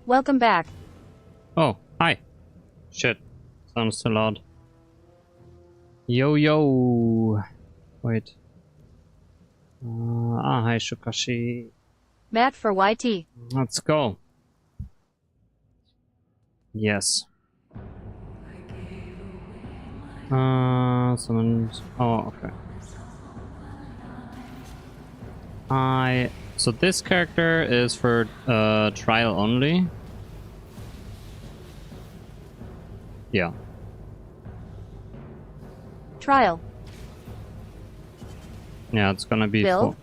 Welcome back. Oh, hi. Shit. Sounds too loud. Yo, yo. Wait. Hi, Shukashi. Matt for YT. Let's go. Yes. Someone's... Oh, okay. So this character is for trial only. Yeah. Trial. Yeah, it's gonna be Build.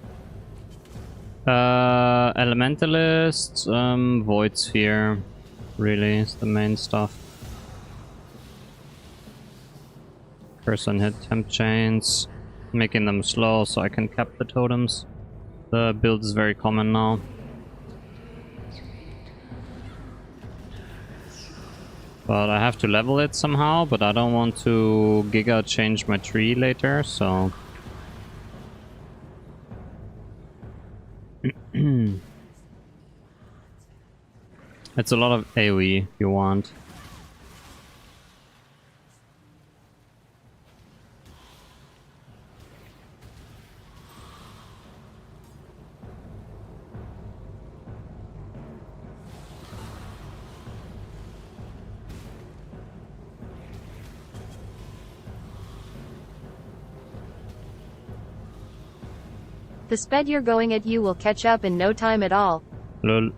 Elementalist, Void Sphere, really is the main stuff. Curse on hit, temp chains, making them slow so I can cap the totems. The build is very common now. But I have to level it somehow, but I don't want to giga change my tree later, so... It's a lot of AoE if you want. The sped you're going at you will catch up in no time at all. Lol.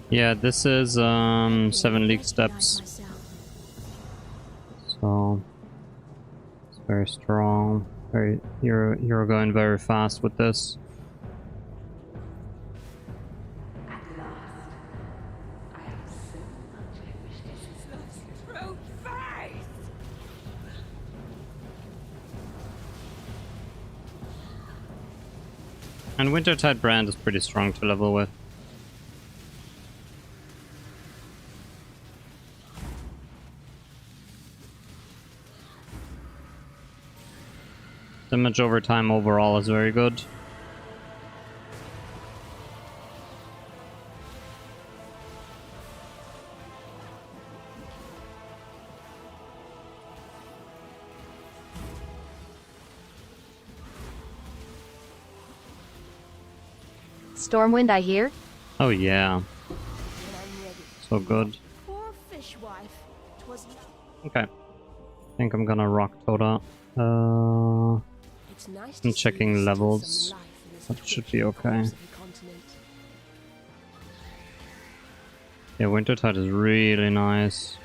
Yeah, this is 7 league steps. So it's very strong. You're going very fast with this. And Wintertide Brand is pretty strong to level with. Damage over time overall is very good. Stormwind, I hear. Oh yeah. So good. Okay. I think I'm gonna rock Toda. I'm checking levels. That should be okay. Yeah, Wintertide is really nice.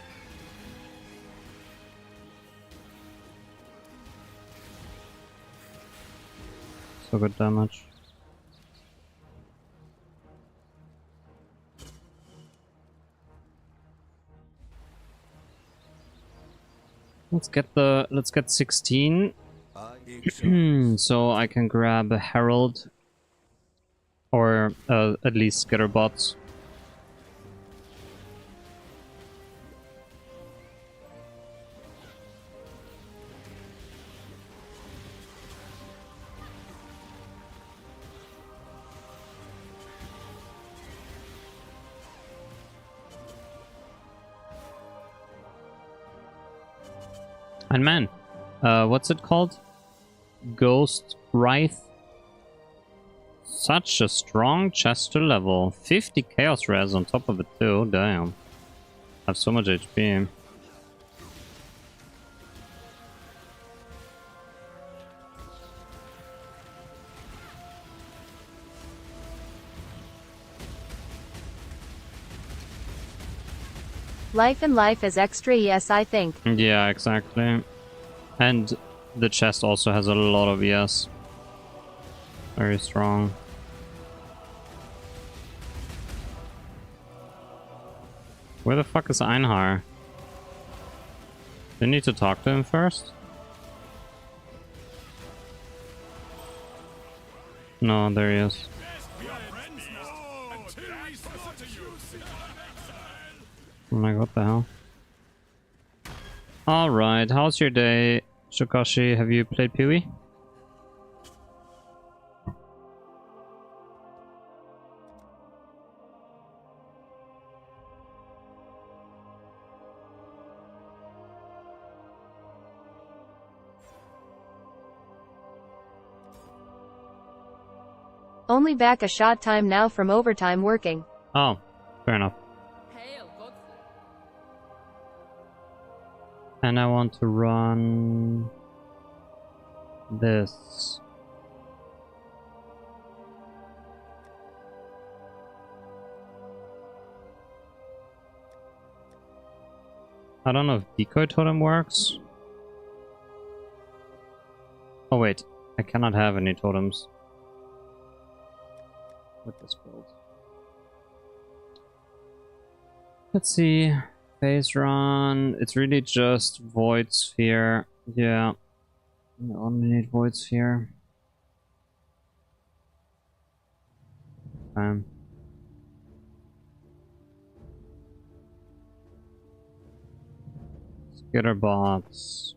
So good damage. Let's get 16. So I can grab a Herald or at least Skitterbots. And man, what's it called? Ghost Wraith. Such a strong chest to level. 50 Chaos Res on top of it too, damn. I have so much HP. Life in life is extra, yes, I think. Yeah, exactly. And the chest also has a lot of ES. Very strong. Where the fuck is Einhar? Do you need to talk to him first? No, there he is. I'm like, what the hell? Alright, how's your day, Shukashi? Have you played PoE? Only back a short time now from overtime working. Oh, fair enough. And I want to run this. I don't know if decoy totem works. Oh wait, I cannot have any totems with this build. Let's see. Phase run. It's really just Void Sphere. Yeah. I only need Void Sphere. Skitterbots.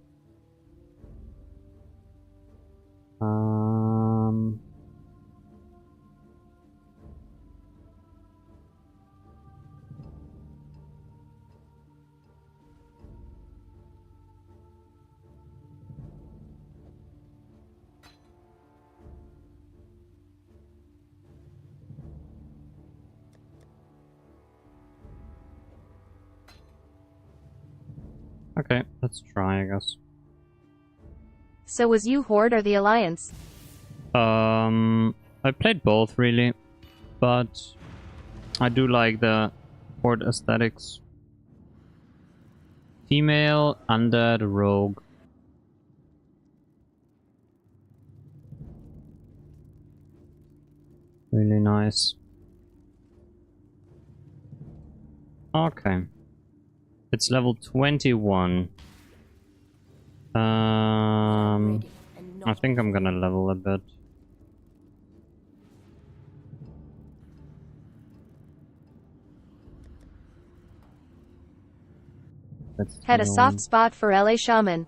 Okay, let's try, I guess. So was you Horde or the Alliance? I played both really, but I do like the Horde aesthetics. Female undead rogue. Really nice. Okay. It's level 21. I think I'm gonna level a bit. Had a soft spot for LA Shaman.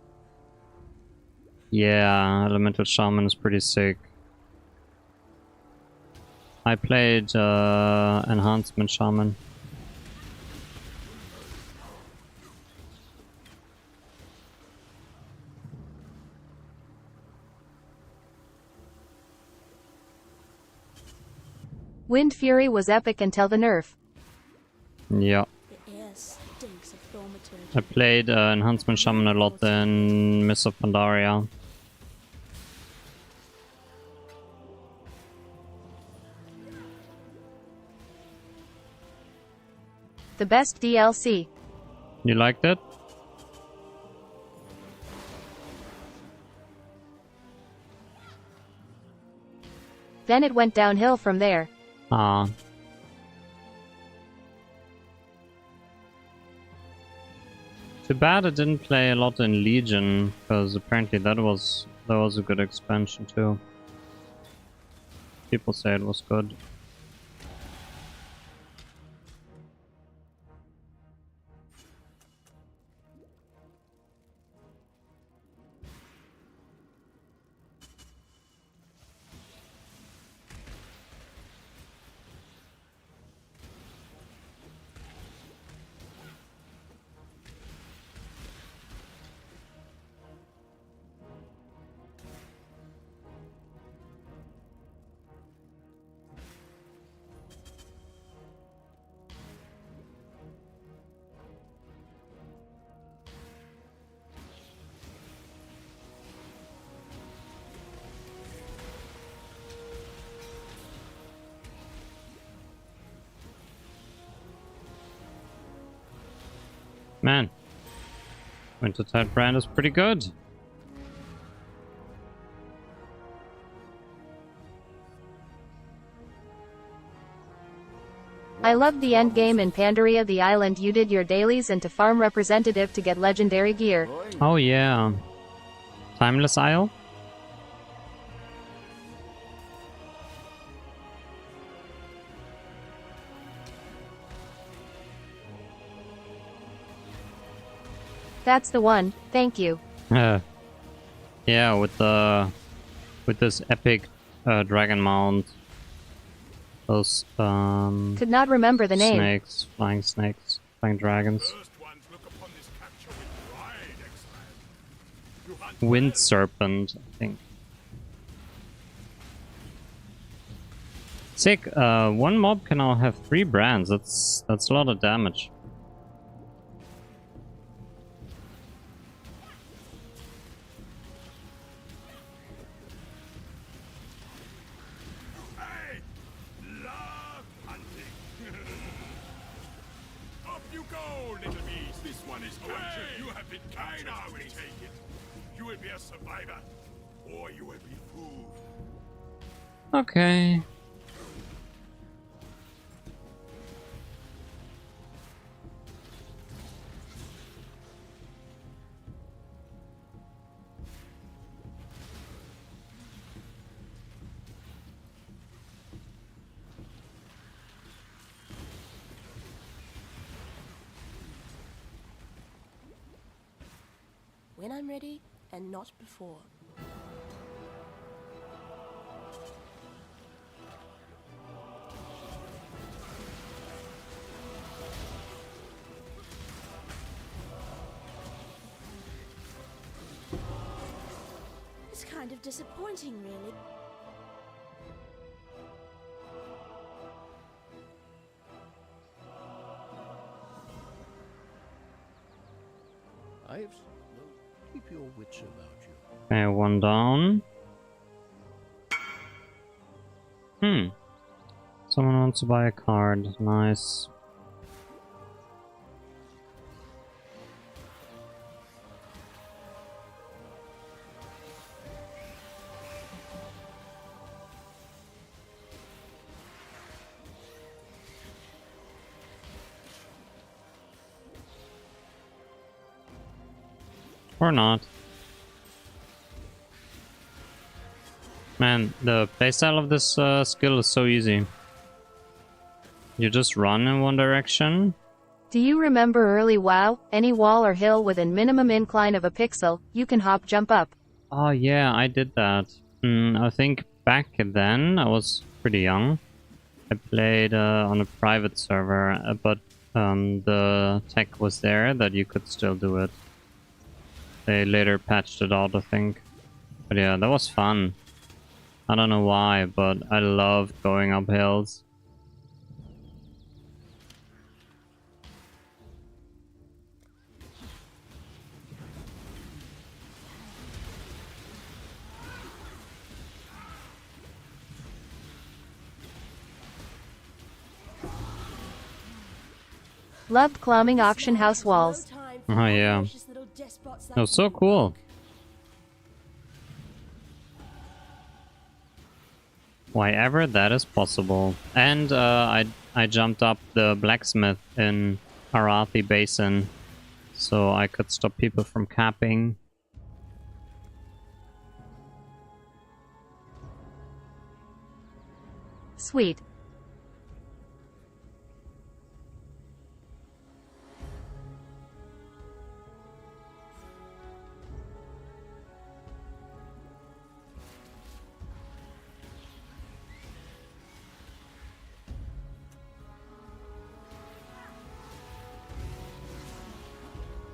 Yeah, Elemental Shaman is pretty sick. I played Enhancement Shaman. Wind Fury was epic until the nerf. Yeah. I played Enhancement Shaman a lot in Mists of Pandaria. The best DLC. You liked it? Then it went downhill from there. Ah. Too bad I didn't play a lot in Legion, because apparently that was a good expansion too. People say it was good. Man, Wintertide brand is pretty good. I loved the endgame in Pandaria the island. You did your dailies and to farm representative to get legendary gear. Oh yeah. Timeless Isle? That's the one, thank you. Yeah, with this epic dragon mount. Those Could not remember the name. snakes, flying dragons. Wind serpent, I think. Sick. One mob can now have 3 brands. That's a lot of damage. Hey! Love hunting! Up you go, little beast! This one is captured. You have been captured. I will take it. You will be a survivor, or you will be food. Okay. When I'm ready, and not before. It's kind of disappointing, really. I've keep your wits about you. Okay, 1 down. Someone wants to buy a card. Nice. Or not. Man, the playstyle of this skill is so easy. You just run in one direction. Do you remember early WoW? Any wall or hill within minimum incline of a pixel, you can hop jump up. Oh yeah, I did that. I think back then, I was pretty young. I played on a private server, but the tech was there that you could still do it. They later patched it out, I think. But yeah, that was fun. I don't know why, but I loved going up hills. Loved climbing auction house walls. Oh yeah. That was so cool. Why ever that is possible. And I jumped up the blacksmith in Arathi Basin, so I could stop people from capping. Sweet.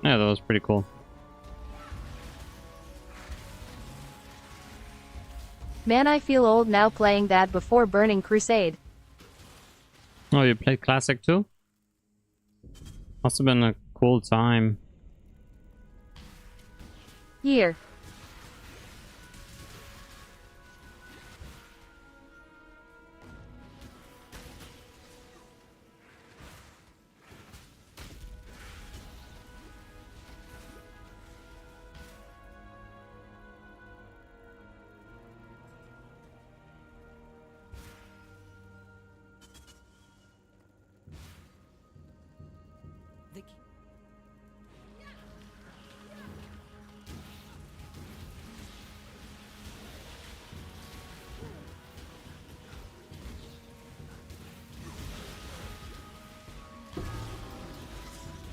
Yeah, that was pretty cool. Man, I feel old now playing that before Burning Crusade. Oh, you played Classic too? Must have been a cool time. Year.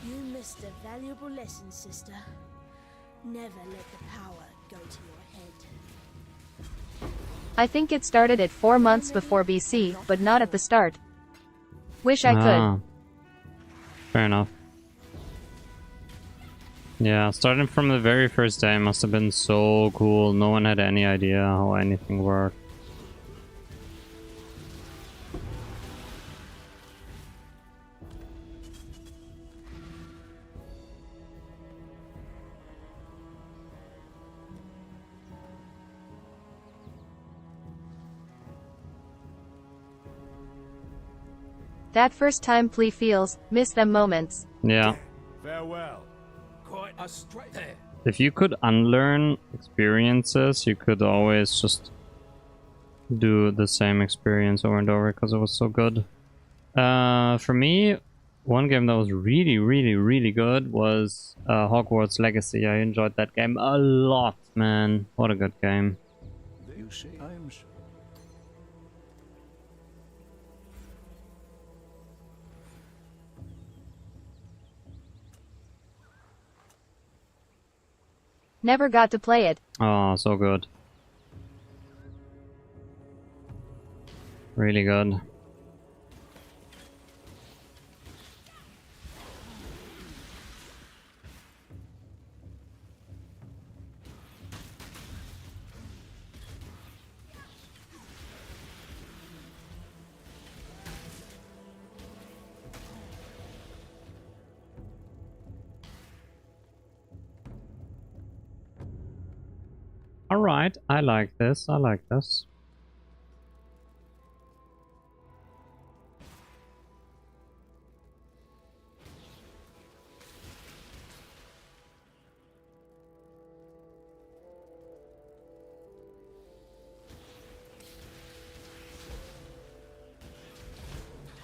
You missed a valuable lesson, sister. Never let the power go to your head. I think it started at 4 months before BC, but not at the start. Wish I could. Fair enough. Yeah, starting from the very first day must have been so cool. No one had any idea how anything worked. That first time plea feels, miss them moments. Yeah. Farewell. Quite a straight there. If you could unlearn experiences, you could always just do the same experience over and over because it was so good. For me, one game that was really good was Hogwarts Legacy. I enjoyed that game a lot, man. What a good game. You see, I'm sure. Never got to play it. Oh, so good. Really good. Alright, I like this, I like this.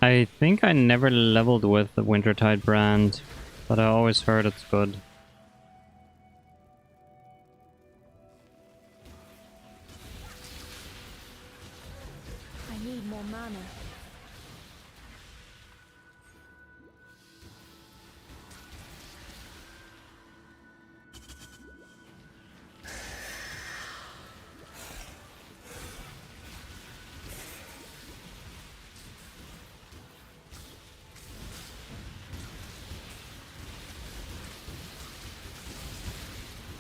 I think I never leveled with the Wintertide brand, but I always heard it's good. I need more mana.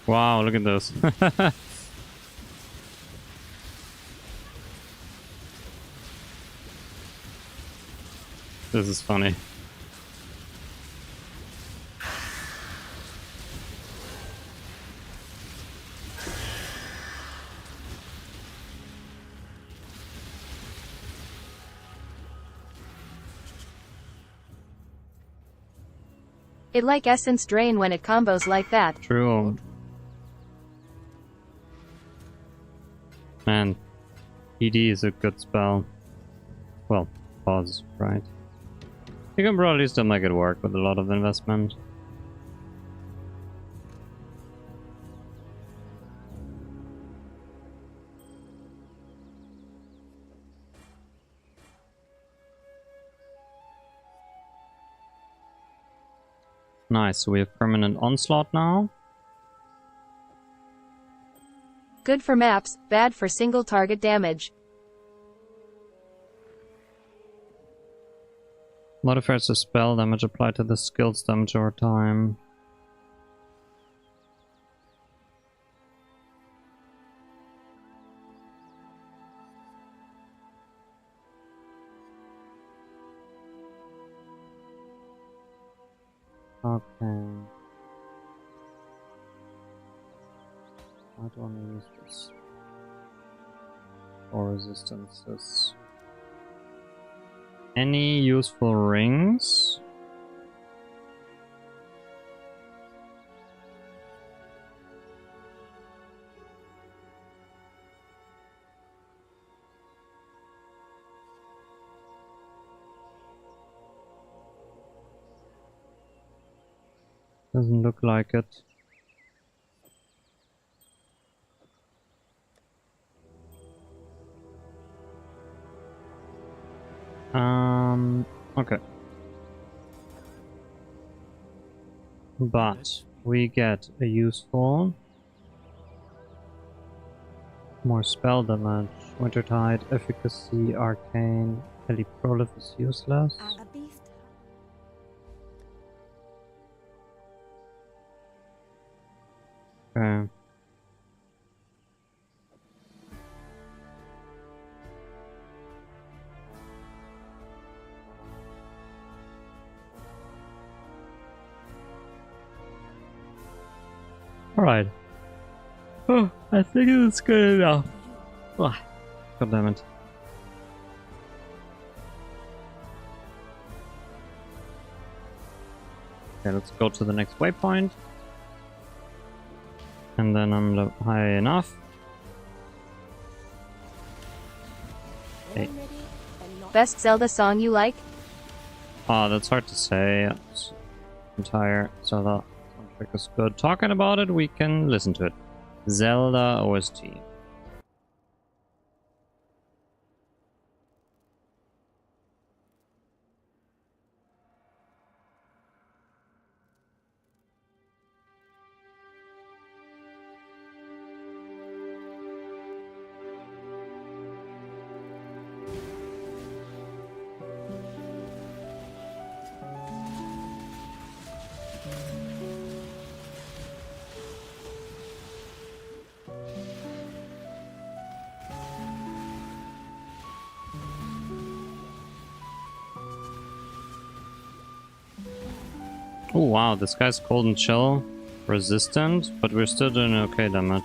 Wow, look at this. This is funny. It like essence drain when it combos like that. True. Man, ED is a good spell. Well, pause, right? You can probably still make it work with a lot of investment. Nice, so we have permanent onslaught now. Good for maps, bad for single target damage. Modifiers to spell damage applied to the skills damage over time. Okay. I don't want to use this. Or resistances. Any useful rings? Doesn't look like it. Okay. But we get a useful more spell damage. Wintertide, efficacy, arcane, Eliprolif is useless. A beast. Okay. Alright. Oh, I think it's good enough. Oh, God damn it. Okay, let's go to the next waypoint. And then I'm high enough. When I'm ready and not Best Zelda song you like? Oh, that's hard to say. Entire Zelda soundtrack is good. Talking about it, we can listen to it. Zelda OST. Oh wow, this guy's cold and chill, resistant, but we're still doing okay damage.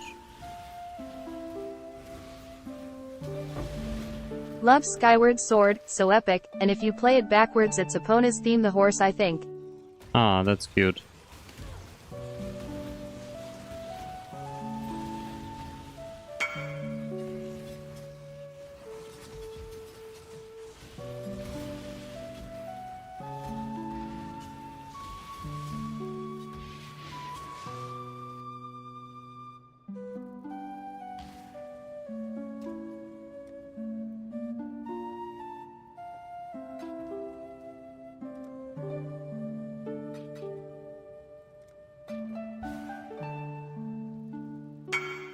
Love Skyward Sword, so epic, and if you play it backwards it's Epona's theme the horse I think. Ah, that's cute.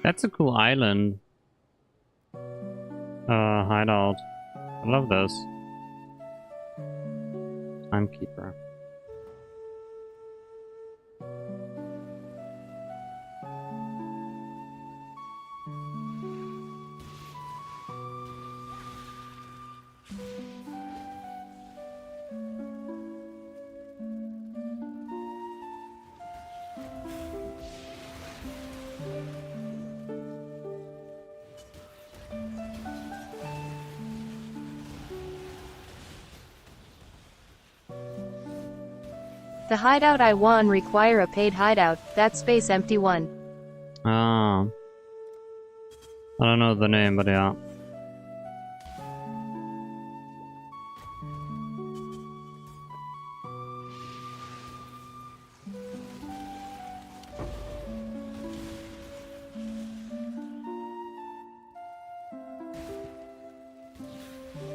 That's a cool island. Hideout. I love this. Timekeeper. The hideout I won require a paid hideout, that space empty one. Ah. I don't know the name, but yeah.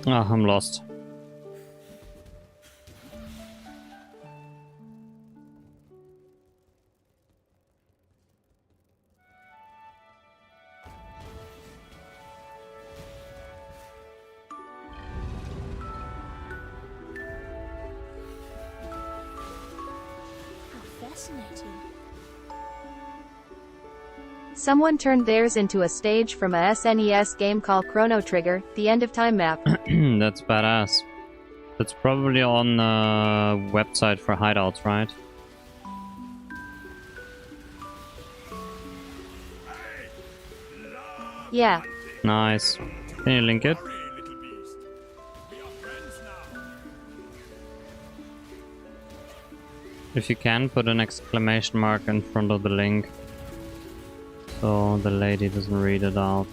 Ah, I'm lost. how fascinating. Someone turned theirs into a stage from a SNES game called Chrono Trigger, the end of time map. That's badass. That's probably on the website for hideouts, right? Yeah. Nice. Can you link it? Hurry, little beast. We are friends now. If you can, put an exclamation mark in front of the link. So the lady doesn't read it out.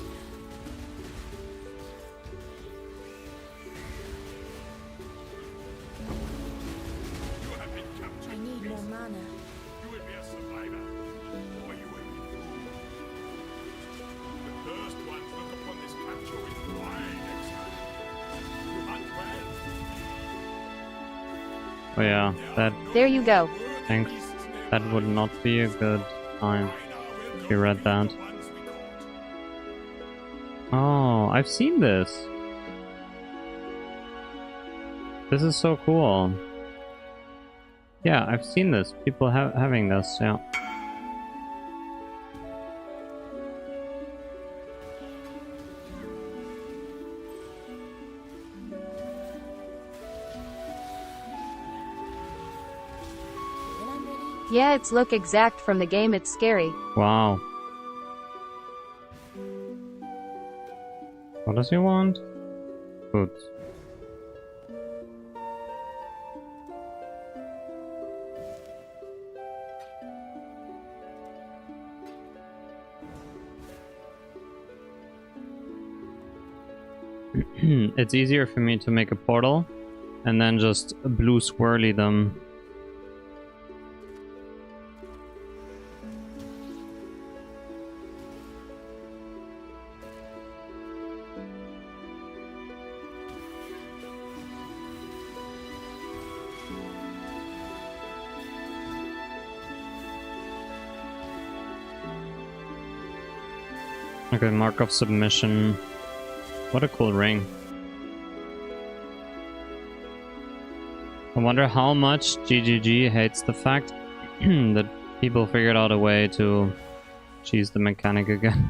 You have been captured. I need more mana. You will be a survivor, or you will be fooled. The first ones look upon this capture with pride next time. You hunt well. Oh yeah, that There you go. thanks. That would not be a good time if you read that. Oh, I've seen this. This is so cool. Yeah, I've seen this. People having this, yeah. When I'm ready, Yeah, it's look exact from the game, it's scary. Wow. What does he want? Boots. it's easier for me to make a portal and then just blue swirly them. Okay, mark of submission. What a cool ring. I wonder how much GGG hates the fact that people figured out a way to cheese the mechanic again.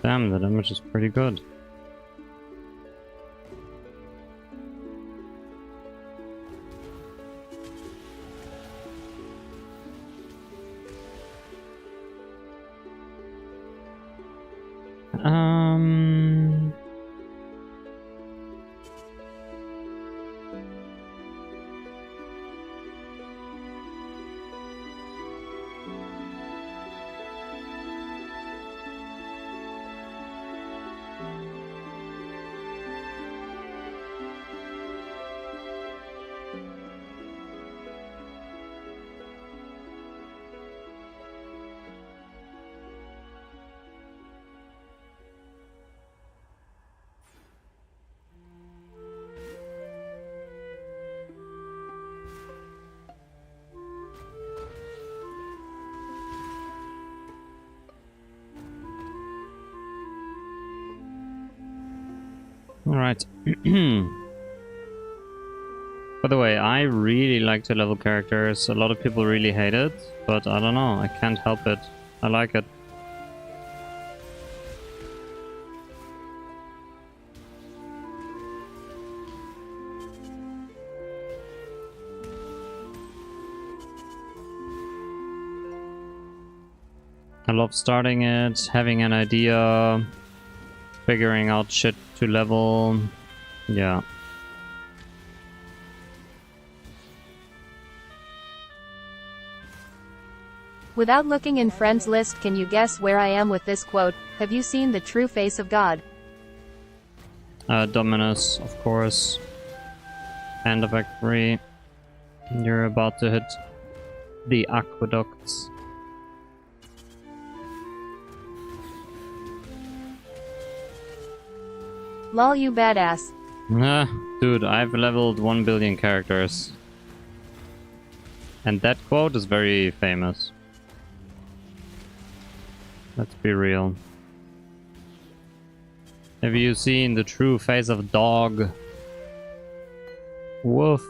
Damn, the damage is pretty good. Um... Alright. By the way, I really like to level characters. A lot of people really hate it, but I don't know, I can't help it. I like it. I love starting it, having an idea, figuring out shit to level. Yeah. Without looking in friends list, can you guess where I am with this quote? Have you seen the true face of God? Dominus, of course. End of Act 3. You're about to hit the aqueducts. Lol, you badass. Dude, I've leveled 1 billion characters. And that quote is very famous. Let's be real. Have you seen the true face of dog? Woof.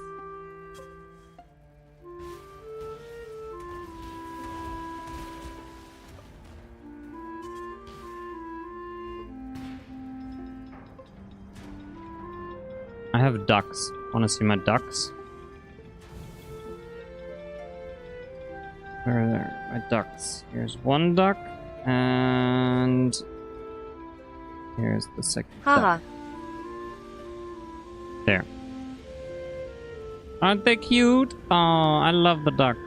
I have ducks. Wanna see my ducks? Where are they? My ducks. Here's one duck, and here's the second Haha. duck. There. Aren't they cute? Oh, I love the ducks.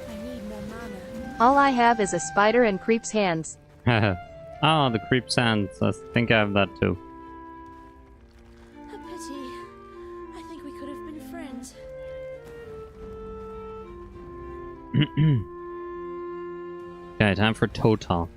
I need more mana. All I have is a spider and creep's hands. Oh, the creep sands. I think I have that too. A pity. I think we could have been friends. Okay, time for total.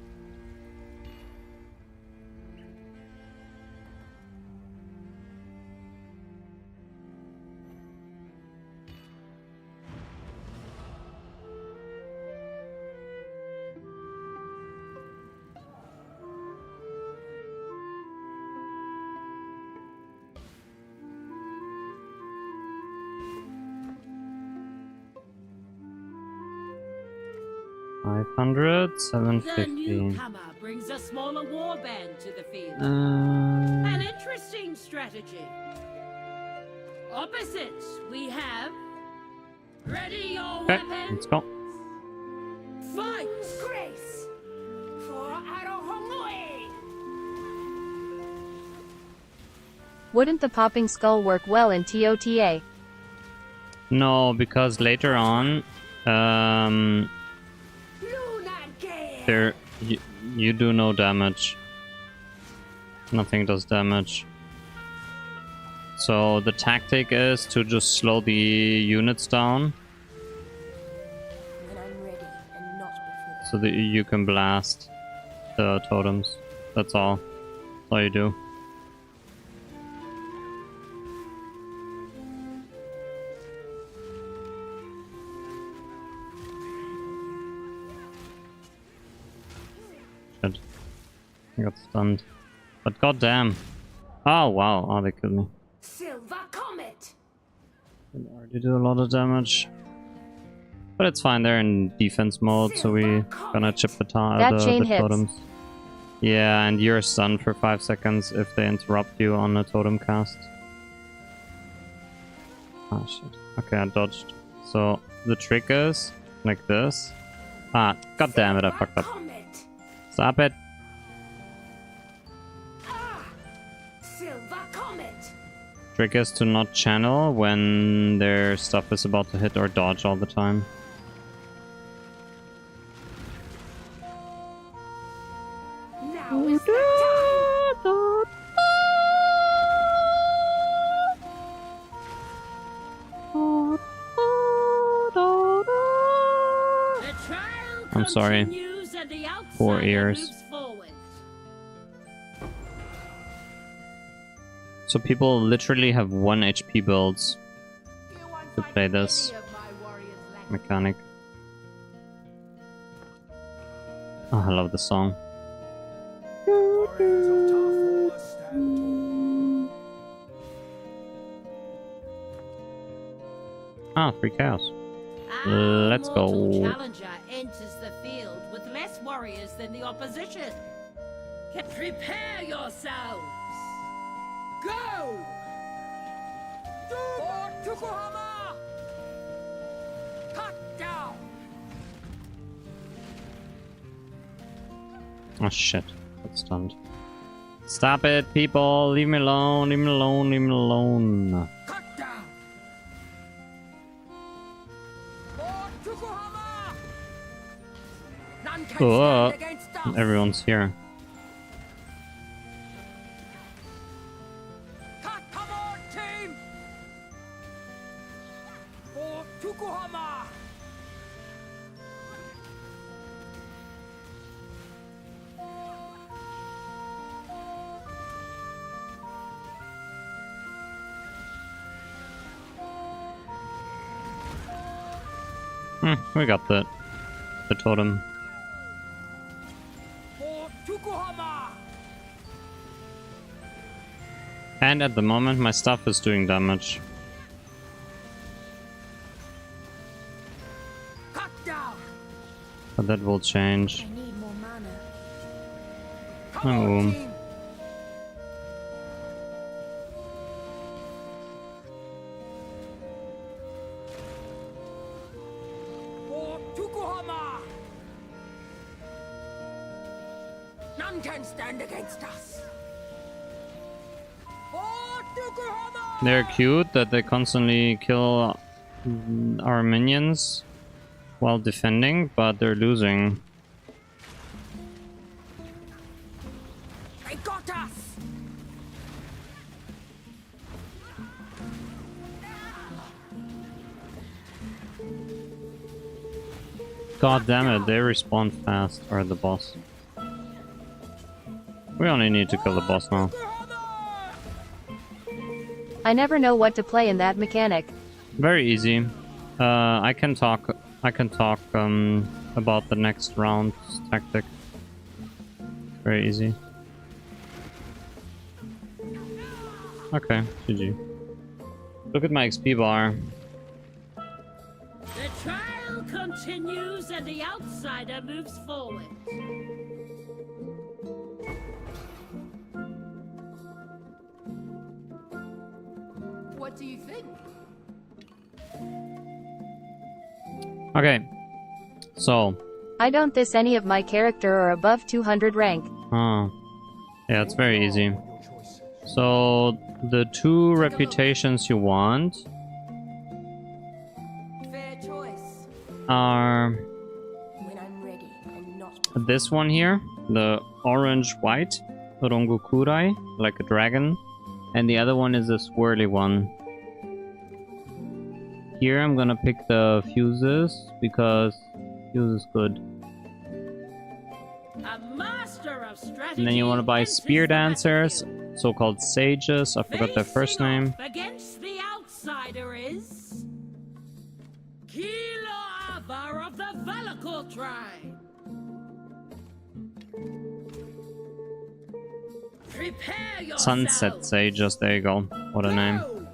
500, The 750. newcomer brings a smaller warband to the field. Uh, An interesting strategy. Opposite, we have... Ready your okay, weapons. let's go. Fight! Grace! For Arohomoi! Wouldn't the popping skull work well in TOTA? No, because later on, there you do no damage. Nothing does damage. So the tactic is to just slow the units down, When I'm ready and not before. so that you can blast the totems. That's all. That's all you do. Shit. I got stunned. But goddamn. Oh wow, oh they killed me. Silver Comet! They already do a lot of damage. But it's fine, they're in defense mode, so we gonna chip the, That chain the hits. totems. Yeah, and you're stunned for 5 seconds if they interrupt you on a totem cast. Ah shit. Okay, I dodged. So the trick is like this. Ah, god damn it, I fucked up. Comet! Stop it. Silver Comet! Trick is to not channel when their stuff is about to hit or dodge all the time. Now is the time! The trial I'm sorry. continues and the Poor outsider ears. moves forward. So people literally have 1 HP builds to play this mechanic. Oh, I love the song. Warriors of 10000hours stand tall. Ah, 3 chaos. Our Let's go. mortal challenger enters the field with less warriors than the opposition. Prepare yourselves. Go! For Yokohama! Cut down! Oh shit, got stunned. Stop it, people! Leave me alone, leave me alone, leave me alone. Cut down! For Yokohama! None can Oh, stand against us! everyone's here. Come on, team! For Yokohama! We got the totem. For Yokohama! And at the moment my stuff is doing damage. Cut down! But that will change. I need more mana. Come Oh. on, team! For Yokohama! None can stand against us! For Yokohama! They're cute that they constantly kill our minions while defending, but they're losing. They got us! God damn it, they respawn fast, or the boss. We only need to kill the boss now. I never know what to play in that mechanic. Very easy. I can talk about the next round's tactic. Very easy. Okay, GG. Look at my XP bar. The trial continues and the outsider moves forward. What do you think? Okay. So. I don't this any of my character or above 200 rank. Oh. Yeah, it's very easy. So, the 2 reputations you want Fair choice. are When I'm ready and not. this one here, the orange-white, Rongokurai, like a dragon, and the other one is a swirly one. Here I'm gonna pick the fuses, because fuse is good. A master of strategy. And then you want to buy enters spear the dancers, battlefield. so-called sages, I forgot their first Facing name. off against the outsider is Kilo Avar of the Valakor tribe. Prepare yourselves. Sunset sages, there you go. What a name. Go.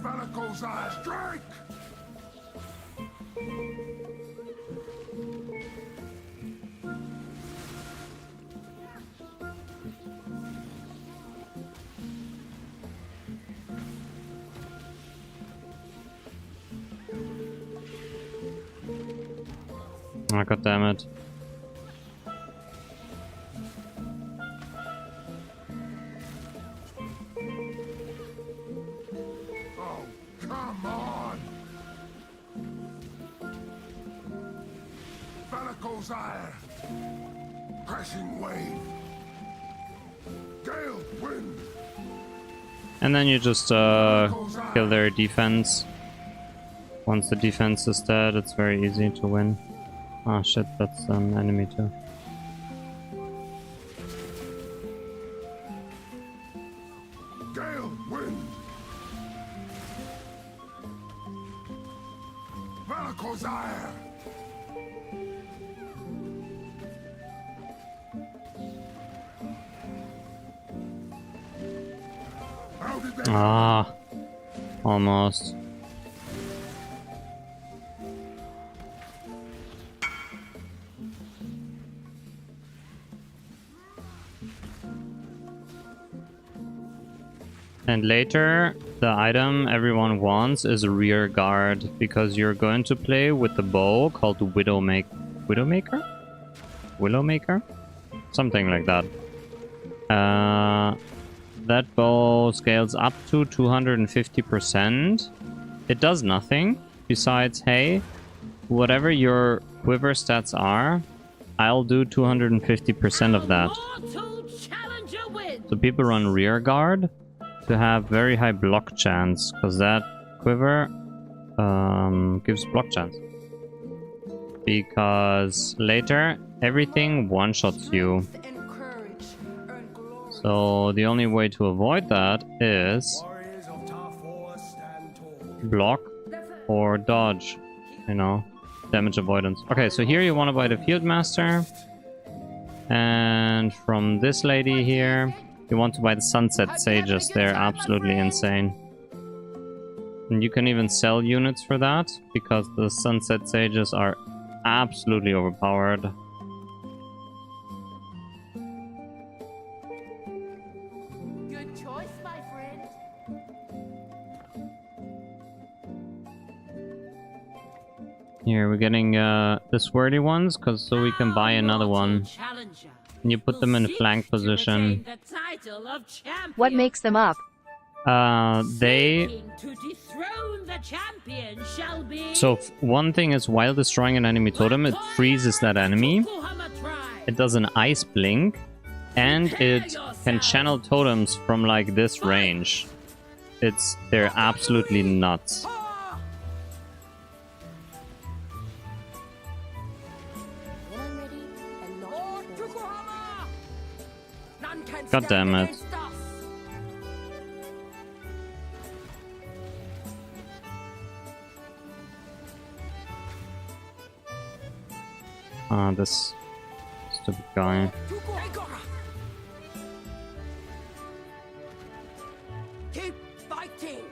Valakor's eye strike! Oh, god damn it. Oh, come on! Valakor's ire! Crashing wave! Gale wind! And then you just kill their defense. Once the defense is dead, it's very easy to win. Oh shit, that's an enemy too. Gale wind! Valakor's ire! How did they... Ah, almost. And later, the item everyone wants is a rear guard, because you're going to play with the bow called Widowmaker? Willowmaker? Something like that. That bow scales up to 250%. It does nothing besides, hey, whatever your quiver stats are, I'll do 250% of that. Mortal challenger wins. So people run rear guard to have very high block chance, because that quiver gives block chance. Because later everything one-shots you. And courage earn glory. So the only way to avoid that is Warriors of Tarfor stand tall. block or dodge, you know, damage avoidance. Okay, so here you want to buy the Field Master, and from this lady here you want to buy the Sunset Sages. They're absolutely insane. And you can even sell units for that, because the Sunset Sages are absolutely overpowered. Good choice, my friend. Here, we're getting the swirly ones, so we can buy another one. Challenger. And you put them in a flank position. The title of champion. What makes them up? They... Seeking to dethrone the champion shall be So one thing is, while destroying an enemy totem, it freezes that enemy. Tokuhama tribe. It does an ice blink, and it can channel totems from like this range. They're absolutely nuts. When I'm ready and not. Tokuhama. None can God stand damn it. against us. Ah, this stupid guy. Keep fighting.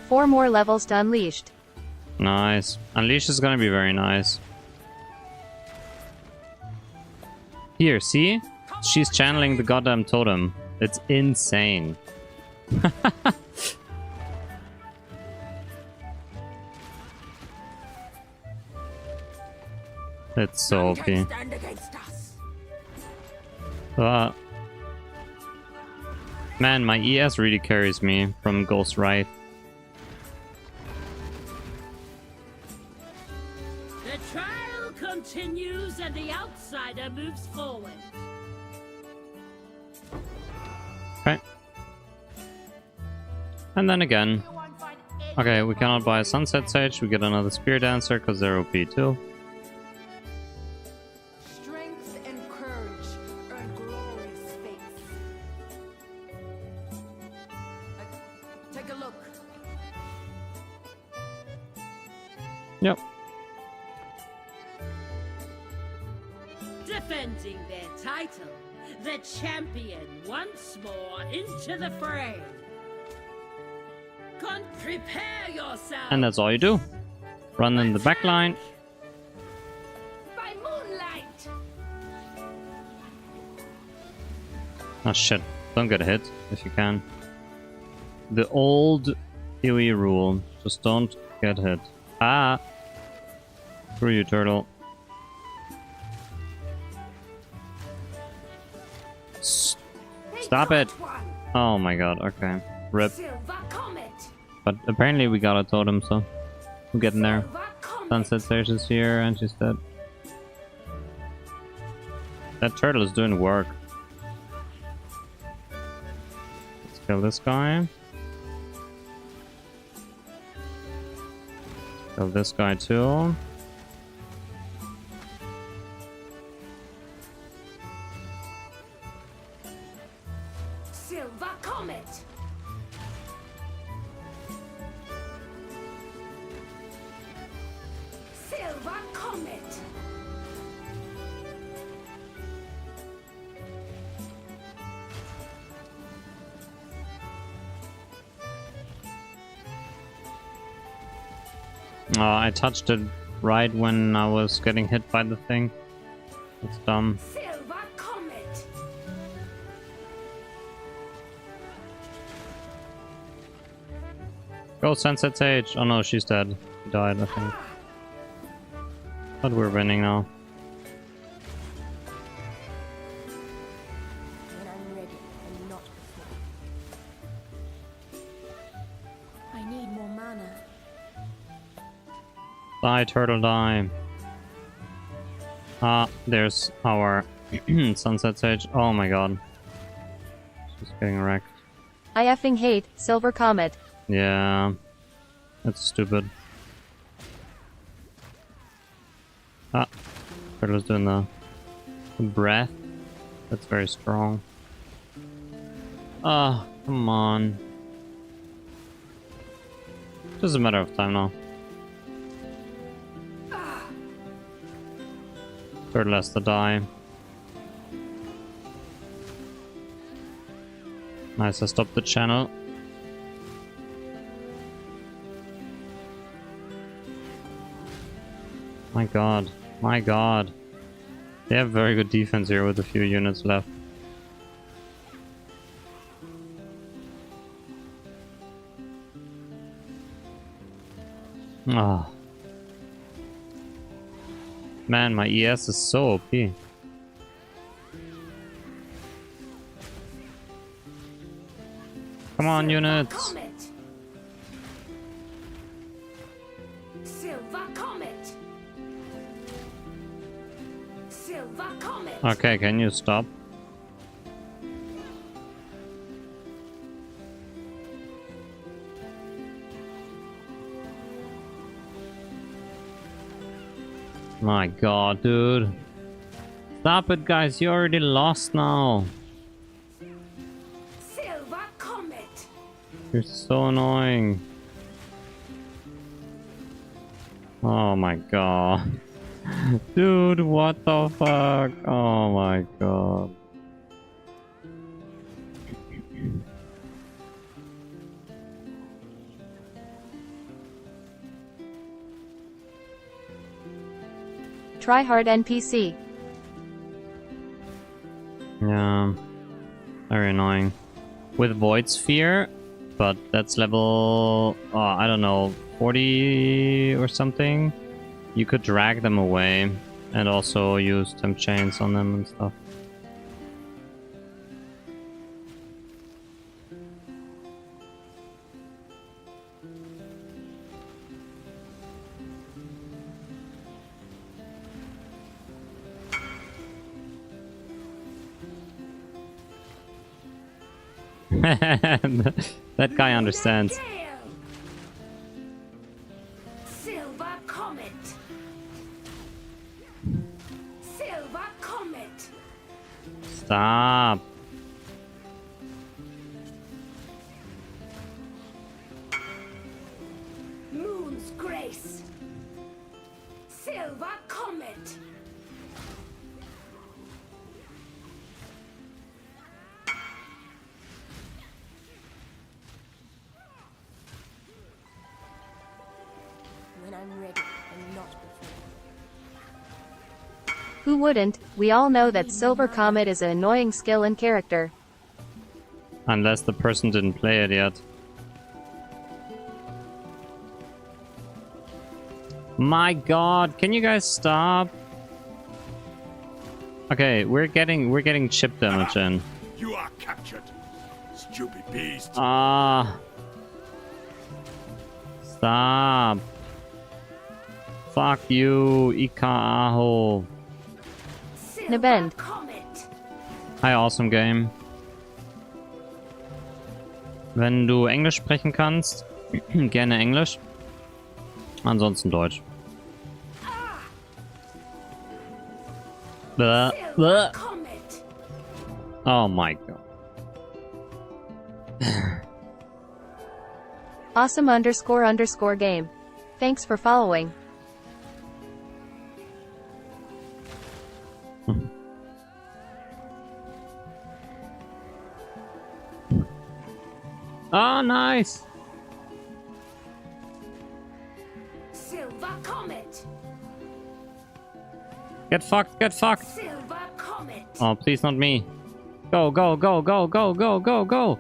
4 more levels to Unleashed. Nice. Unleash is gonna be very nice. Here, see? She's channeling the goddamn totem. It's insane. It's so OP. Stand against us. Man, my ES really carries me from Ghost Right. The trial continues and the outsider moves forward. Okay. And then again. You won't find any Okay, we cannot buy a Sunset Sage. We get another Spear Dancer because they're OP too. strength and courage earn glorious fates. Take a look. Yep. Defending their title, the champion once more into the fray. Prepare yourself. And that's all you do. Run in the back line. By moonlight. Oh shit. Don't get hit if you can. The old PoE rule. Just don't get hit. Ah! Screw you, turtle. Stop it! Oh my god, okay. Rip. Silver Comet. But apparently we got a totem, so I'm getting there. Silver Comet. Sunset Sage is here and she's dead. That turtle is doing work. Let's kill this guy. Kill this guy too. Silver Comet. Silver Comet. Oh, I touched it right when I was getting hit by the thing. That's dumb. Silver Comet. Go Sunset Sage! Oh no, she's dead. She died, I think. But we're winning now. When I'm ready and not before. I need more mana. Die, turtle, die. Ah, there's our Sunset Sage. Oh my god. She's getting wrecked. I effing hate Silver Comet. Yeah. That's stupid. Ah. Turtle's doing the breath. That's very strong. Ah, come on. Just a matter of time now. Turtle has to die. Nice, I stopped the channel. My god. My god. They have very good defense here with a few units left. Ah. Man, my ES is so OP. Come on, units! Comet. Silver Comet. Silver Comet. Okay, can you stop? My god, dude. Stop it, guys. You already lost now. Silver Comet. You're so annoying. Oh my god. Dude, what the fuck? Oh my god. try-hard NPC. Yeah. Very annoying. With Void Sphere, but that's level, I don't know, 40 or something. You could drag them away and also use temp chains on them and stuff. That guy understands. Silver Comet. Silver Comet. Stop. Moon's Grace. Silver Comet. When I'm ready and not before. Who wouldn't? We all know that Silver Comet is an annoying skill and character. Unless the person didn't play it yet. My god, can you guys stop? Okay, we're getting chip damage in. You are captured, stupid beast. Ah. Stop. Fuck you, Ika Aho. Nabend. Hi, awesome game. Wenn du Englisch sprechen kannst, gerne Englisch. Ansonsten Deutsch. Blah, blah. Oh my god. Awesome__game. Thanks for following. Oh, nice. Silver Comet. Get fucked, get fucked. Silver Comet. Oh, please not me. Go, go, go, go, go, go, go, go.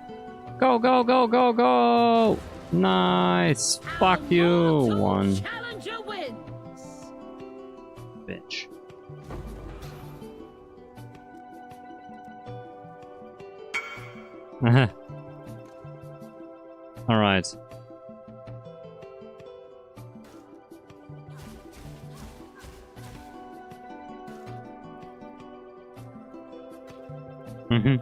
Go, go, go, go, go. Nice. Fuck you. One. Challenger wins. Bitch. All right. Mm-hmm.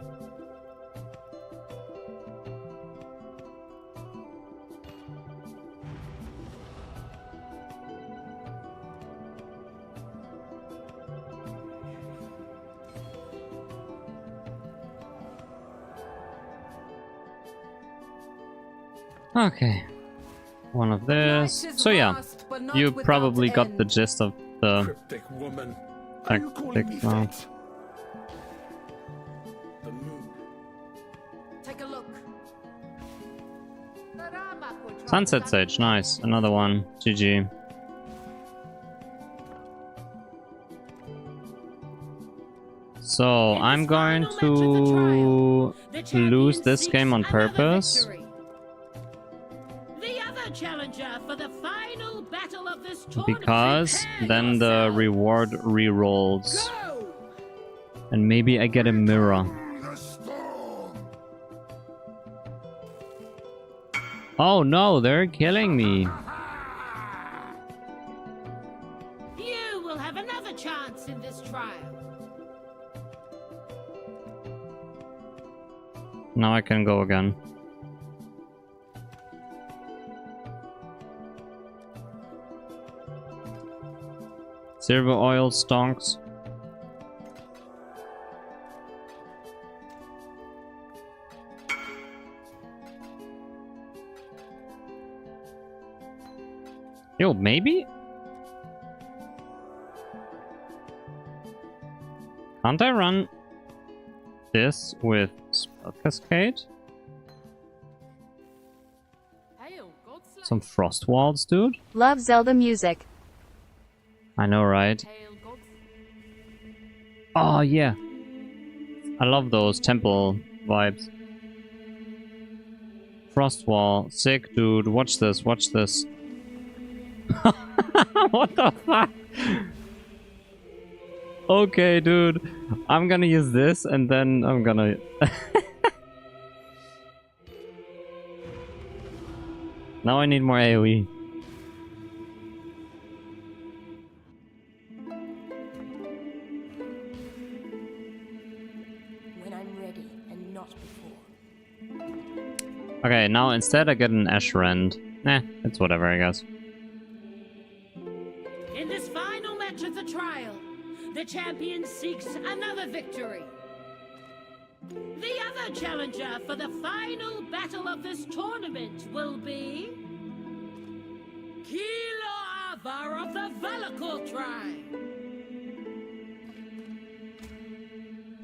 Okay. One of this. So yeah, you probably got the gist of the Cryptic woman. Are you calling me tactics now. fate? The moon. Take a look. Sunset Sage, nice. Another one. GG. So I'm going to lose this game on purpose. The other challenger for the final battle of this tournament. Because Prepare then the yourself. reward re-rolls. Go! And maybe I get a mirror. The storm. Oh no, they're killing me. You will have another chance in this trial. Now I can go again. Silver oil stonks. Yo, maybe? Can't I run this with Spell Cascade? Some frost walls, dude? Love Zelda music. I know, right? Hail, God Oh yeah. I love those temple vibes. Frost wall. Sick, dude. Watch this. Watch this. What the fuck? Okay, dude. I'm gonna use this and then I'm gonna... Now I need more AoE. When I'm ready and not before. Okay, now instead I get an Ash Rend. Nah, it's whatever, I guess. In this final match of the trial, the champion seeks another victory. The other challenger for the final battle of this tournament will be... Kilo Avar of the Valakor tribe.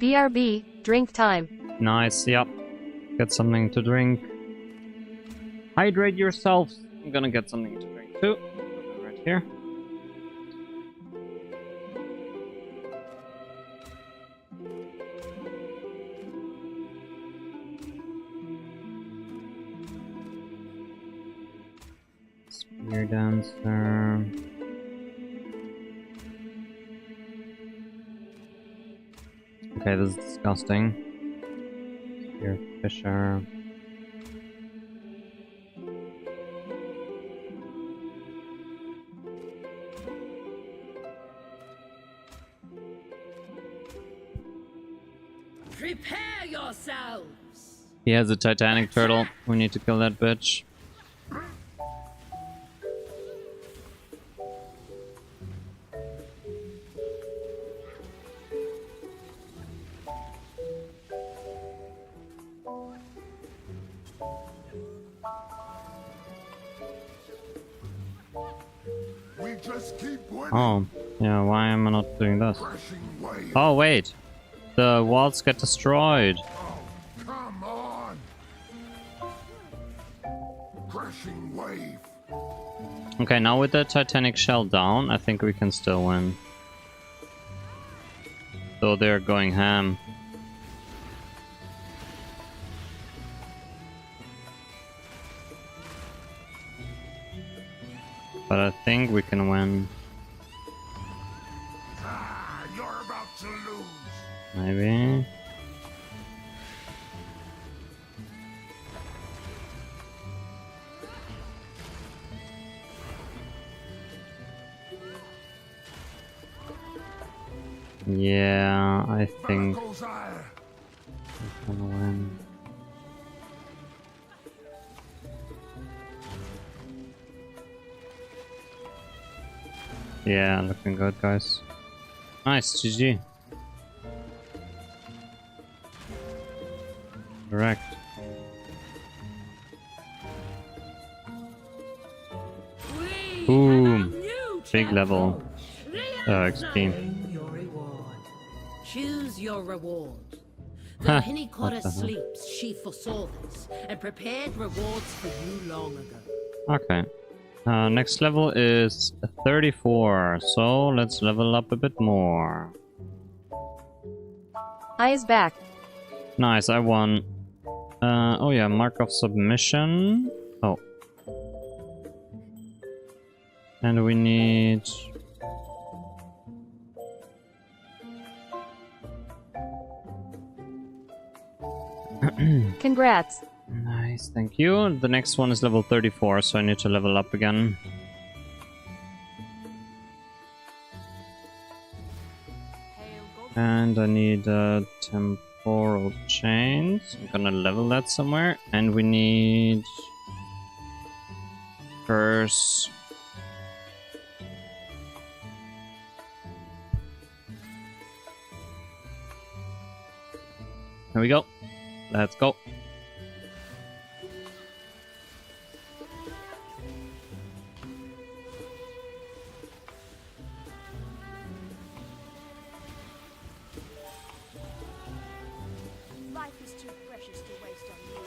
BRB, drink time. Nice, yep. Get something to drink. Hydrate yourselves. I'm gonna get something to drink too. Right here. Spear dancer. Okay, this is disgusting. Spear fisher. Prepare yourselves. He has a Titanic turtle. We need to kill that bitch. We just keep winning. Oh, yeah, why am I not doing this? Crashing wave. Oh, wait. The walls get destroyed. Oh, come on. Crashing wave. Okay, now with the Titanic shell down, I think we can still win. Though they're going ham. But I think we can win. Ah, you're about to lose. Maybe. Yeah, I think Goes I. we're gonna win. Yeah, looking good, guys. Nice, GG. Correct. We Boom. have a new Big champion. level. The XP. Your reward. Choose your reward. Ha, The Hinnikora what the hell? sleeps, she foresaw this, and prepared rewards for you long ago. Okay. Next level is 34, so let's level up a bit more. Eyes back. Nice, I won. Oh yeah, mark of submission. Oh. And we need... Congrats. Nice, thank you. The next one is level 34, so I need to level up again. And I need temporal chains. I'm gonna level that somewhere. And we need... curse. Here we go. Let's go. Life is too precious to waste on you.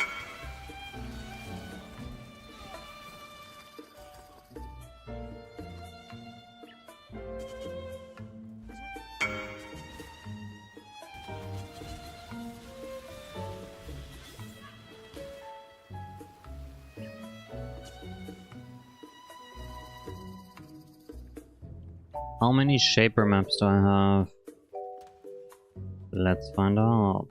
How many shaper maps do I have? Let's find out.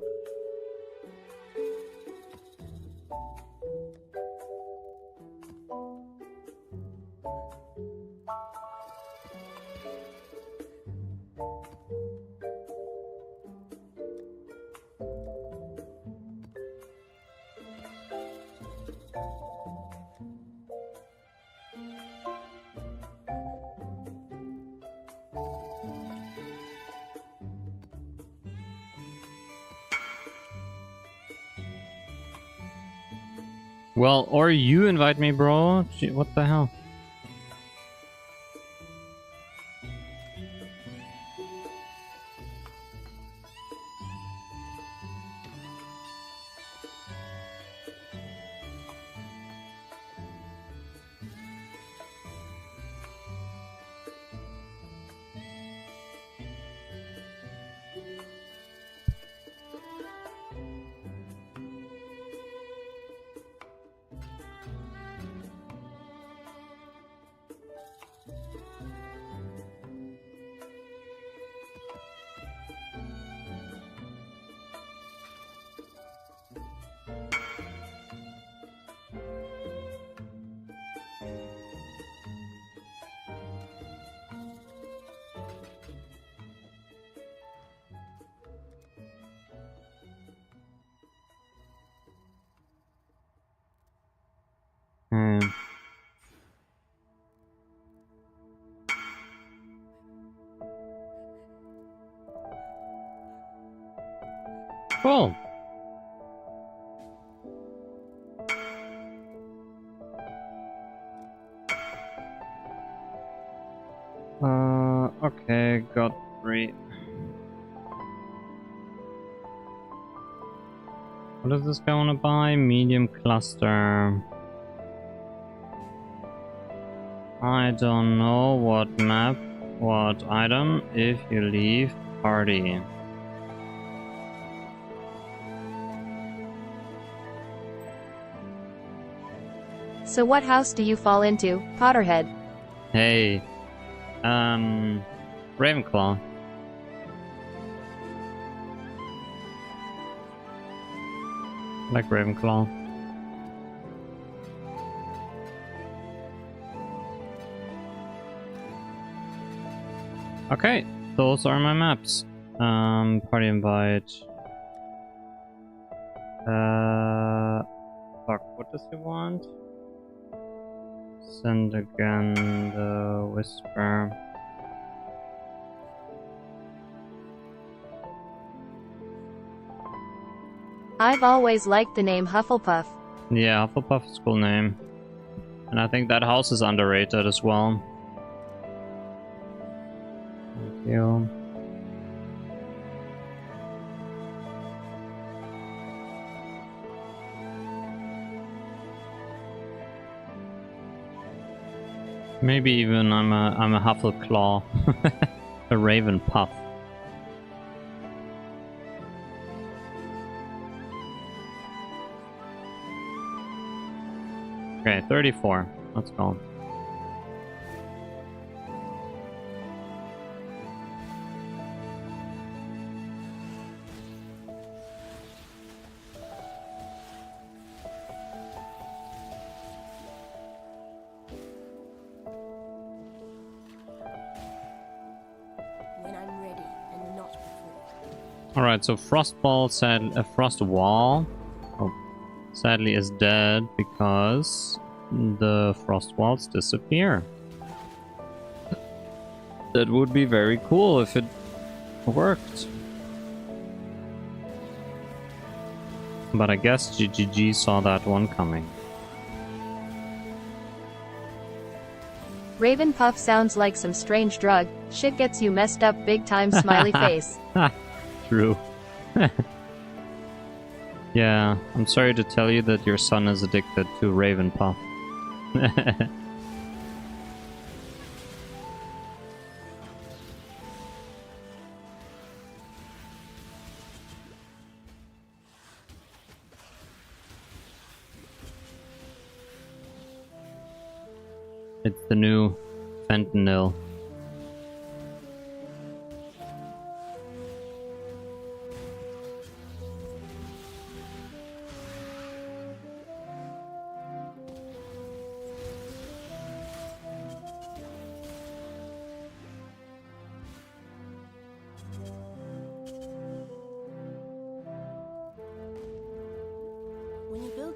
Well, or you invite me, bro. Gee, what the hell? Hmm. Cool. Okay, got 3. What does this guy want to buy? Medium cluster. I don't know what map, what item, if you leave party. So what house do you fall into, Potterhead? Hey, Ravenclaw. Like Ravenclaw. Okay, those are my maps. Party invite. Fuck, what does he want? Send again the whisper. I've always liked the name Hufflepuff. Yeah, Hufflepuff is a cool name. And I think that house is underrated as well. Thank you. Maybe even I'm a Huffleclaw. A Raven Puff. Okay, 34. Let's go. When I'm ready and not before. Alright, so Frostball said Frostwall. Oh, sadly is dead because the frost walls disappear. That would be very cool if it worked. But I guess GGG saw that one coming. Raven Puff sounds like some strange drug. Shit gets you messed up big time, smiley face. True. Yeah, I'm sorry to tell you that your son is addicted to Raven Puff. It's the new fentanyl.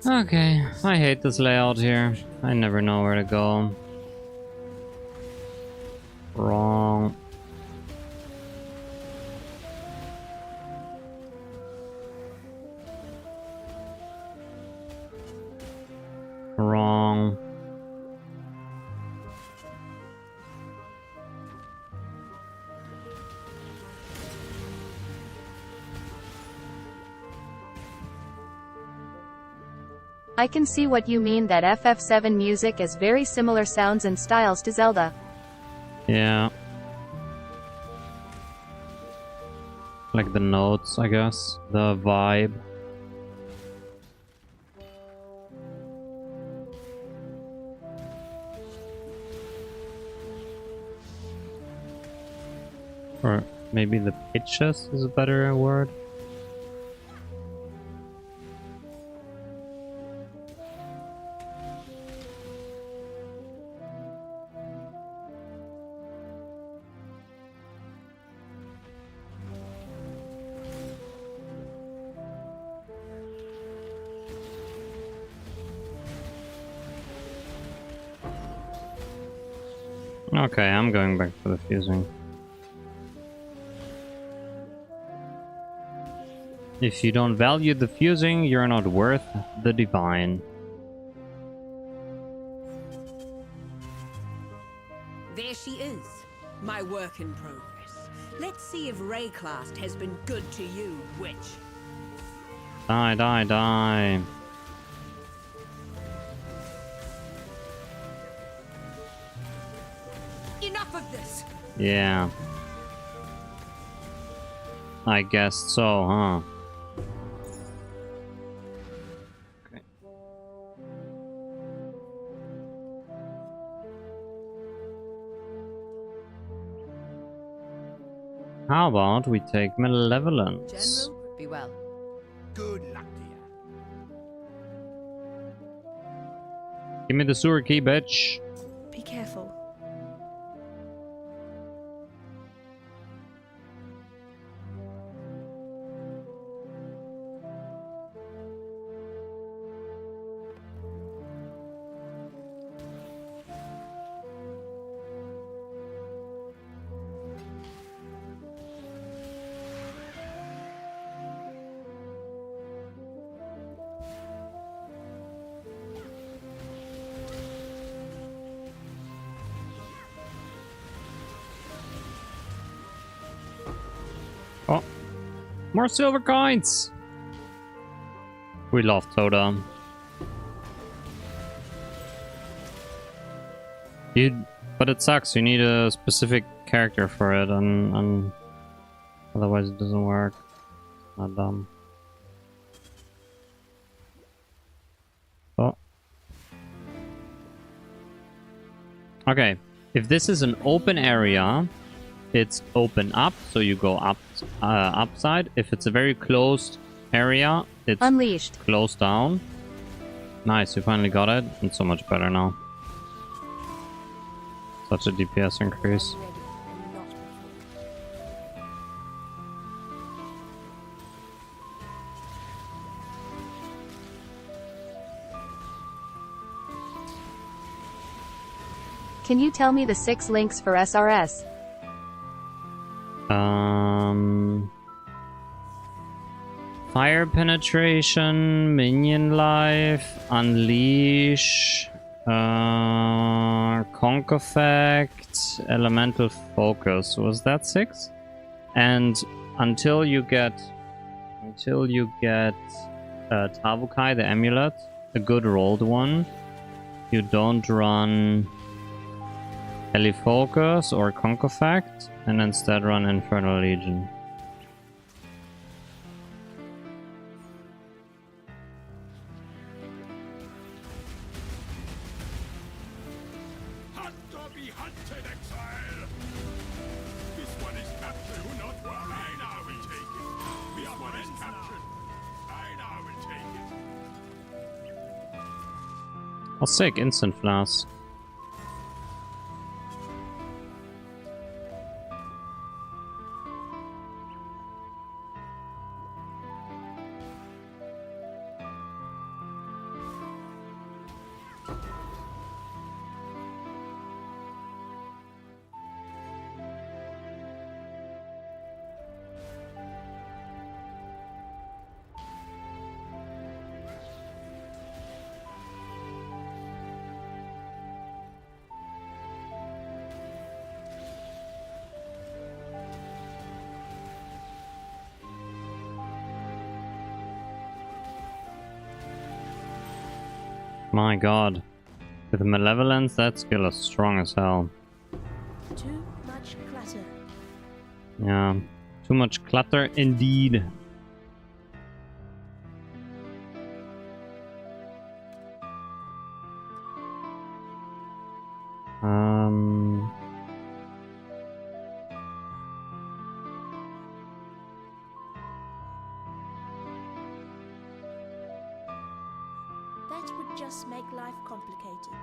Okay, I hate this layout here. I never know where to go. Wrong. Wrong. I can see what you mean, that FF7 music is very similar sounds and styles to Zelda. Yeah. Like the notes, I guess. The vibe. Or maybe the pitches is a better word. Okay, I'm going back for the fusing. If you don't value the fusing, you're not worth the divine. There she is, my work in progress. Let's see if Rayclast has been good to you, witch. Die, die, die. Enough of this! Yeah. I guess so, huh? Okay. How about we take malevolence? General, be well. Good luck to you. Give me the sewer key, bitch. Be careful. Oh, more silver coins. We love Toda. But it sucks. You need a specific character for it, and otherwise it doesn't work. Not dumb. Oh. Okay. If this is an open area, it's open up, so you go up upside. If it's a very closed area, it's Unleashed. closed down. Nice, we finally got it. It's so much better now. Such a DPS increase. Ready and not before. Can you tell me the 6 links for SRS? Fire penetration, minion life, unleash, conk effect, elemental focus. Was that 6? And until you get Tavukai, the amulet, a good rolled one, you don't run Focus or conk effect, and instead run Infernal Legion. Hunt or be hunted, exile! This one is captured, who not one? I now will take it. This one is captured. I now will take it. I'll sick instant flask. My god. With Malevolence, that skill is strong as hell. Too much clutter. Yeah. Too much clutter indeed. That would just make life complicated.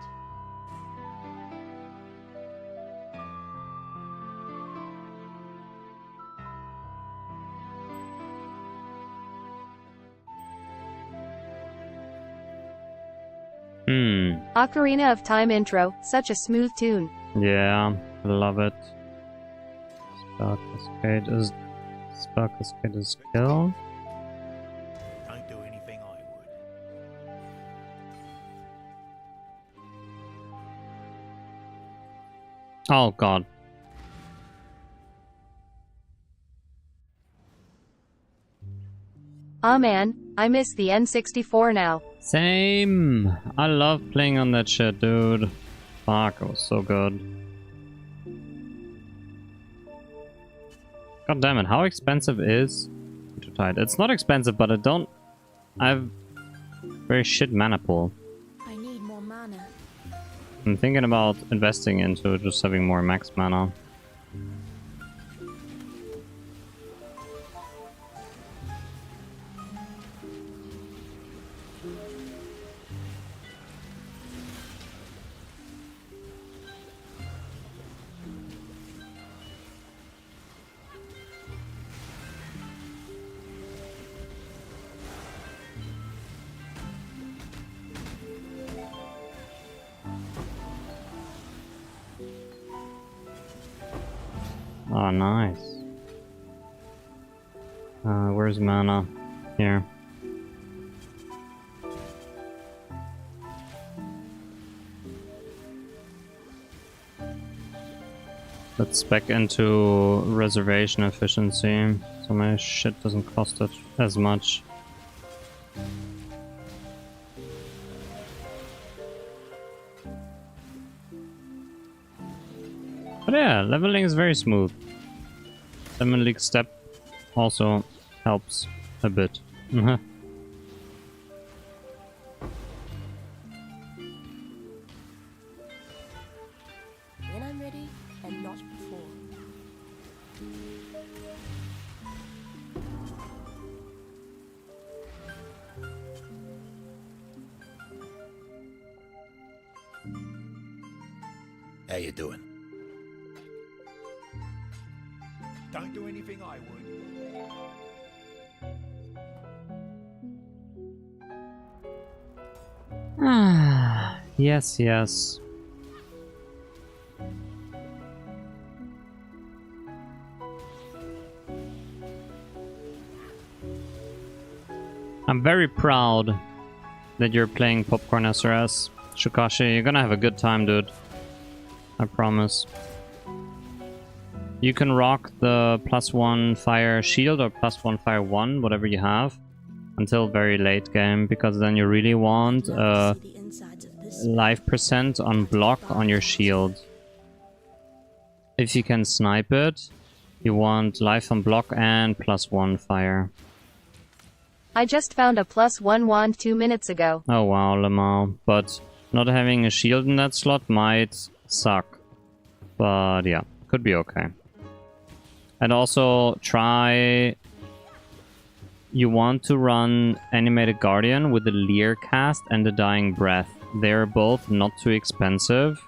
Ocarina of Time intro, such a smooth tune. Yeah, I love it. Spell Cascade is skill. Don't do anything I would. Oh god. Aw man, I miss the N64 now. Same. I love playing on that shit, dude. Fuck, it was so good. God damn it, how expensive is Tide? It's not expensive, but I have very shit mana pool. I need more mana. I'm thinking about investing into just having more max mana. Oh, nice. Where's mana? Here. Let's spec into reservation efficiency, so my shit doesn't cost it as much. But yeah, leveling is very smooth. Lemon League step also helps a bit. When I'm ready, and not before. How you doing? Don't do anything I would. Yes, yes. I'm very proud that you're playing Popcorn SRS. Shukashi, you're gonna have a good time, dude. I promise. You can rock the +1 fire shield or +1 fire 1, whatever you have, until very late game, because then you really want life percent on block on your shield. If you can snipe it, you want life on block and +1 fire. I just found a +1 wand 2 minutes ago. Oh wow, Lamau. But not having a shield in that slot might suck. But yeah, could be okay. And also try... You want to run Animated Guardian with the Leer cast and the Dying Breath. They're both not too expensive.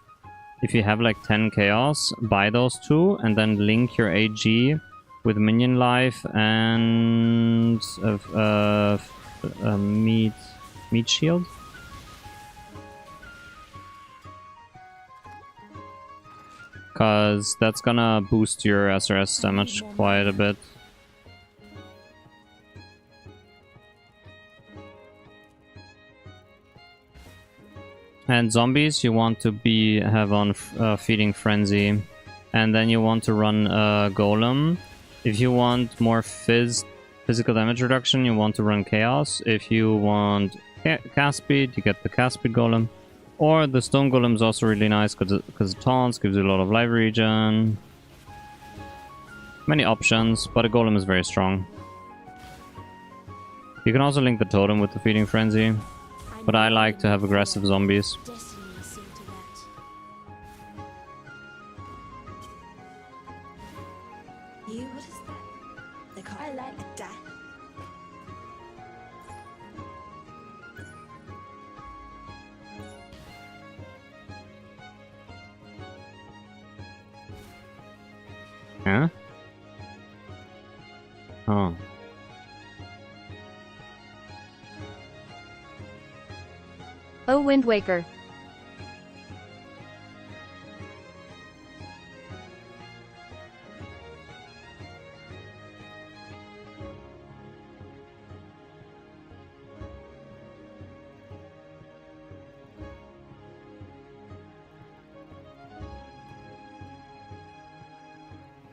If you have like 10 Chaos, buy those two and then link your AG with Minion Life and Meat Shield. Because that's gonna boost your SRS damage quite a bit. And zombies you want to have on Feeding Frenzy. And then you want to run Golem. If you want more physical damage reduction, you want to run Chaos. If you want cast speed, you get the cast speed golem. Or the stone golem is also really nice because it taunts, gives you a lot of life regen. Many options, but a golem is very strong. You can also link the totem with the feeding frenzy, but I like to have aggressive zombies. Destiny will see to that. You, what is that? They call I like death. Yeah? Oh. Oh, Wind Waker.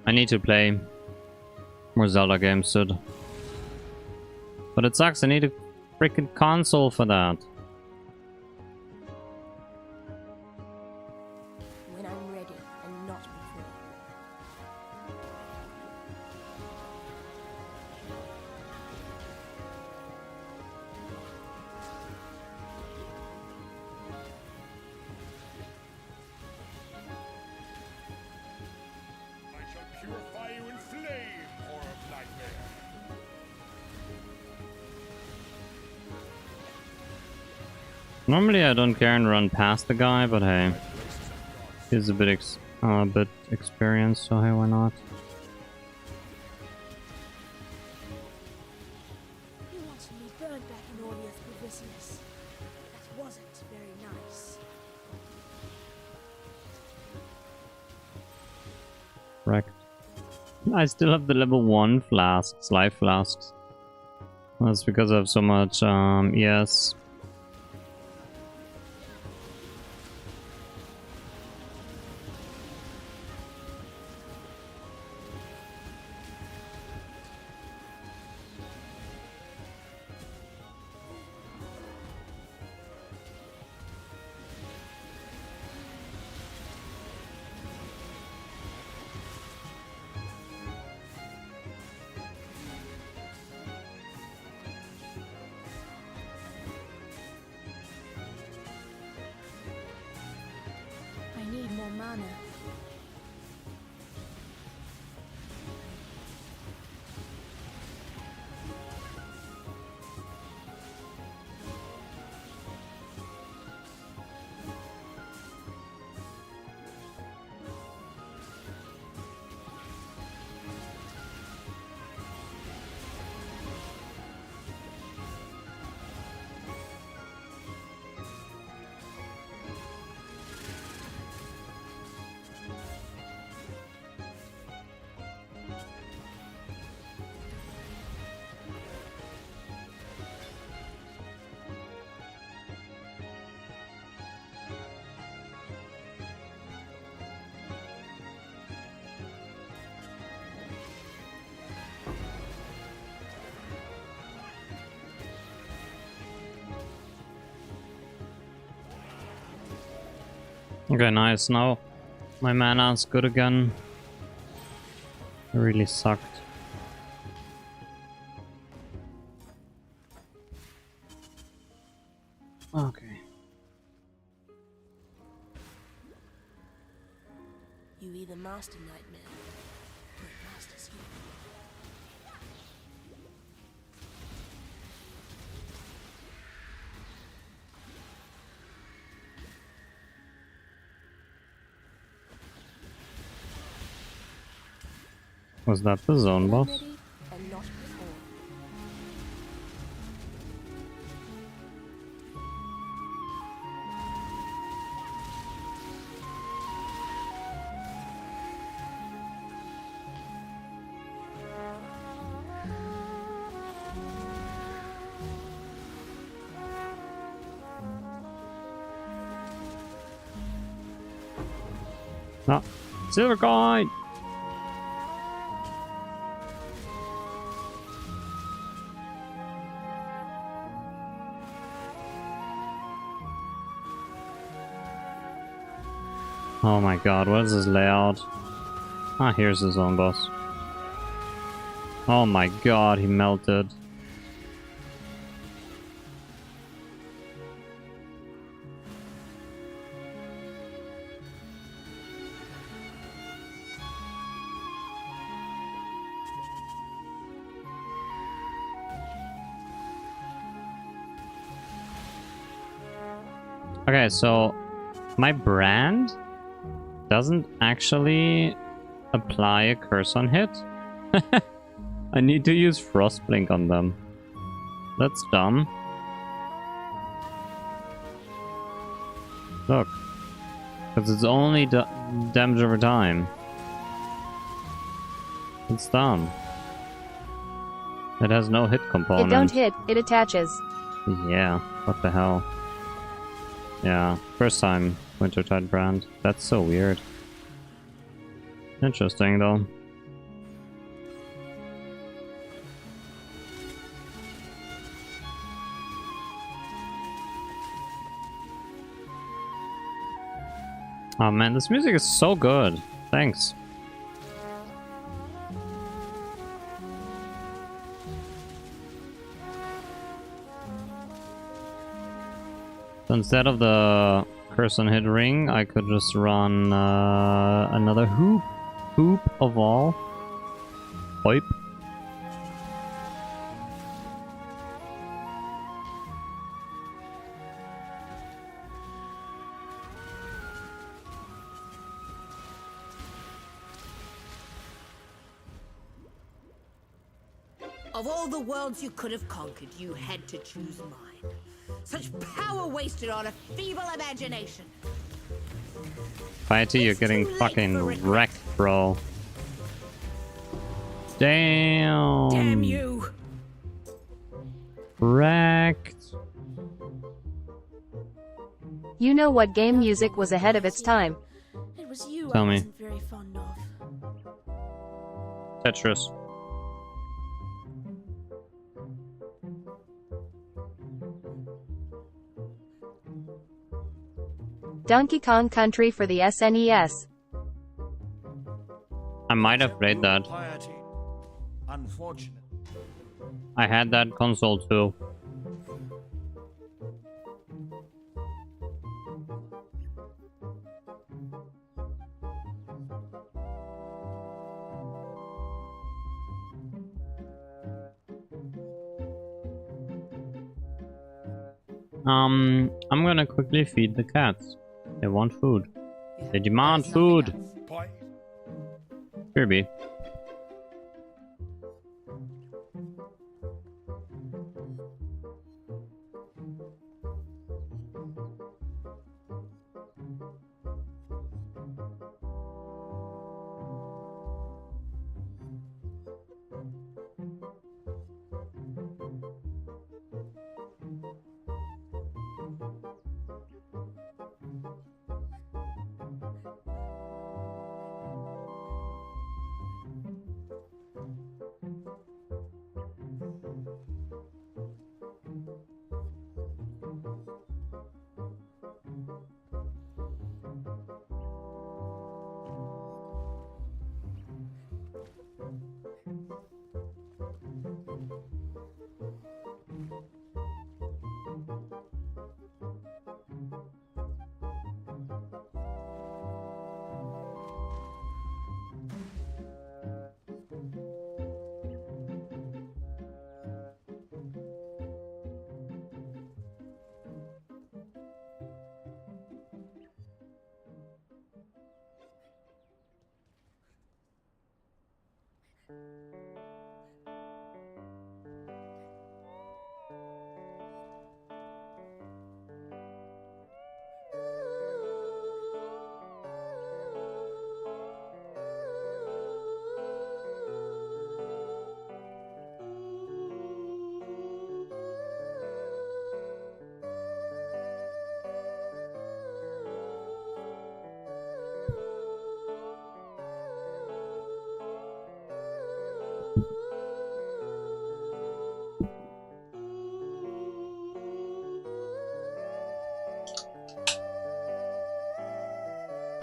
I need to play more Zelda games, dude. But it sucks, I need a freaking console for that. When I'm ready and not before. I shall purify you in flame, horror nightmare. Normally I don't care and run past the guy, but hey. He's a bit experienced, so hey, why not? You wanted me burned back in Ordeus Bravisius. That wasn't very nice. Wrecked. I still have the level 1 flasks, life flasks. That's because I have so much ES. I need more mana. Okay, nice. Now my mana's good again. It really sucked. Okay. You either master nightmare, or it masters you. Was that the zone When I'm boss? ready and not before. No. Silver coin! Oh my god, what is this layout? Ah, here's his own boss. Oh my god, he melted. Okay, so my brand doesn't actually apply a curse on hit. I need to use Frostblink on them. That's dumb. Look. Because it's only damage over time. It's dumb. It has no hit component. It don't hit, it attaches. Yeah, what the hell. Yeah, first time Wintertide brand. That's so weird. Interesting though. Oh man, this music is so good. Thanks. So instead of the curse on hit ring, I could just run another hoop. Hoop of all. Pipe. Of all the worlds you could have conquered, you had to choose mine. Such power wasted on a feeble imagination. Fighty, you're getting fucking wrecked, bro. Damn. Damn you. Wrecked. You know what game music was ahead of its time? It was you Tell I me. wasn't very fond of. Tetris. Donkey Kong Country for the SNES. I might have played that. Piety. Unfortunate. I had that console too. I'm gonna quickly feed the cats. They want food. They demand food. Point. Kirby.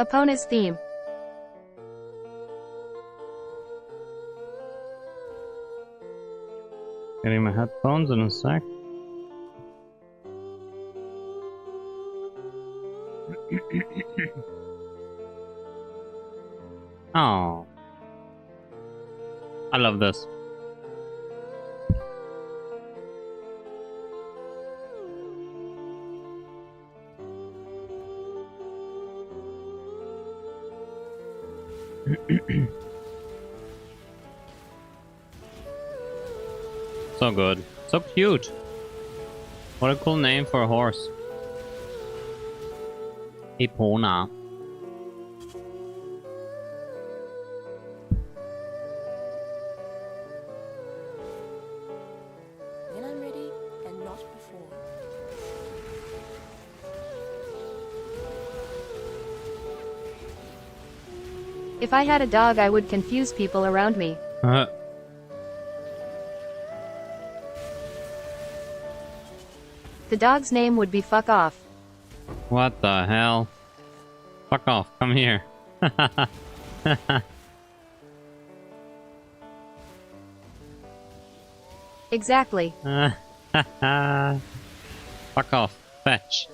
Opponent's theme. Getting my headphones in a sec. Oh, I love this. So good. So cute. What a cool name for a horse. Epona. When I'm ready, and not before. If I had a dog, I would confuse people around me. The dog's name would be Fuck Off. What the hell? Fuck off, come here. Exactly. Fuck off, fetch.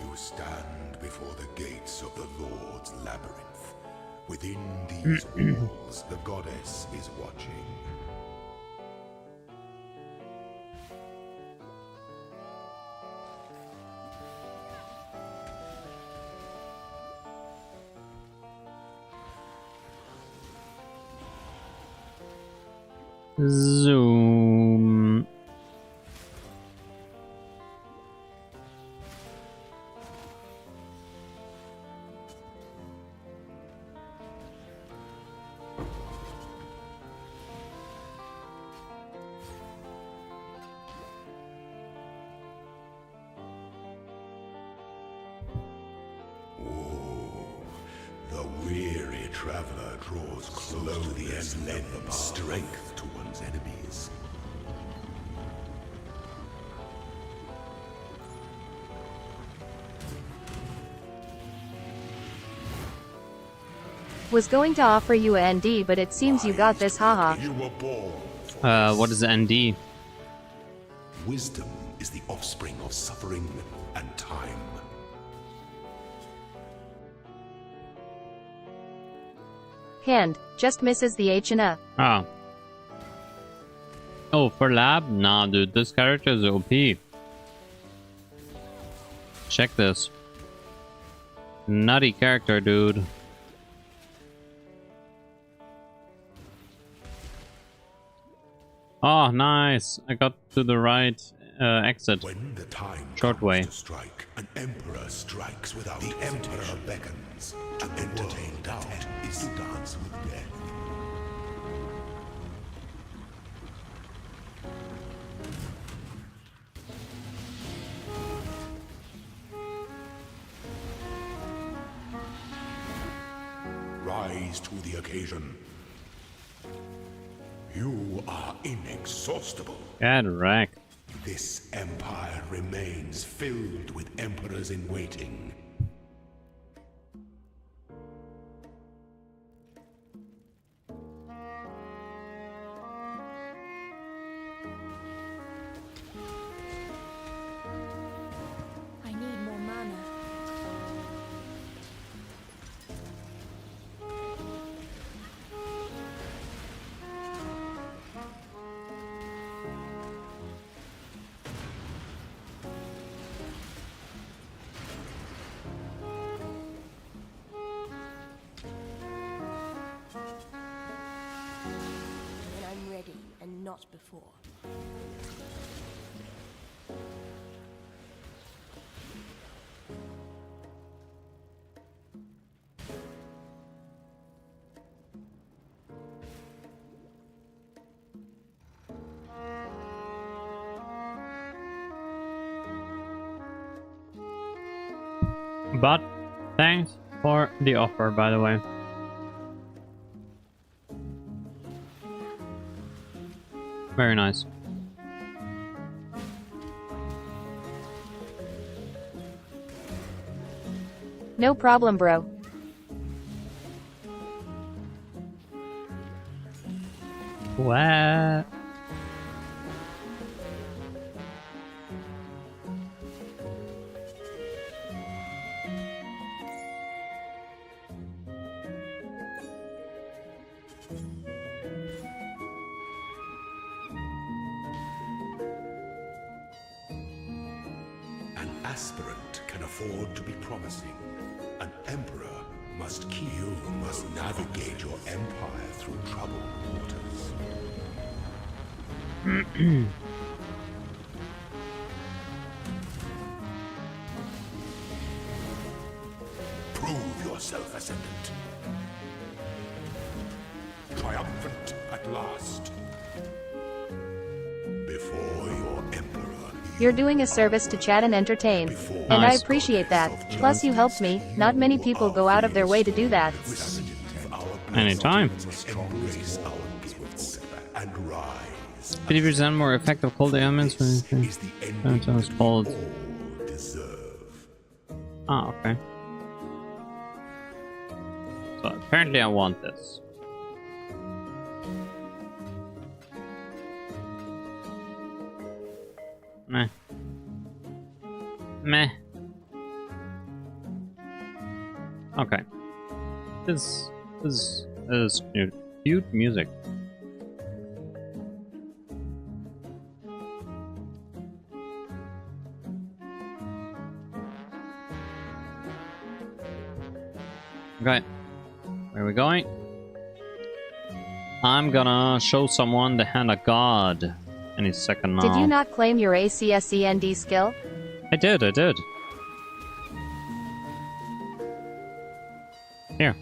You stand before the gates of the Lord's labyrinth. Within these walls, the goddess is watching. Zoom. The weary traveler draws close to the end of the strength to one's enemies. Was going to offer you a ND, but it seems you got this, haha. You were born. What is ND? Wisdom is the offspring of suffering and time. Hand, just misses the H and A. Oh. Oh, for lab? Nah, dude, this character is OP. Check this. Nutty character, dude. Oh, nice. I got to the right exit. When the time Short comes way. to strike, an emperor strikes without the emperor beckons. To entertain doubt is to dance with death. Rise to the occasion. You are inexhaustible. Get wrecked. This empire remains filled with emperors in waiting. I need more mana. When I'm ready, and not before. But, thanks. for the offer, by the way. Very nice. No problem, bro. What? An aspirant can afford to be promising. An emperor must keep. You must navigate your empire through troubled waters. Prove yourself, Ascendant. Triumphant at last. Before your emperor. You're doing a service to chat and entertain. And I Nice. appreciate that. Plus you helped me. Not many people go out of their way to do that. Anytime. Embrace our gifts and rise. 50% more effective cold elements when Is the ending it's cold. all deserve. Ah, okay. So apparently I want this. Meh. Meh. Okay. This is cute music. Okay. Where are we going? I'm gonna show someone the hand of God any second now. Did you not claim your ACSEND skill? I did. Here.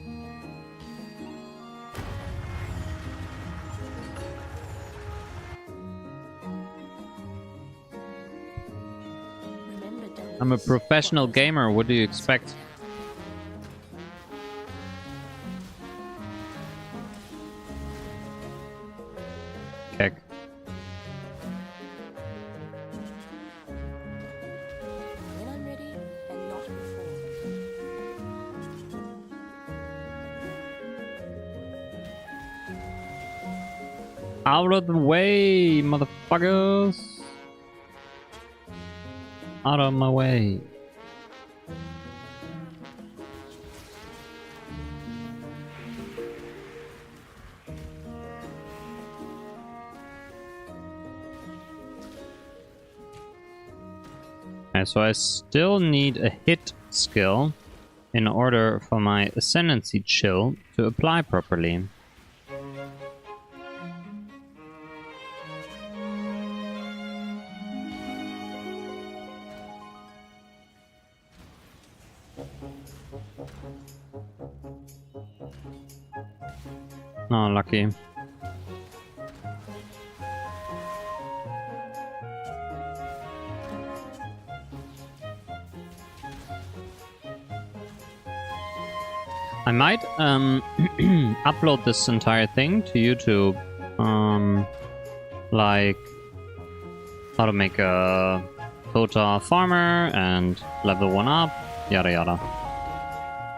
Remember, I'm a professional gamer, what do you expect? Kick. when I'm ready and not before. Out of the way, motherfuckers! Out of my way. Okay, so I still need a hit skill in order for my Ascendancy chill to apply properly. Oh, lucky. I might upload this entire thing to YouTube, like how to make a Dota farmer and level 1 up, yada yada.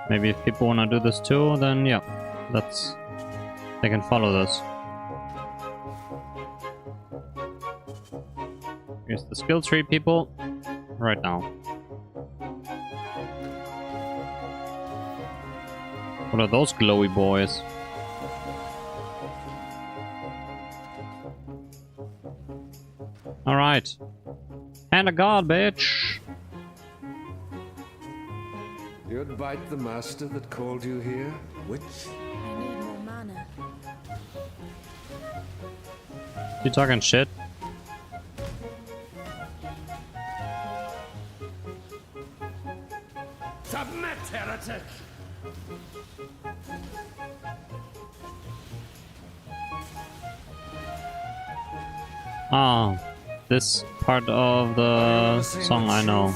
Maybe if people wanna do this too, then yeah, they can follow this. Here's the skill tree, people, right now. What are those glowy boys? Alright. Hand of God, bitch! You'd bite the master that called you here? Which? I need more mana. You talking shit? Submit, heretic! Oh, this part of the song I know.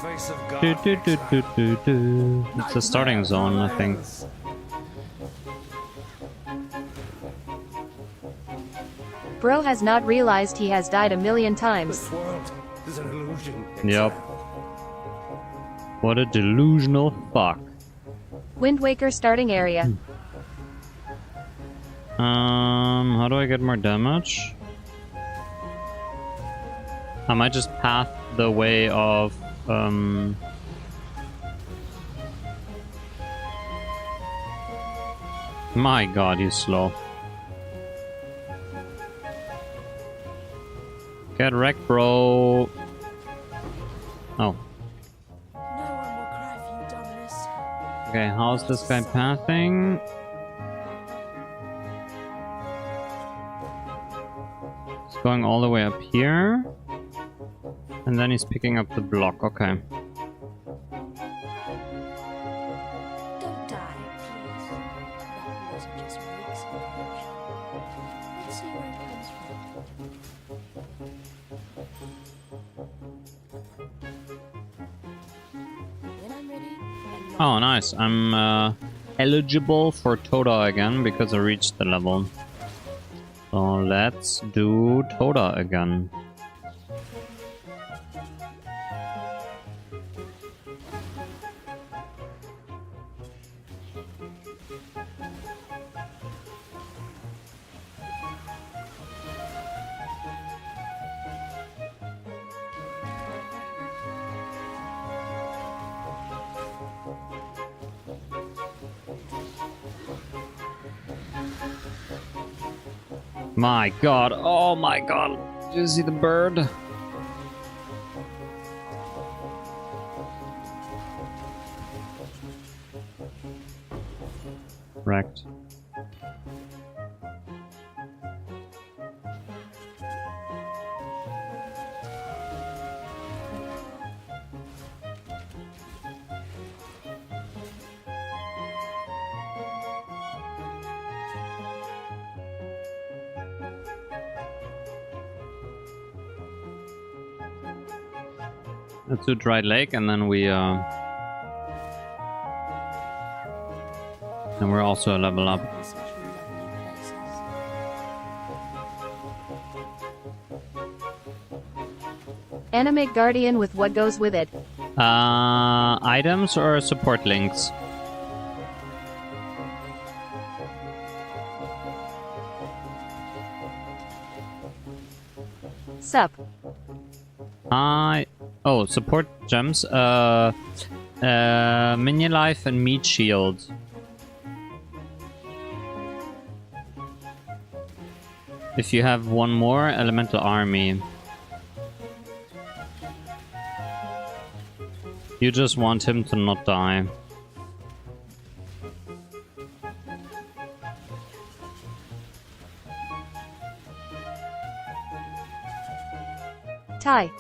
Do, do, do, do, do, do. It's the starting zone, I think. Bro has not realized he has died a million times. This world is an illusion. Yep. What a delusional fuck. Wind Waker starting area. How do I get more damage? I might just path the way of, My god, he's slow. Get wrecked, bro. Oh. No one will cry for you, Dominus. Okay, how's this guy pathing? He's going all the way up here. And then he's picking up the block, okay. Don't die, please. That water just reeks of corruption. Let's see where it comes from. When I'm ready, and you're Oh, nice. I'm eligible for Toda again because I reached the level. So let's do Toda again. My god, oh my god. Did you see the bird? Wrecked. Let's do Dry Lake and then we and we're also a level up. in such lovely places. Animate Guardian with what goes with it. Items or support links? Sup. Oh, support gems. Minion life and meat shield. If you have one more, elemental army. You just want him to not die. Tie.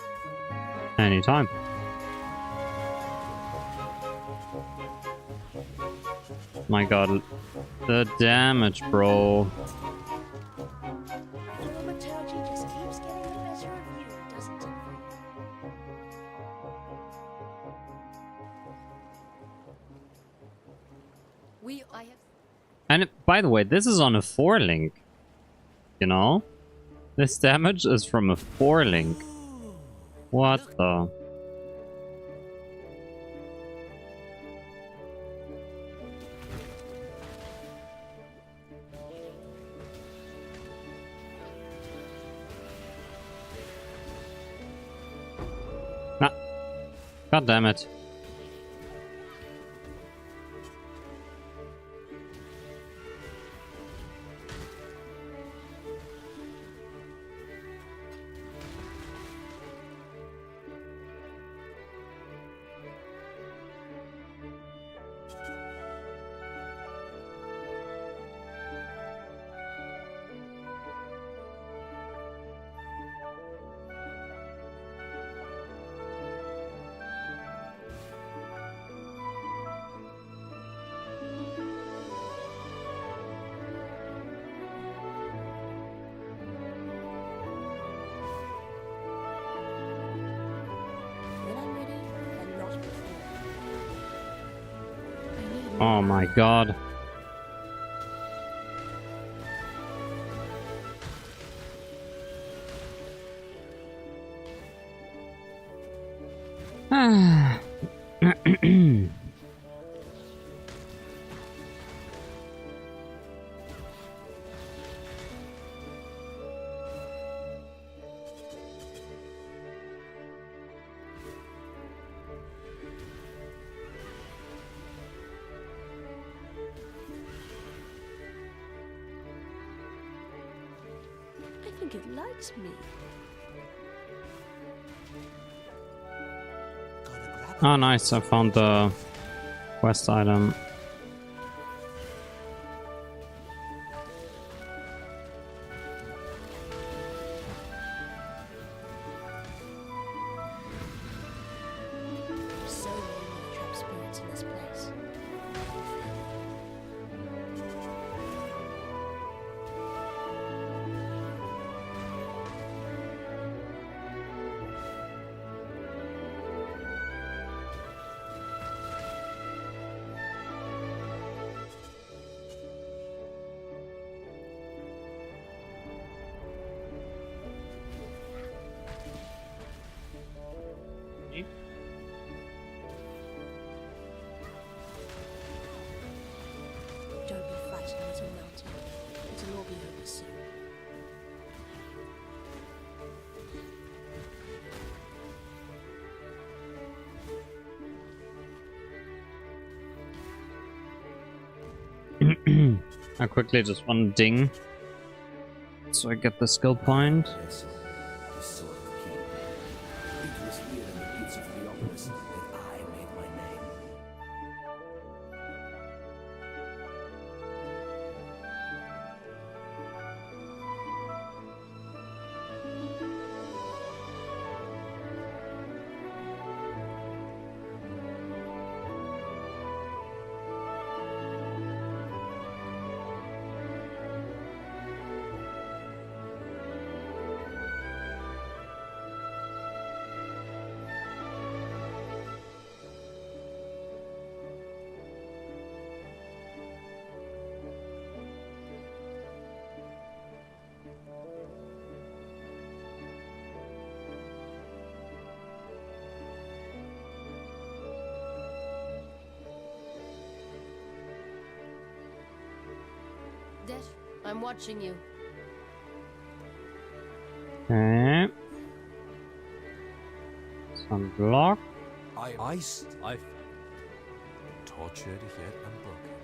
Anytime. My god, the damage, bro. Thaumaturgy just keeps getting the better of you, doesn't it? And by the way, this is on a 4-link. You know? This damage is from a 4-link. What the? Ah. God damn it. Oh my god. I think it likes me. Oh nice, I found the quest item. So many trap spirits in this place. Don't be frightened, little mountain. It'll all be over soon. I quickly just want to ding so I get the skill point. Yes, the sword of the king. It was here in the pits of Theopolis that I made my name. Desh, I'm watching you. Okay. Some block. I've tortured yet unbroken.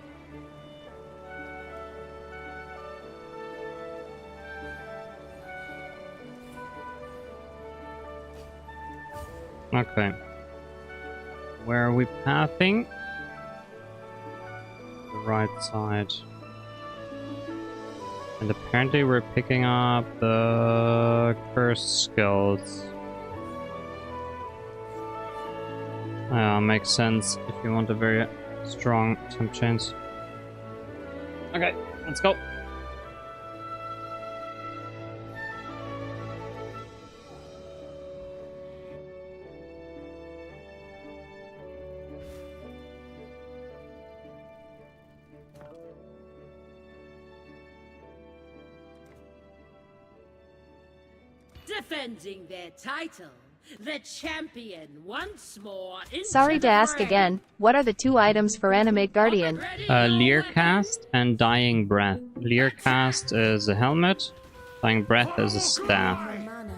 Okay. Where are we pathing? The right side. And apparently we're picking up the cursed skills. Makes sense if you want a very strong temp chains. Okay, let's go. Defending their title, the champion once more into Sorry the to ask fray. again, what are the 2 items for Animate Guardian? Ready your Leer weapons. cast and dying breath. Leer cast is a helmet. Dying breath is a staff. No mana.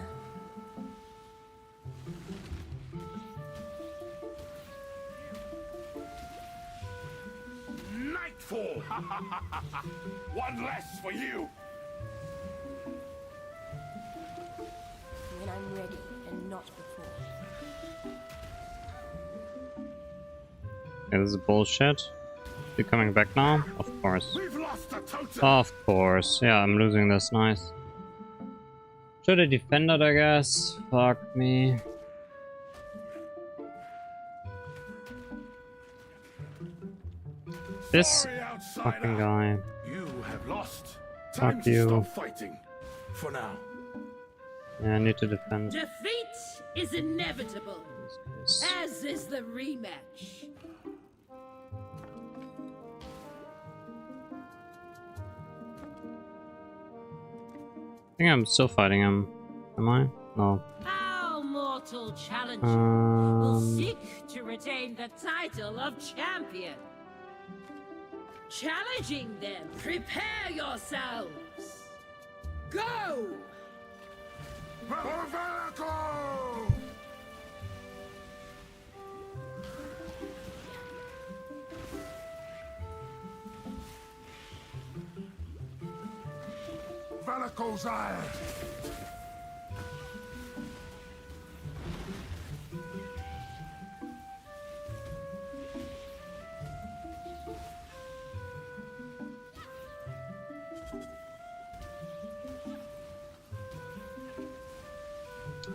Nightfall! One less for you! When I'm ready and not before. Yeah, this is bullshit. You coming back now? Of course. We've lost a totem! Of course. Yeah, I'm losing this. Nice. Should have defended, I guess. Fuck me. This Sorry, outsider. fucking guy. You have lost. Fuck Time to you. stop fighting. For now. Yeah, I need to defend. Defeat is inevitable, This. as is the rematch. think I'm still fighting him. Am I? No. Our mortal challenger will Um, seek to retain the title of champion. Challenging them, prepare yourselves. Go! Valako's ire.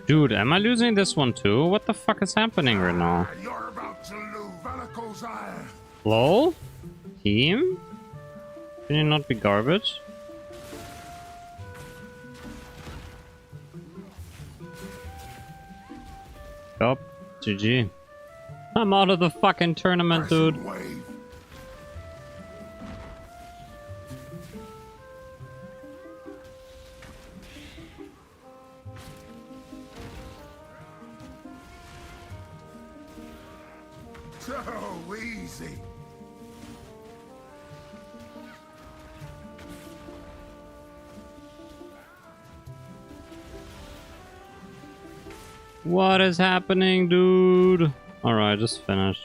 dude, am I losing this one too? What the fuck is happening right now? You're about to lose Valako's ire. Lol? Team? Can you not be garbage? Yup. GG. I'm out of the fucking tournament, dude. Wave. So easy. What is happening, dude? Alright, just finish.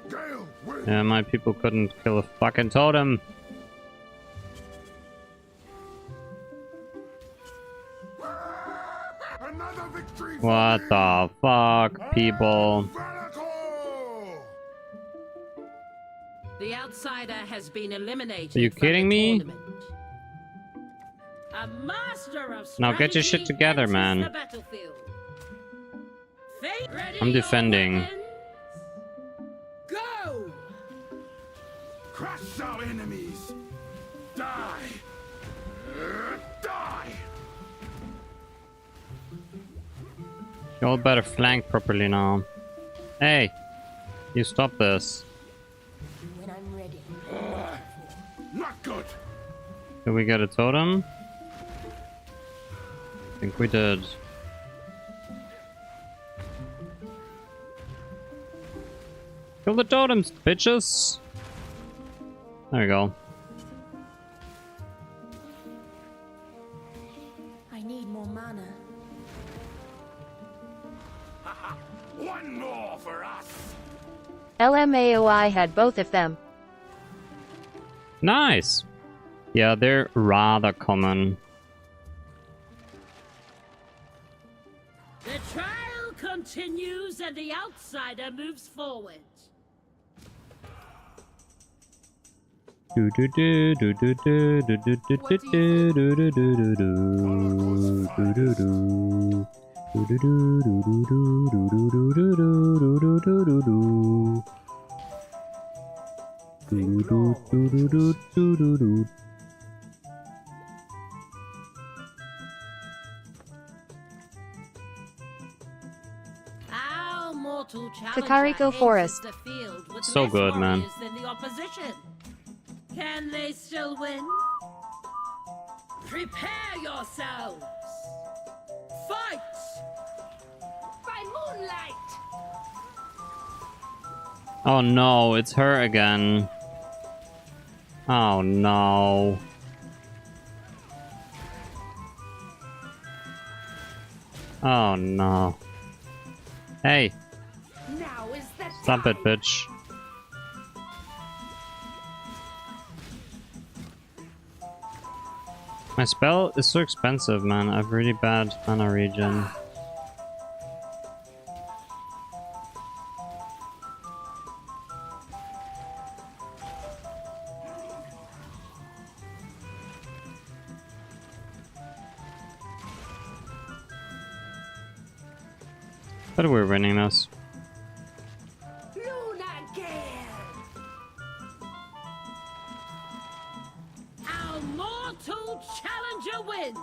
Gale, win. Yeah, my people couldn't kill a fucking totem. Another victory. for What me. the fuck, people? Valako! The outsider has been eliminated. Are you from kidding the me? tournament. A master of Now get your shit strategy together, enters man. the battlefield. Fate ready I'm your defending. weapons. Go! Crush our enemies. Die. Die. Y'all better flank properly now. Hey, you stop this. When I'm ready. Not good. Did we get a totem? I think we did. Kill the totems, bitches! There we go. I need more mana. One more for us. LMAOI had both of them. Nice! Yeah, they're rather common. The trial continues and the outsider moves forward. Do do do do do do do do do do do do do do do do do do do. Do do do do do do do do do do do do do do. Do do do do do do do do. Our mortal challenger Kakariko enters Forest. the field with So less good, man. warriors than the opposition. Can they still win? Prepare yourselves. Fight! By moonlight! Oh no, it's her again. Oh no. Oh no. Hey, Now is the stop it, bitch. My spell is so expensive, man. I have really bad mana regen. But we're winning this. Luna Gale. Our mortal challenger wins!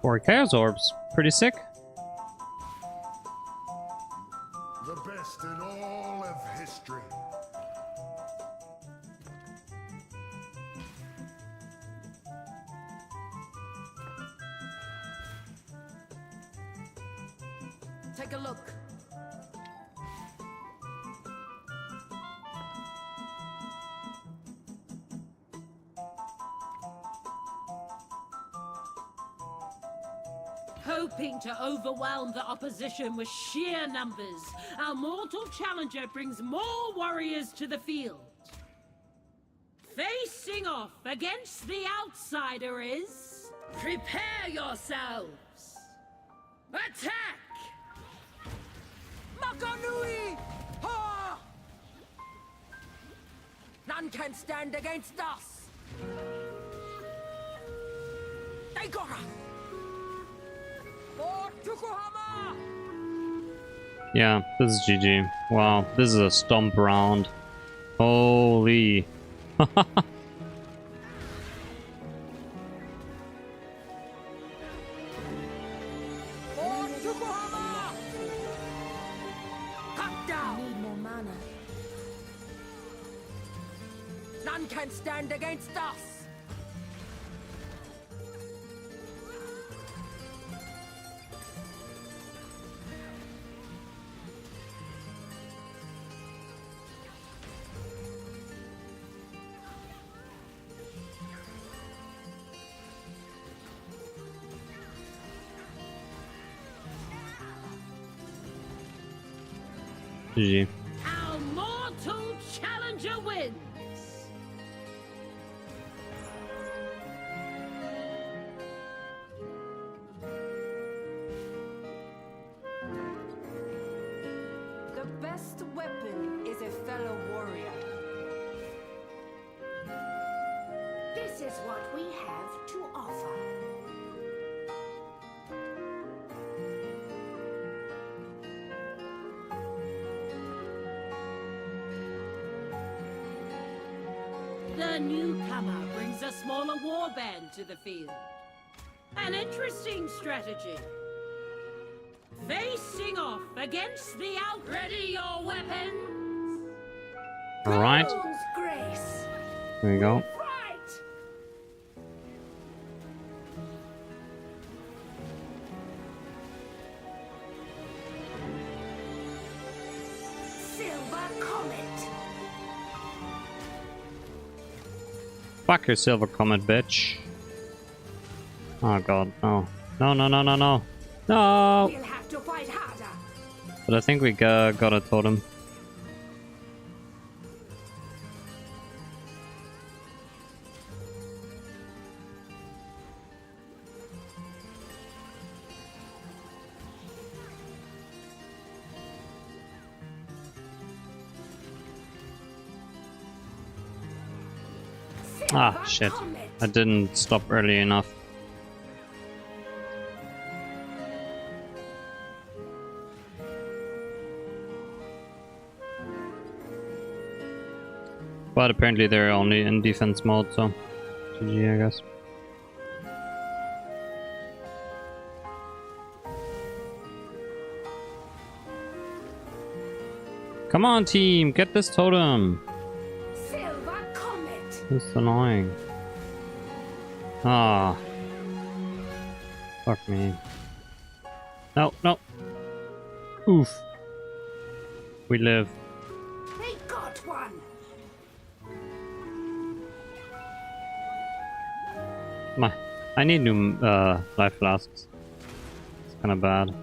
4 Chaos Orbs. Pretty sick. The best in all of history. Take a look. Hoping to overwhelm the opposition with sheer numbers, our mortal challenger brings more warriors to the field. Facing off against the outsider is... Prepare yourselves! Attack! Makanui! Ha! None can stand against us! Daigora! For Tukuhama! Yeah, this is GG. Wow, this is a stomp round. Holy. For Tukuhama! Cut down! Need more mana. None can stand against us! GG. Our mortal challenger wins! The best weapon is a fellow warrior. This is what we have to offer. The newcomer brings a smaller warband to the field. An interesting strategy. Facing off against the out. Ready your weapons! Alright, Fool's grace. there we go. Right. Silver Comet. Fuck your silver comet, bitch. Oh god, no. No, no, no, no, no. No! We'll have to fight harder. But I think we got a totem. Ah, shit. I didn't stop early enough. But apparently they're only in defense mode, so GG, I guess. Come on, team, get this totem. Silver Comet. It's annoying. Ah. Fuck me. No, no. Oof. We live. They got one. I need new life flasks. It's kind of bad.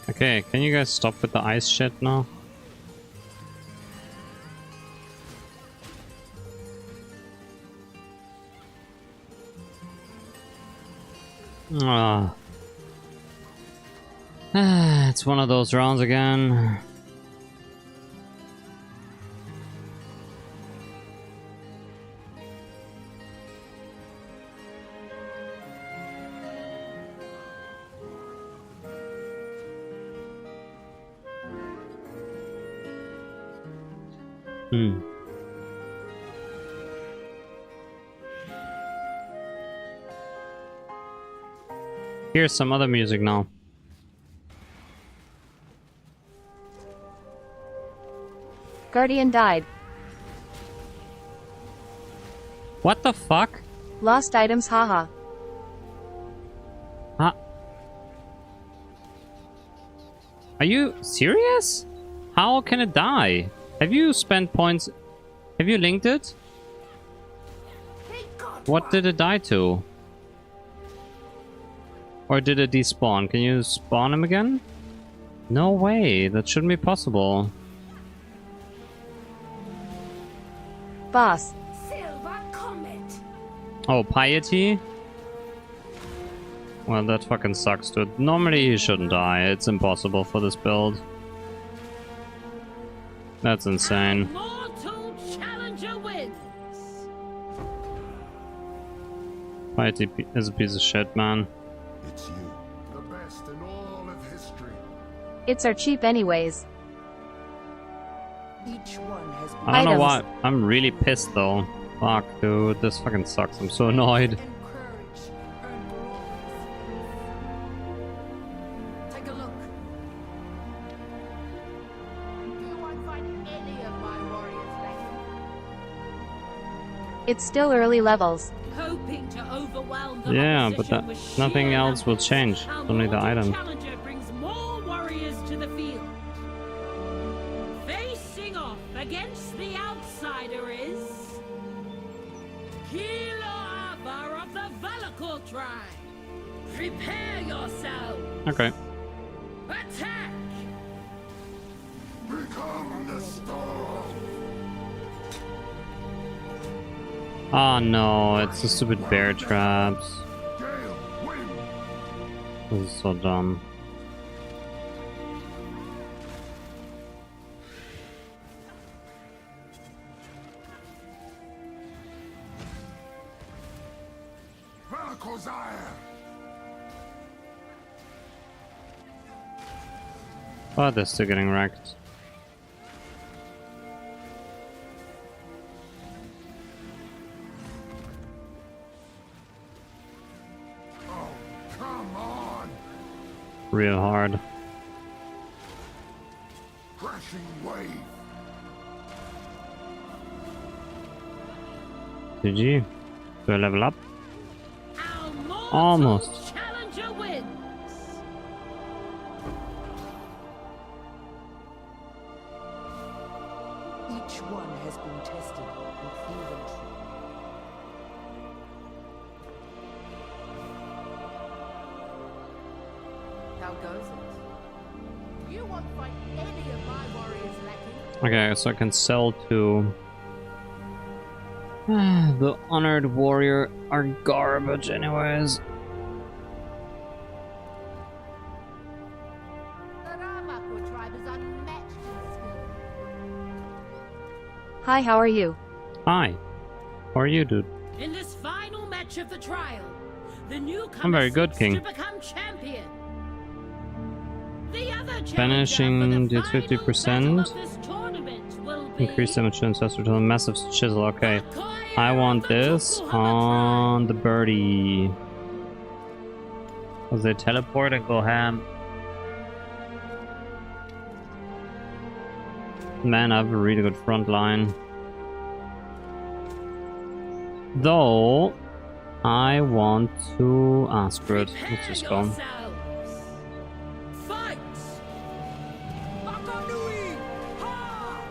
Okay, can you guys stop with the ice shit now? Ah. It's one of those rounds again. Hmm. Here's some other music now. Guardian died. What the fuck? Lost items, haha. Huh? Are you serious? How can it die? Have you spent points? Have you linked it? What did it die to? Or did it despawn? Can you spawn him again? No way, that shouldn't be possible. Boss. Silver Comet. Oh, piety? Well, that fucking sucks, dude. Normally he shouldn't die. It's impossible for this build. That's insane. Mortal Challenger wins. Piety is a piece of shit, man. It's you, the best in all of history. It's our cheap anyways. Each one has been I don't know why. Items. I'm really pissed though. Fuck, dude. This fucking sucks. I'm so annoyed. encouraged, earned glorious. Take a look. You won't find any of my warriors left. It's still early levels. Hoping to overwhelm the Yeah, but opposition that with sheer nothing else will numbers, change. our Only the mortal item. Challenger brings more warriors to the field. Facing off against the outsider is Kilo of the Valakor tribe. Prepare yourself. Okay. Attack! Become the storm. Oh no, it's the stupid bear traps. Gale, win. This is so dumb. Valakozire. Oh, they're still getting wrecked. Oh, come on. Real hard. Crashing wave. GG. Do I level up? Our mortal Almost. Challenger wins. Each one has been tested and proven true. How goes it? You won't find any of my warriors lacking. Okay, so I can sell to the honored warrior are garbage anyways. The Ramakor tribe is unmatched in skill. Hi, how are you? Hi. How are you, dude? In this final match of the trial, the newcomer I'm very good, seeks King. to become champion. The other Banishing challenger for the deals final 50%. battle of this tournament will be Increase damage to ancestor to a massive chisel. Okay. Acquire I want the this Tukuhama on the birdie. Because they teleport and go ham. Man, I have a really good front line. Though, I want to... Ah, screw it. tribe. Let's just Prepare go. yourselves. Fight! Makanui! Ha!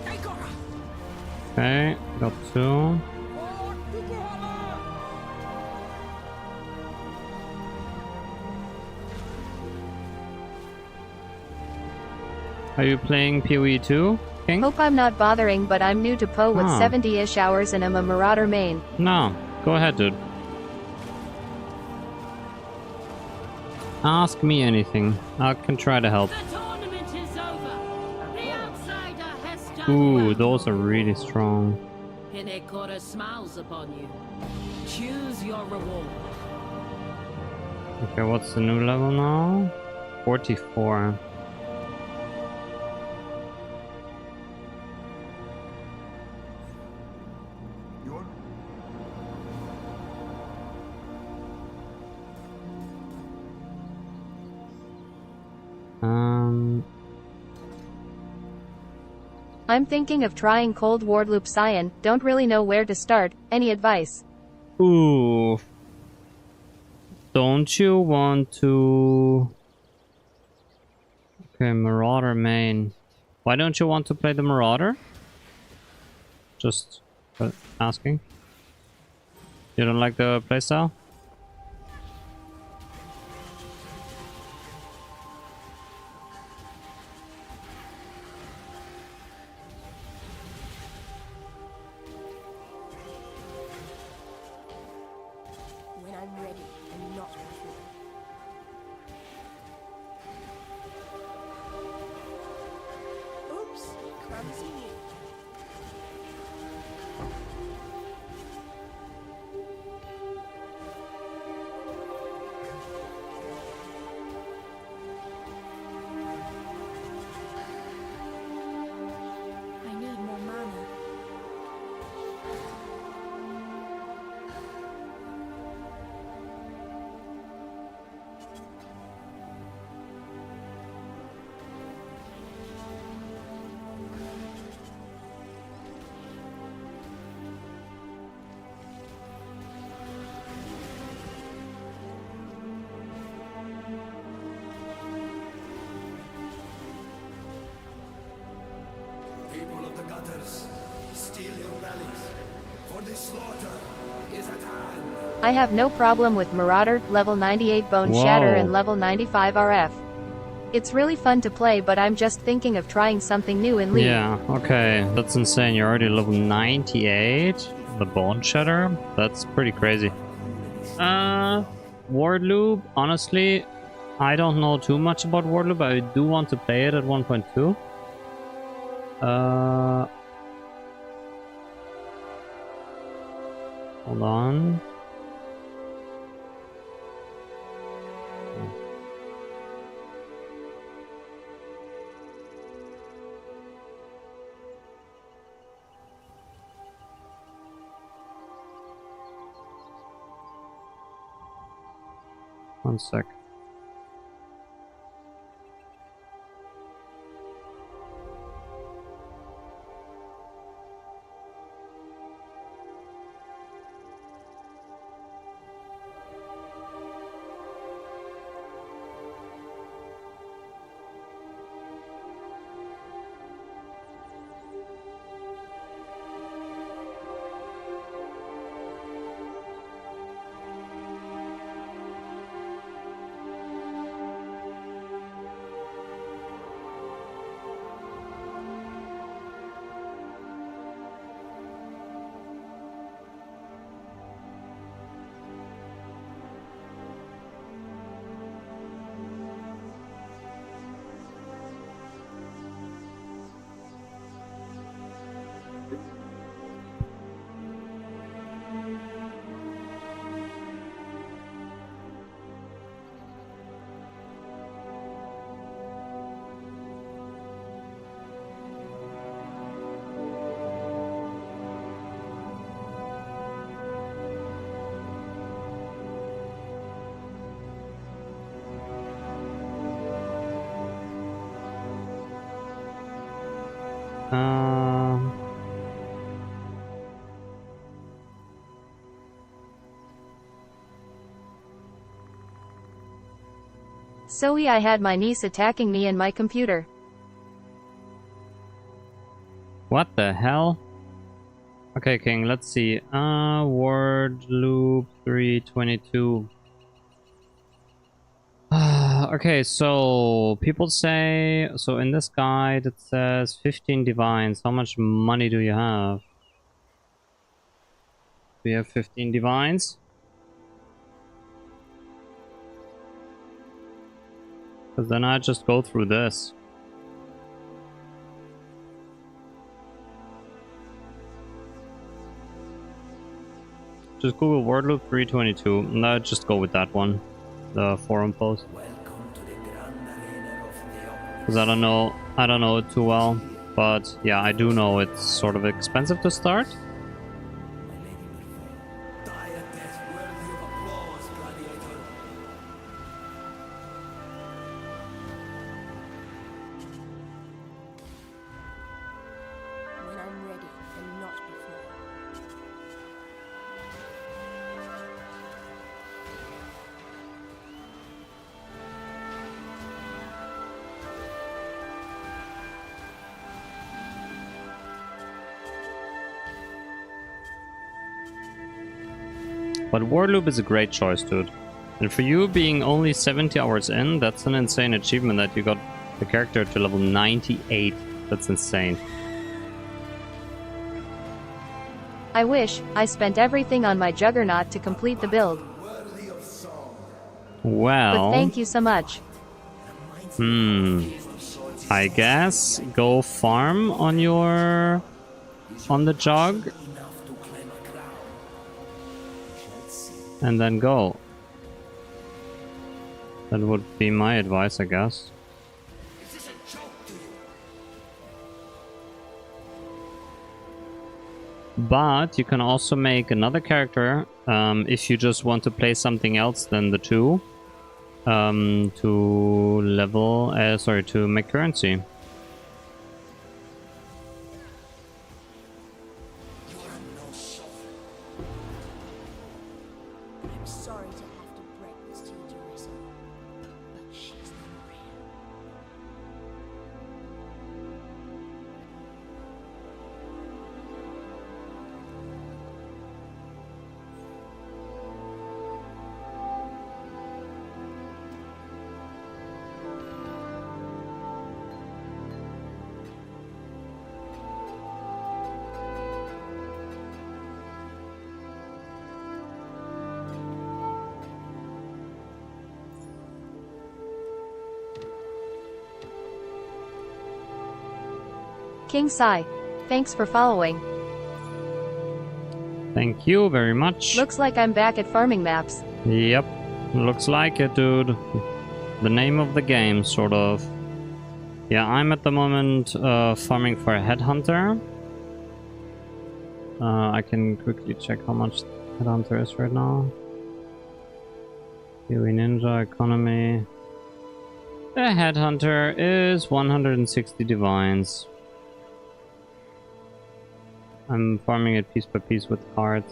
Taikora! Okay, got two. For Tukuhama! Are you playing PoE 2, King? Hope I'm not bothering, but I'm new to PoE with Oh. 70-ish hours and I'm a Marauder main. No, go ahead, dude. Ask me anything. I can try to help. The tournament is over. The outsider has done Ooh, well. those are really strong. Hinekora smiles upon you. Choose your reward. Okay, what's the new level now? 44. I'm thinking of trying Cold War Loop Cyan, don't really know where to start, any advice? Ooh. Don't you want to... Okay, Marauder main. Why don't you want to play the Marauder? Just asking. You don't like the playstyle? When I'm ready and not before. Oops, clumsy you. I need more mana. People of the gutters, steel your bellies, for the slaughter is at hand. I have no problem with Marauder, level 98 Bone Shatter Whoa. and level 95 RF. It's really fun to play, but I'm just thinking of trying something new in League. Yeah, okay. That's insane. You're already level 98. The Bone Shatter? That's pretty crazy. Ward Loop, honestly, I don't know too much about Ward Loop. I do want to play it at 1.2. Hold on. One sec. Sorry, I had my niece attacking me and my computer. What the hell? Okay, King, let's see. Word loop 322. Okay, so people say, so in this guide it says 15 divines. How much money do you have? Do you have 15 divines? Because then I just go through this. Just Google word loop 322 and I just go with that one. The forum post. Because I don't know it too well. But yeah, I do know it's sort of expensive to start. But Warloop is a great choice, dude. And for you being only 70 hours in, that's an insane achievement that you got the character to level 98. That's insane. I wish I spent everything on my Juggernaut to complete the build. Well, But thank you so much. I guess go farm on the jog and then go. That would be my advice, I guess. But you can also make another character if you just want to play something else than the two to level, to make currency. I'm sorry to have to break this to you, Teresa, but she's the Maria. King Sai. Thanks for following. Thank you very much. Looks like I'm back at farming maps. Yep, looks like it, dude. The name of the game, sort of. Yeah, I'm at the moment farming for a headhunter. I can quickly check how much headhunter is right now. PoE Ninja, economy. The headhunter is 160 divines. I'm farming it piece by piece with cards.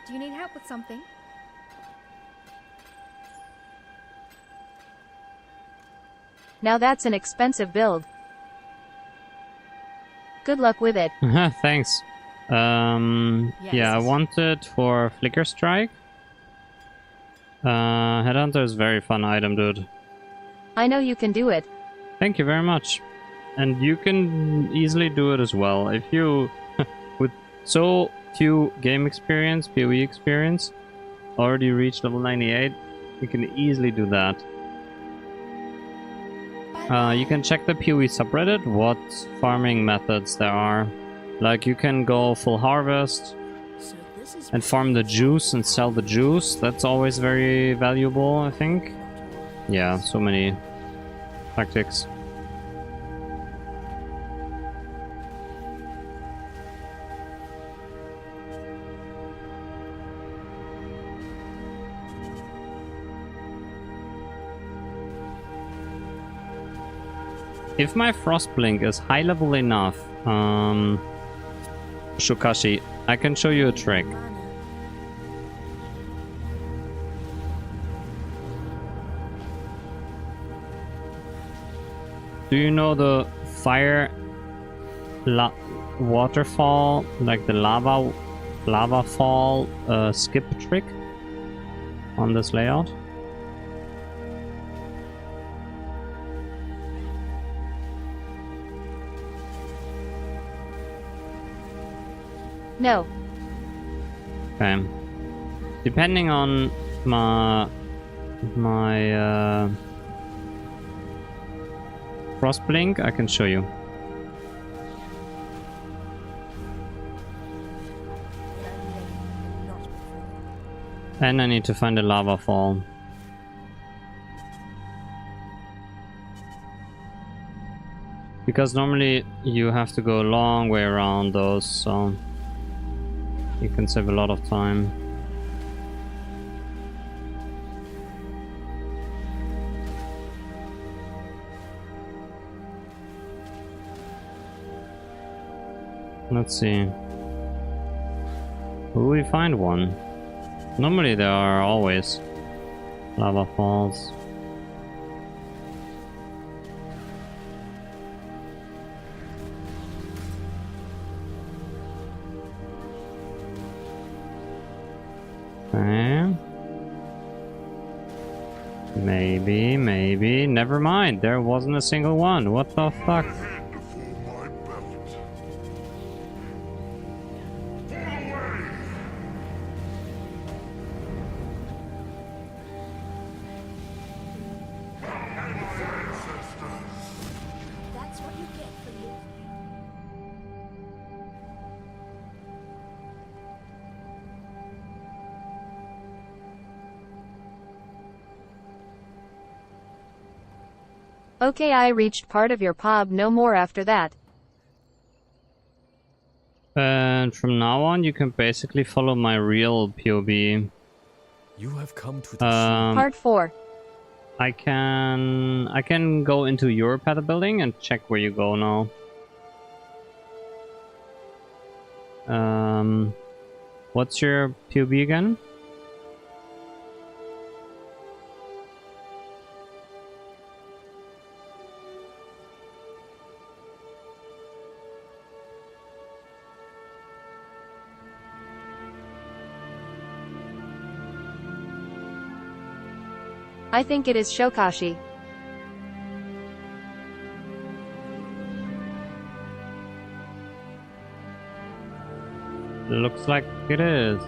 Do you need help with something? Now that's an expensive build. Good luck with it. Thanks. Yeah, I want it for Flicker Strike. Headhunter is a very fun item, dude. I know you can do it. Thank you very much. And you can easily do it as well. If you, with so few game experience, PoE experience, already reached level 98, you can easily do that. You can check the PoE subreddit what farming methods there are. Like you can go full harvest and farm the juice and sell the juice. That's always very valuable, I think. Yeah, so many tactics. If my Frostblink is high level enough, Shukashi, I can show you a trick. Do you know the fire waterfall, like the lava fall skip trick on this layout? No. Okay. Depending on my Frostblink, I can show you. And I need to find a lava fall. Because normally you have to go a long way around those, so you can save a lot of time. Let's see. Will we find one? Normally there are always lava falls. Okay. Maybe. Never mind. There wasn't a single one. What the fuck? That's what you get for losing. Okay, I reached part of your pub, no more after that. And from now on, you can basically follow my real POV. You have come to the Part 4. I can go into your path building and check where you go now. What's your POV again? I think it is Shokashi. Looks like it is.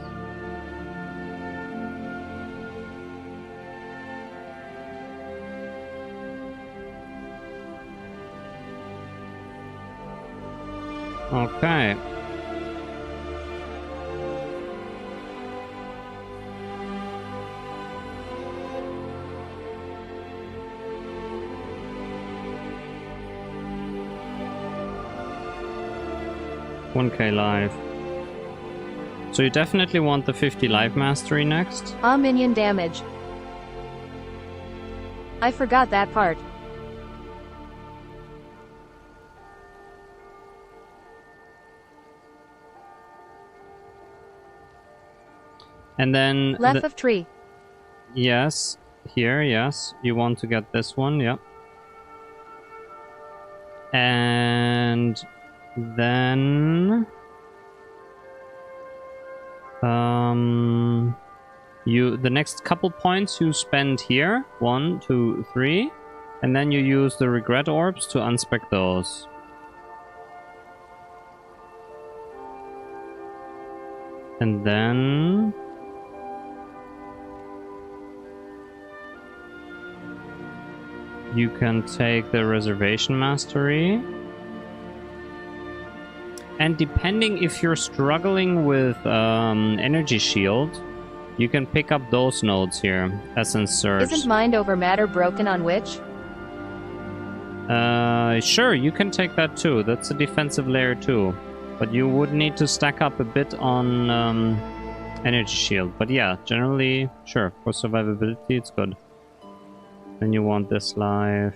Okay. $1K live. So you definitely want the 50 life mastery next? Minion damage. I forgot that part. And then... Left of tree. Yes. Here, yes. You want to get this one, yeah. And... then... the next couple points you spend here, 1, 2, 3, and then you use the regret orbs to unspec those. And then you can take the reservation mastery. And depending if you're struggling with energy shield, you can pick up those nodes here, Essence Surge. Isn't mind over matter broken on Witch? Sure, you can take that too. That's a defensive layer too. But you would need to stack up a bit on energy shield. But yeah, generally, sure, for survivability it's good. Then you want this life.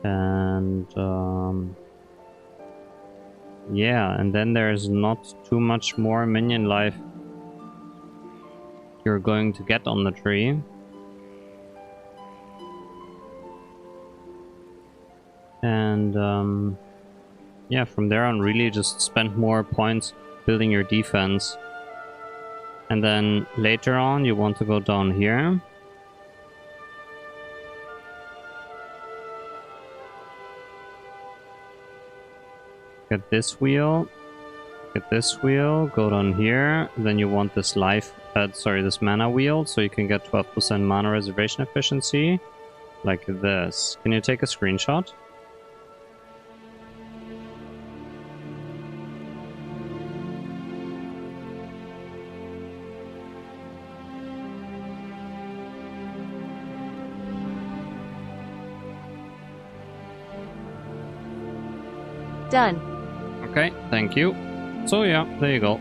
And... yeah, and then there's not too much more minion life you're going to get on the tree. And yeah, from there on really just spend more points building your defense. And then later on you want to go down here. Get this wheel, go down here, then you want this this mana wheel, so you can get 12% mana reservation efficiency, like this. Can you take a screenshot? Done. Okay, thank you. So yeah, there you go.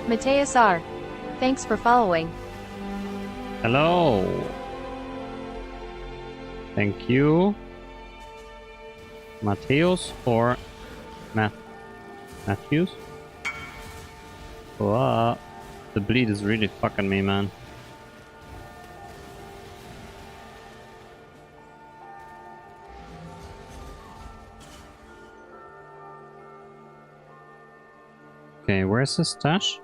Mateus R. Thanks for following. Hello. Thank you. Mateus or Matthews? Whoa. The bleed is really fucking me, man. Okay, where's the stash?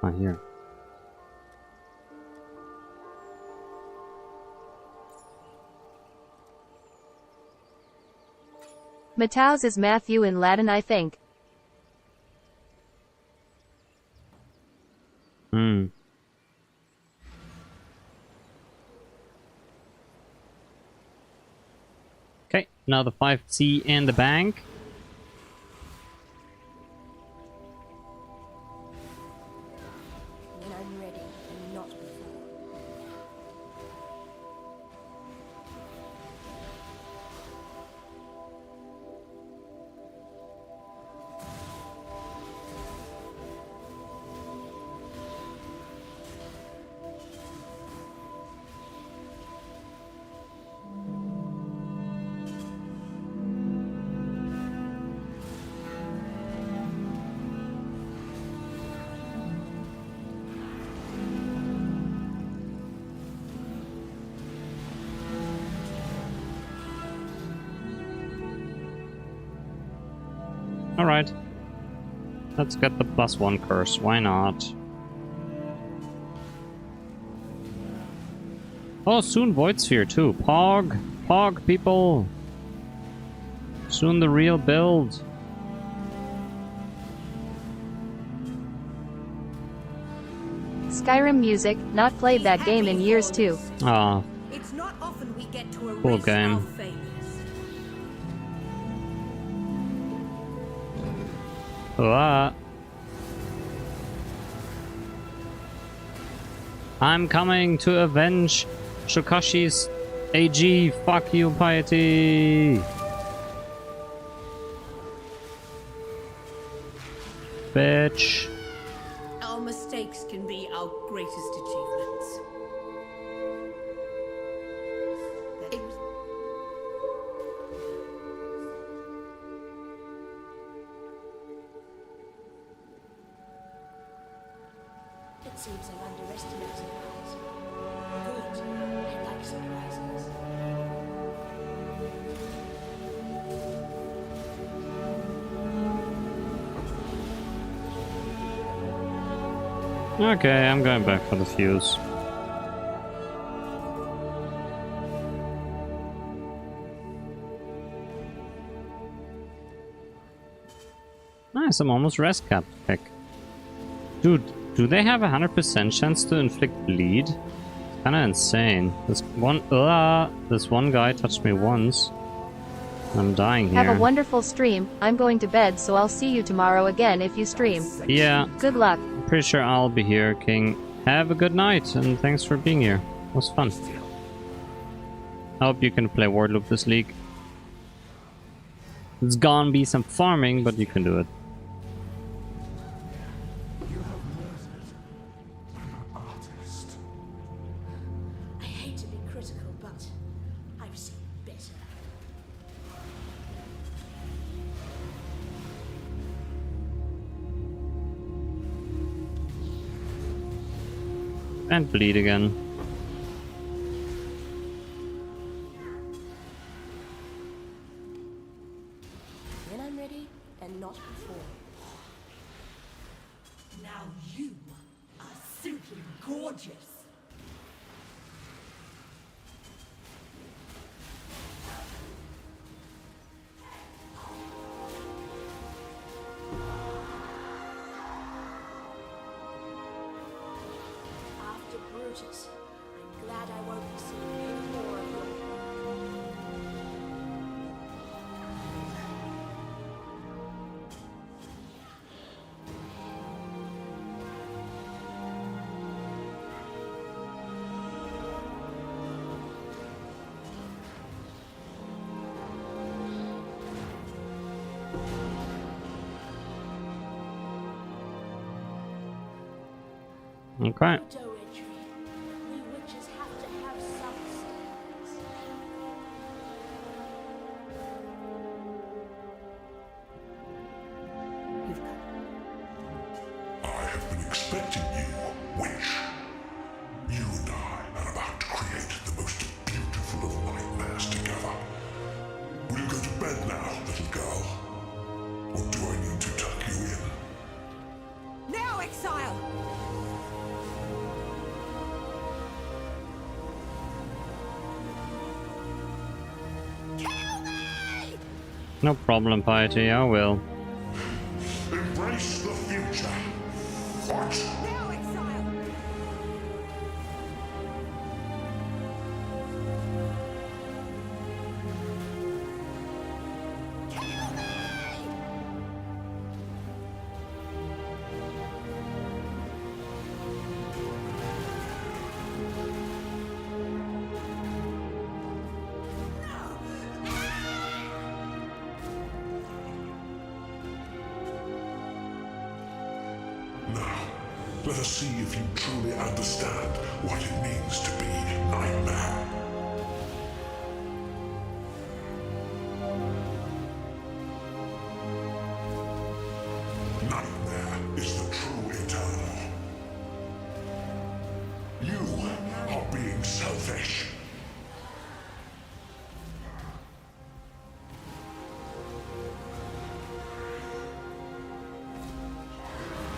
Ah, here. Mateus is Matthew in Latin, I think. Hmm. Okay, now the 5C in the bank. When I'm ready and not before. Alright. Let's get the +1 curse. Why not? Oh, soon Void Sphere too. Pog! Pog, people! Soon the real build. Skyrim music, not played that game in years too. Ah, It's not often we get to erase Cool game. our failures. ah. I'm coming to avenge Shokashi's AG. Fuck you, Piety. Bitch. Our mistakes can be our greatest achievements. It was It seems I'm underestimating ours. Good. I like surprises. Okay, I'm going back for the fuse. Nice, I'm almost res cap pick. Dude, do they have a 100% chance to inflict bleed? It's kinda insane. This one guy touched me once. I'm dying here. Have a wonderful stream. I'm going to bed, so I'll see you tomorrow again if you stream. Yeah, Good luck. pretty sure I'll be here, King. Have a good night, and thanks for being here. It was fun. I hope you can play Ward Loop this league. It's gonna be some farming, but you can do it. I hate to be critical, but I've seen better. And bleed again. When I'm ready and not before. now you are simply gorgeous. soldiers. I'm glad I won't be seeing any more of your... Okay. Poetry. We witches have to have some standards. You've got I have been expecting you, witch. You and I are about to create the most beautiful of nightmares together. Will you go to bed now, little girl? Or do I need to tuck you in? now, exile! Kill me! No problem, Piety, I will. Embrace the future. What? Now, exile! Kill me! Now, let us see if you truly understand what it means to be Nightmare. Nightmare is the true eternal. You are being selfish.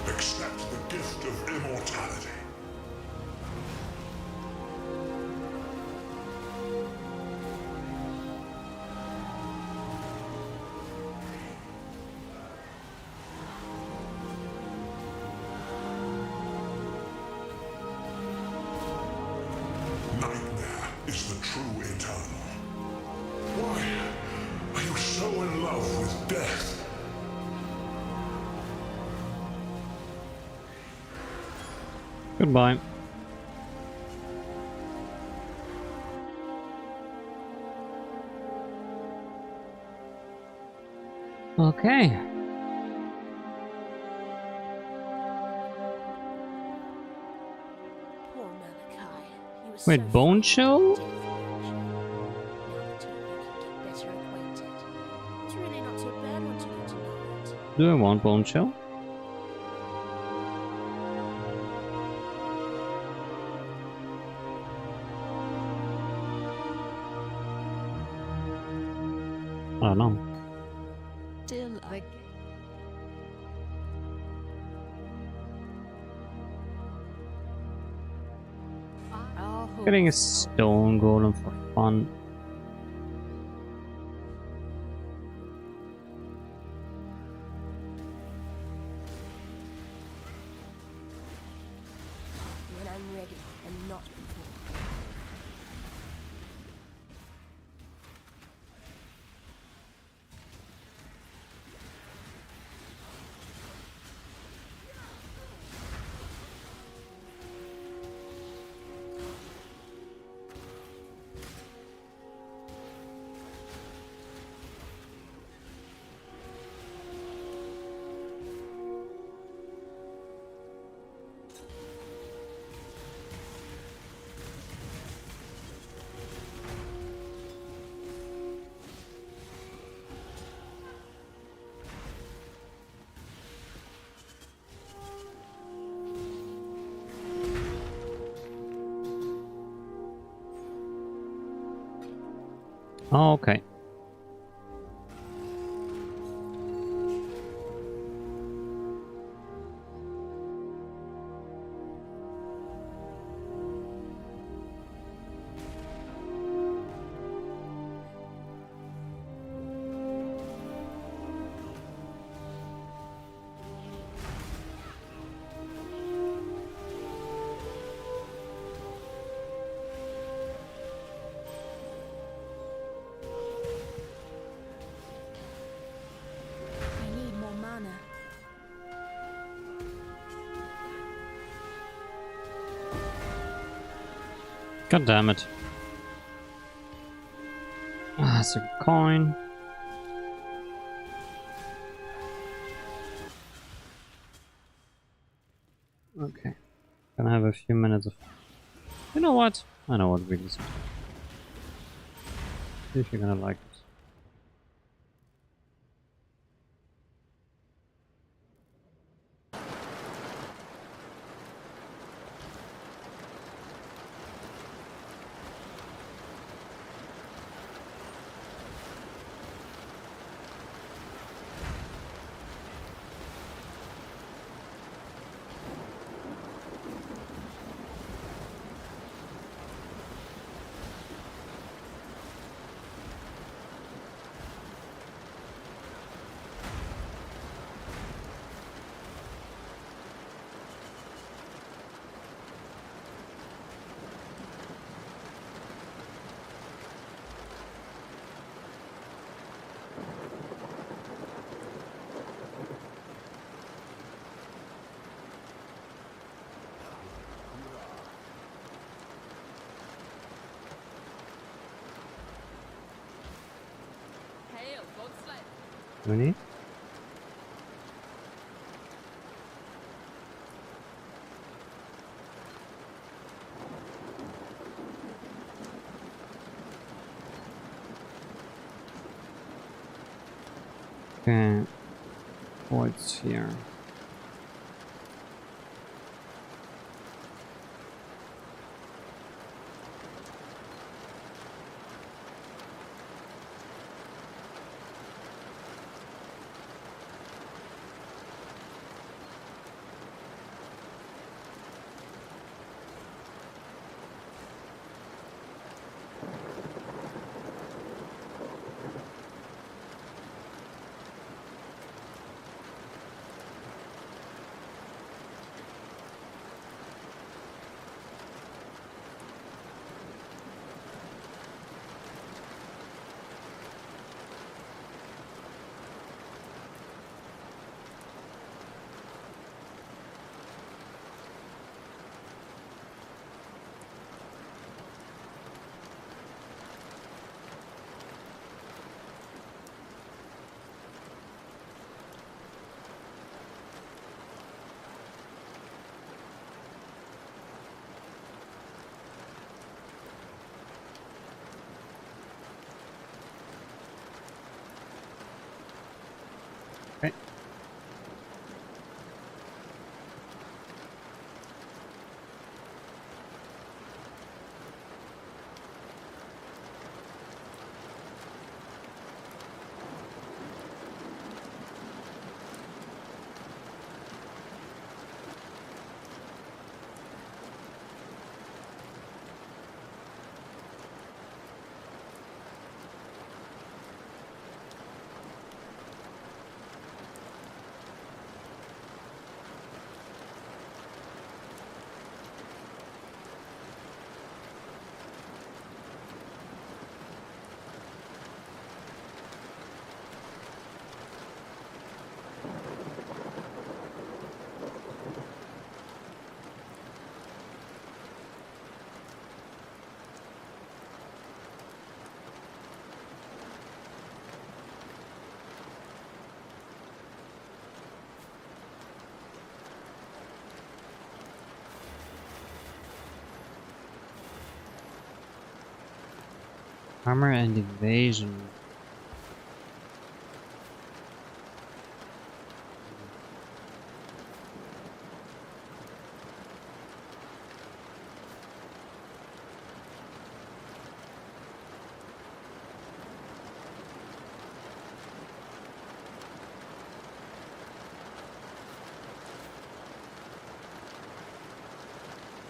Accept the gift of immortality. Nightmare is the true eternal. Why are you so in love with death? Goodbye. Okay. Poor Malachi. He was Wait, so Bone Chill? Now the two of you can get better acquainted. It's really not so bad once you get to know it. Do I want Bone Chill? I don't know. Still, Getting a stone golem for fun. When I'm ready, and not before. Oh, okay. God damn it. Ah, that's a coin. Okay. Gonna have a few minutes of... You know what? I know what really is. See if you're gonna like it. Many? Okay. What's here? Okay. Armor and evasion.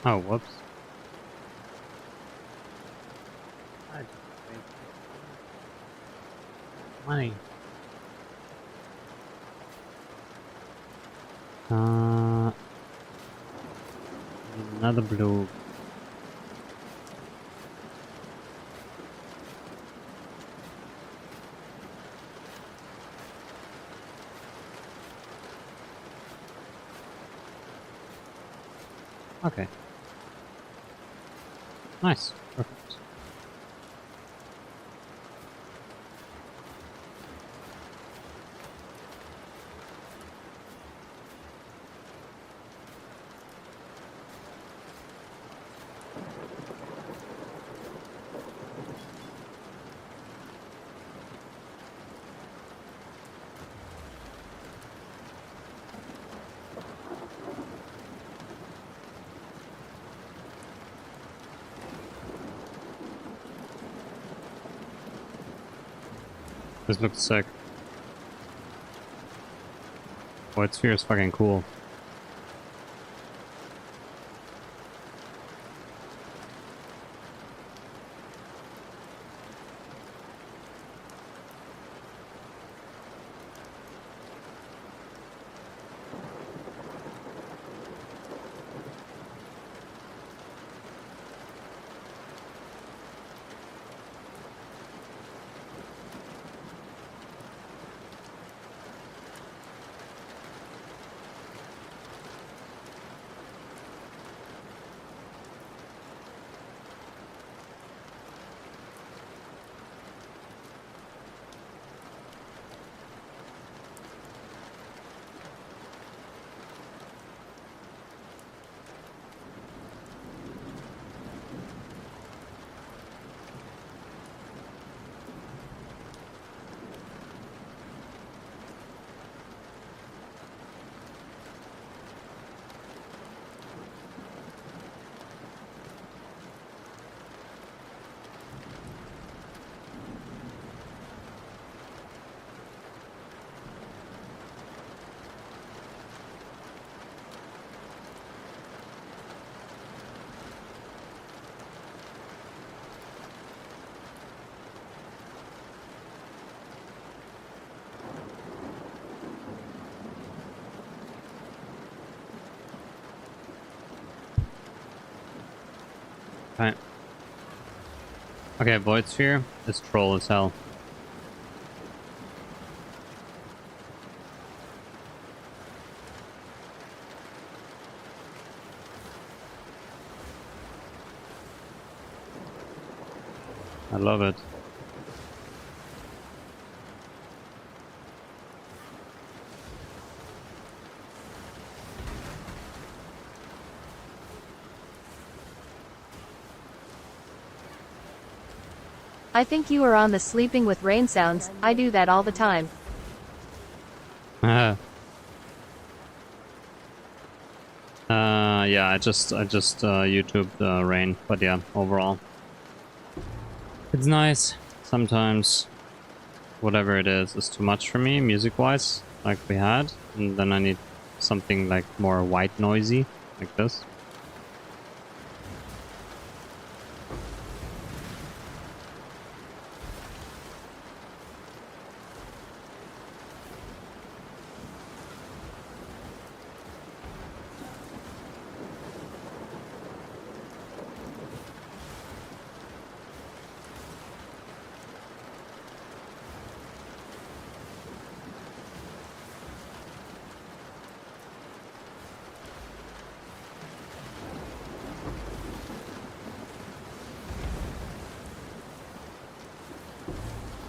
Oh, whoops. I just wasted money. Another blue. Okay. Nice. Perfect. This looks sick. Void Sphere is fucking cool. Right. Okay, Void Sphere is troll as hell. I love it. I think you are on the sleeping with rain sounds. I do that all the time. Yeah, I just YouTube rain, but yeah, overall, it's nice. Sometimes, whatever it is too much for me, music-wise, like we had, and then I need something like more white noisy, like this.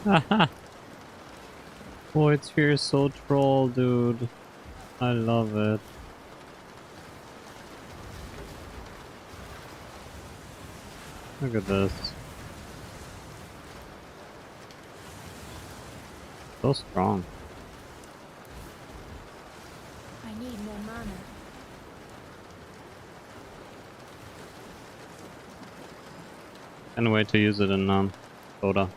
Haha. Void Sphere is so troll, dude. I love it. Look at this. So strong. I need more mana. Can't wait to use it in Dota.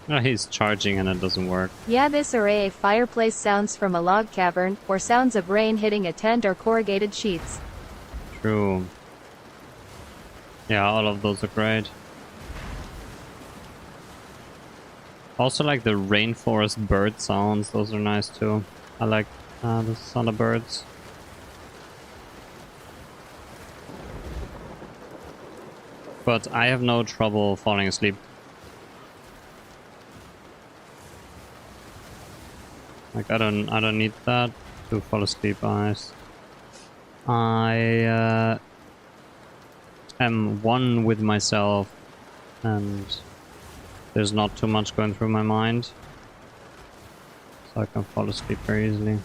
Oh, he's charging and it doesn't work. Yeah, this array of fireplace sounds from a log cavern, or sounds of rain hitting a tent or corrugated sheets. True. Yeah, all of those are great. Also like the rainforest bird sounds, those are nice too. I like the sound of birds. but I have no trouble falling asleep. Like I don't need that to fall asleep, guys. I am one with myself, and there's not too much going through my mind, so I can fall asleep very easily.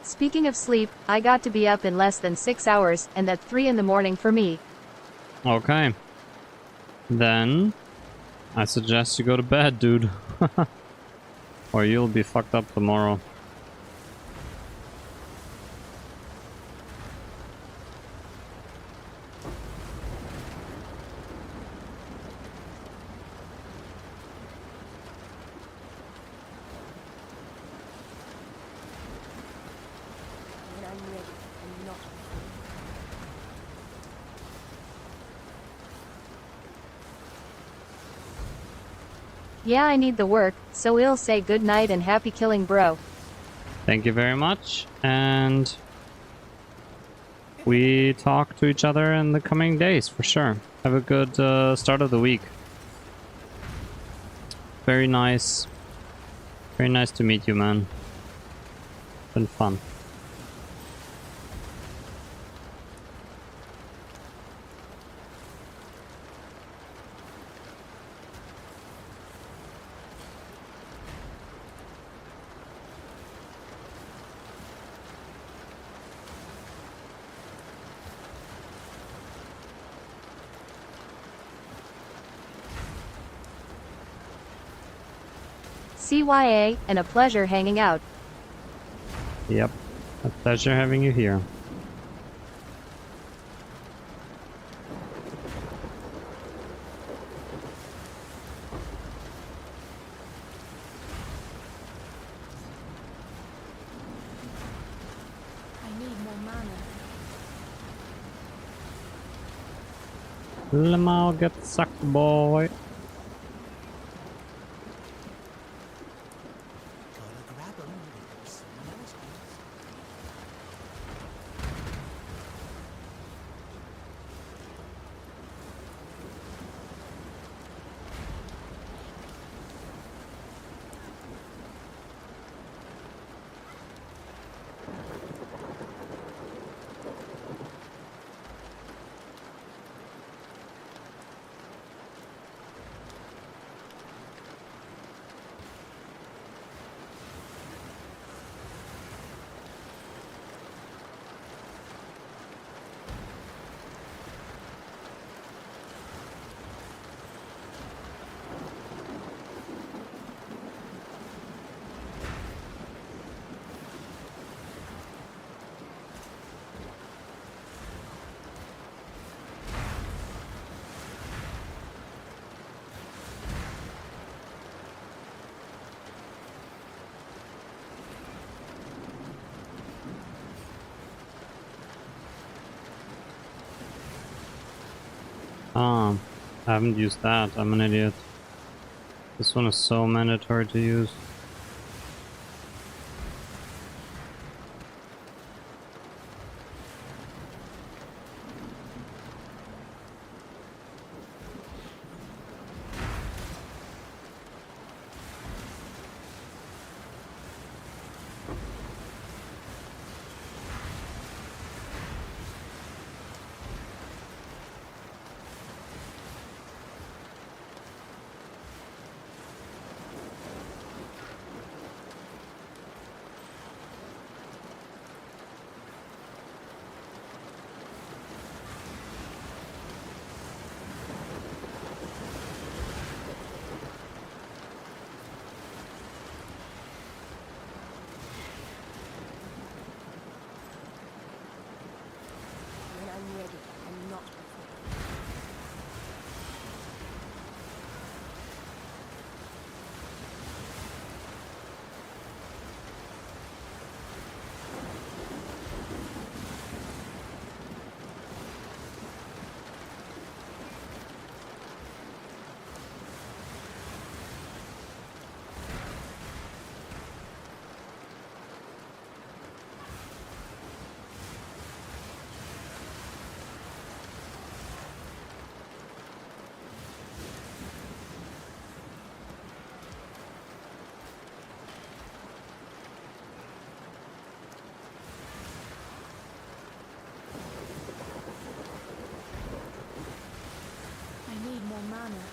Speaking of sleep, I got to be up in less than 6 hours, and that's 3 in the morning for me. Okay. Then I suggest you go to bed, dude. Or you'll be fucked up tomorrow. When I'm ready and not before. Yeah, I need the work, so we'll say good night and happy killing, bro. Thank you very much, and we talk to each other in the coming days for sure. Have a good start of the week. Very nice. Very nice to meet you, man. Been fun. CYA, and a pleasure hanging out. Yep. A pleasure having you here. I need more mana. Lemao get sucked, boy. Gotta grab 'em before someone else does. I haven't used that. I'm an idiot. This one is so mandatory to use. mana.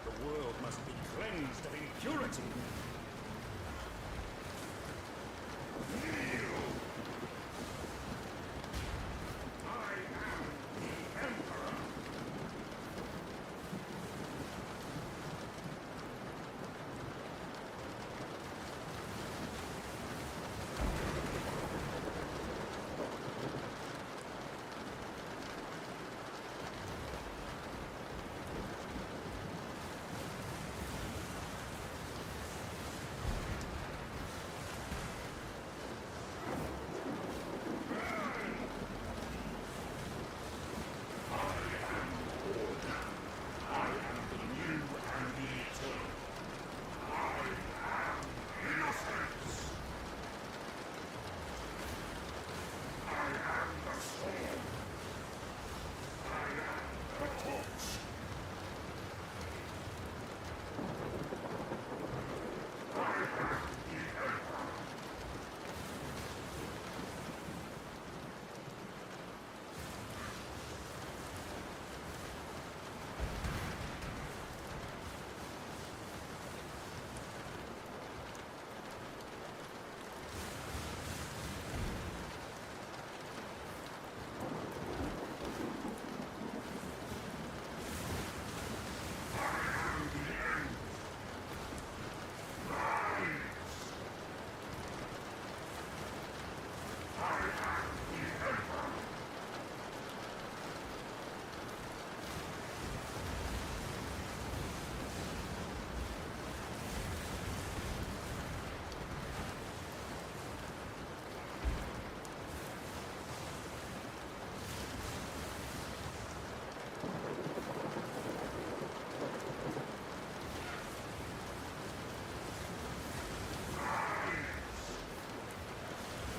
The world must be cleansed of impurity. Kneel! I am the Emperor.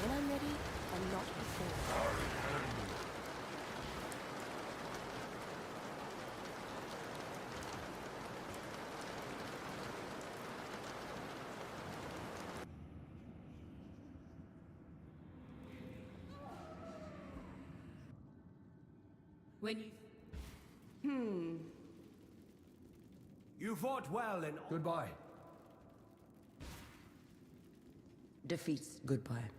When I'm ready, and not before. When you... You fought well and Goodbye. Defeats. Goodbye.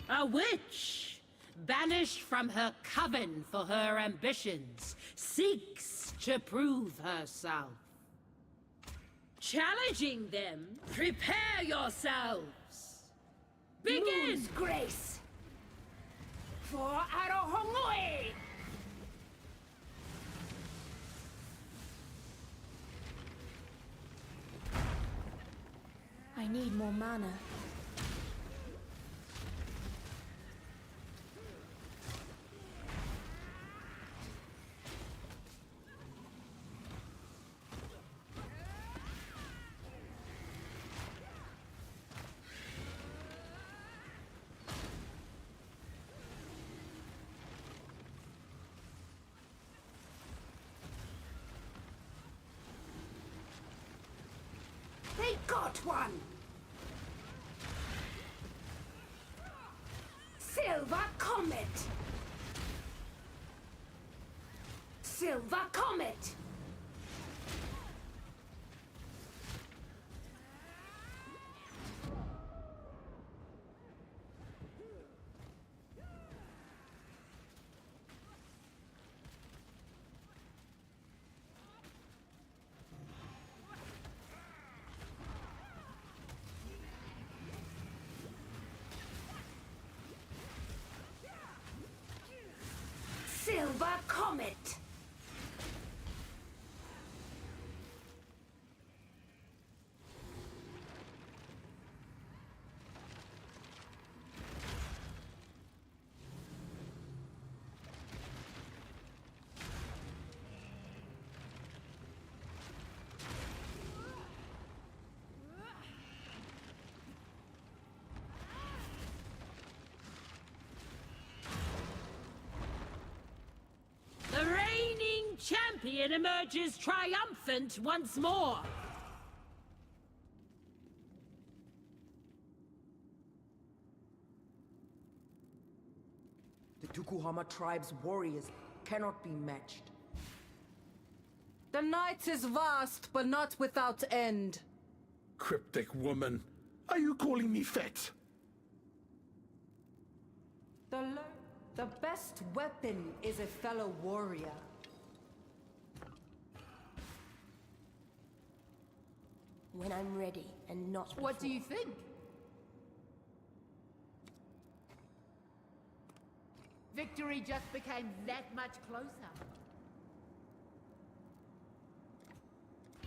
A witch, banished from her coven for her ambitions, seeks to prove herself. Challenging them, prepare yourselves. Begin! Lose grace for Arohongoi! I need more mana. They got one! Silver Comet! Silver Comet! Silver Comet! The reigning champion emerges triumphant once more. The Tukuhama tribe's warriors cannot be matched. The night is vast, but not without end. Cryptic woman, are you calling me fat? The best weapon is a fellow warrior. When I'm ready and not What do before. you think? Victory just became that much closer.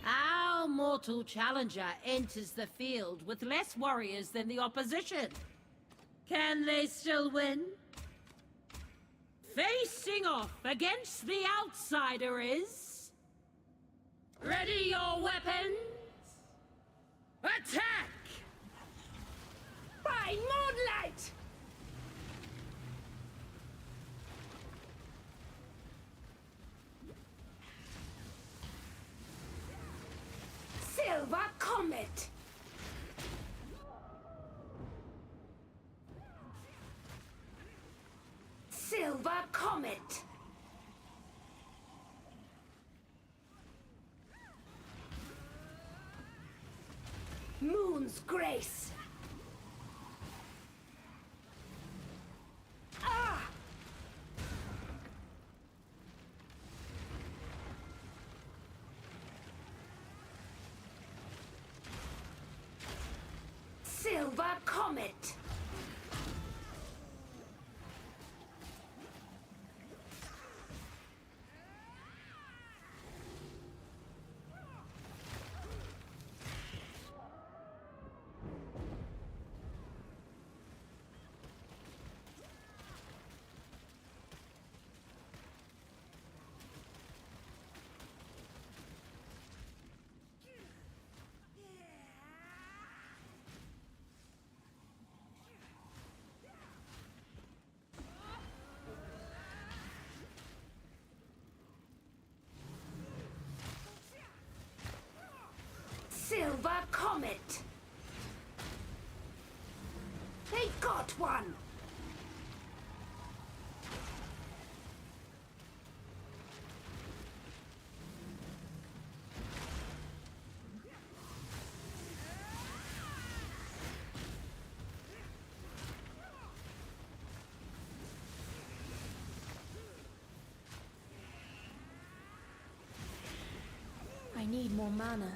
Our mortal challenger enters the field with less warriors than the opposition. Can they still win? Facing off against the outsider is... Ready your weapons! Attack! By moonlight! Silver Comet! Silver Comet! Moon's Grace! Ah! Silver Comet! Silver Comet! They got one! I need more mana.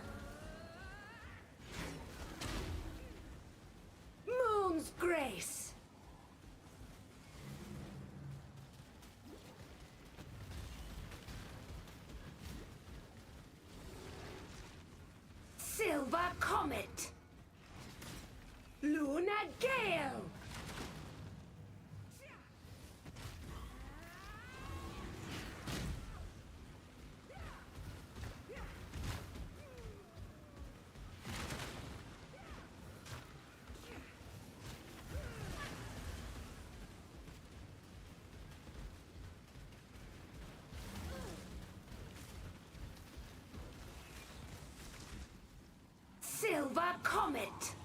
Moon's Grace! Silver Comet! Luna Gale! Silver Comet!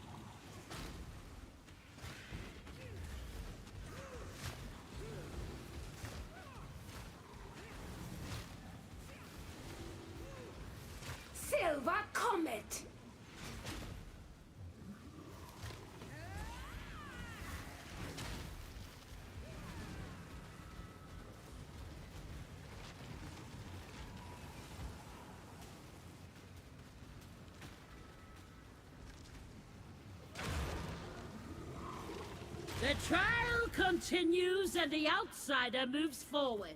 The trial continues and the outsider moves forward.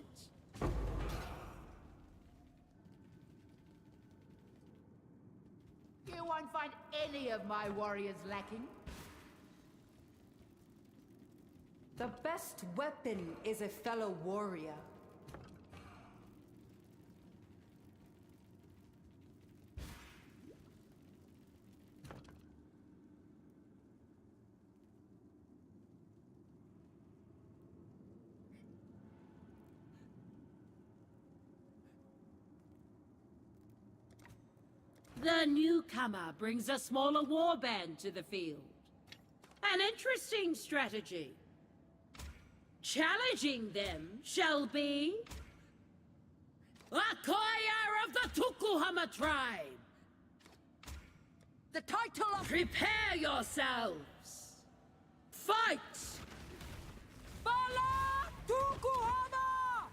You won't find any of my warriors lacking. The best weapon is a fellow warrior. The newcomer brings a smaller warband to the field. An interesting strategy. Challenging them shall be... Akoya of the Tukuhama tribe! The title of... Prepare yourselves! Fight! Bala Tukuhama!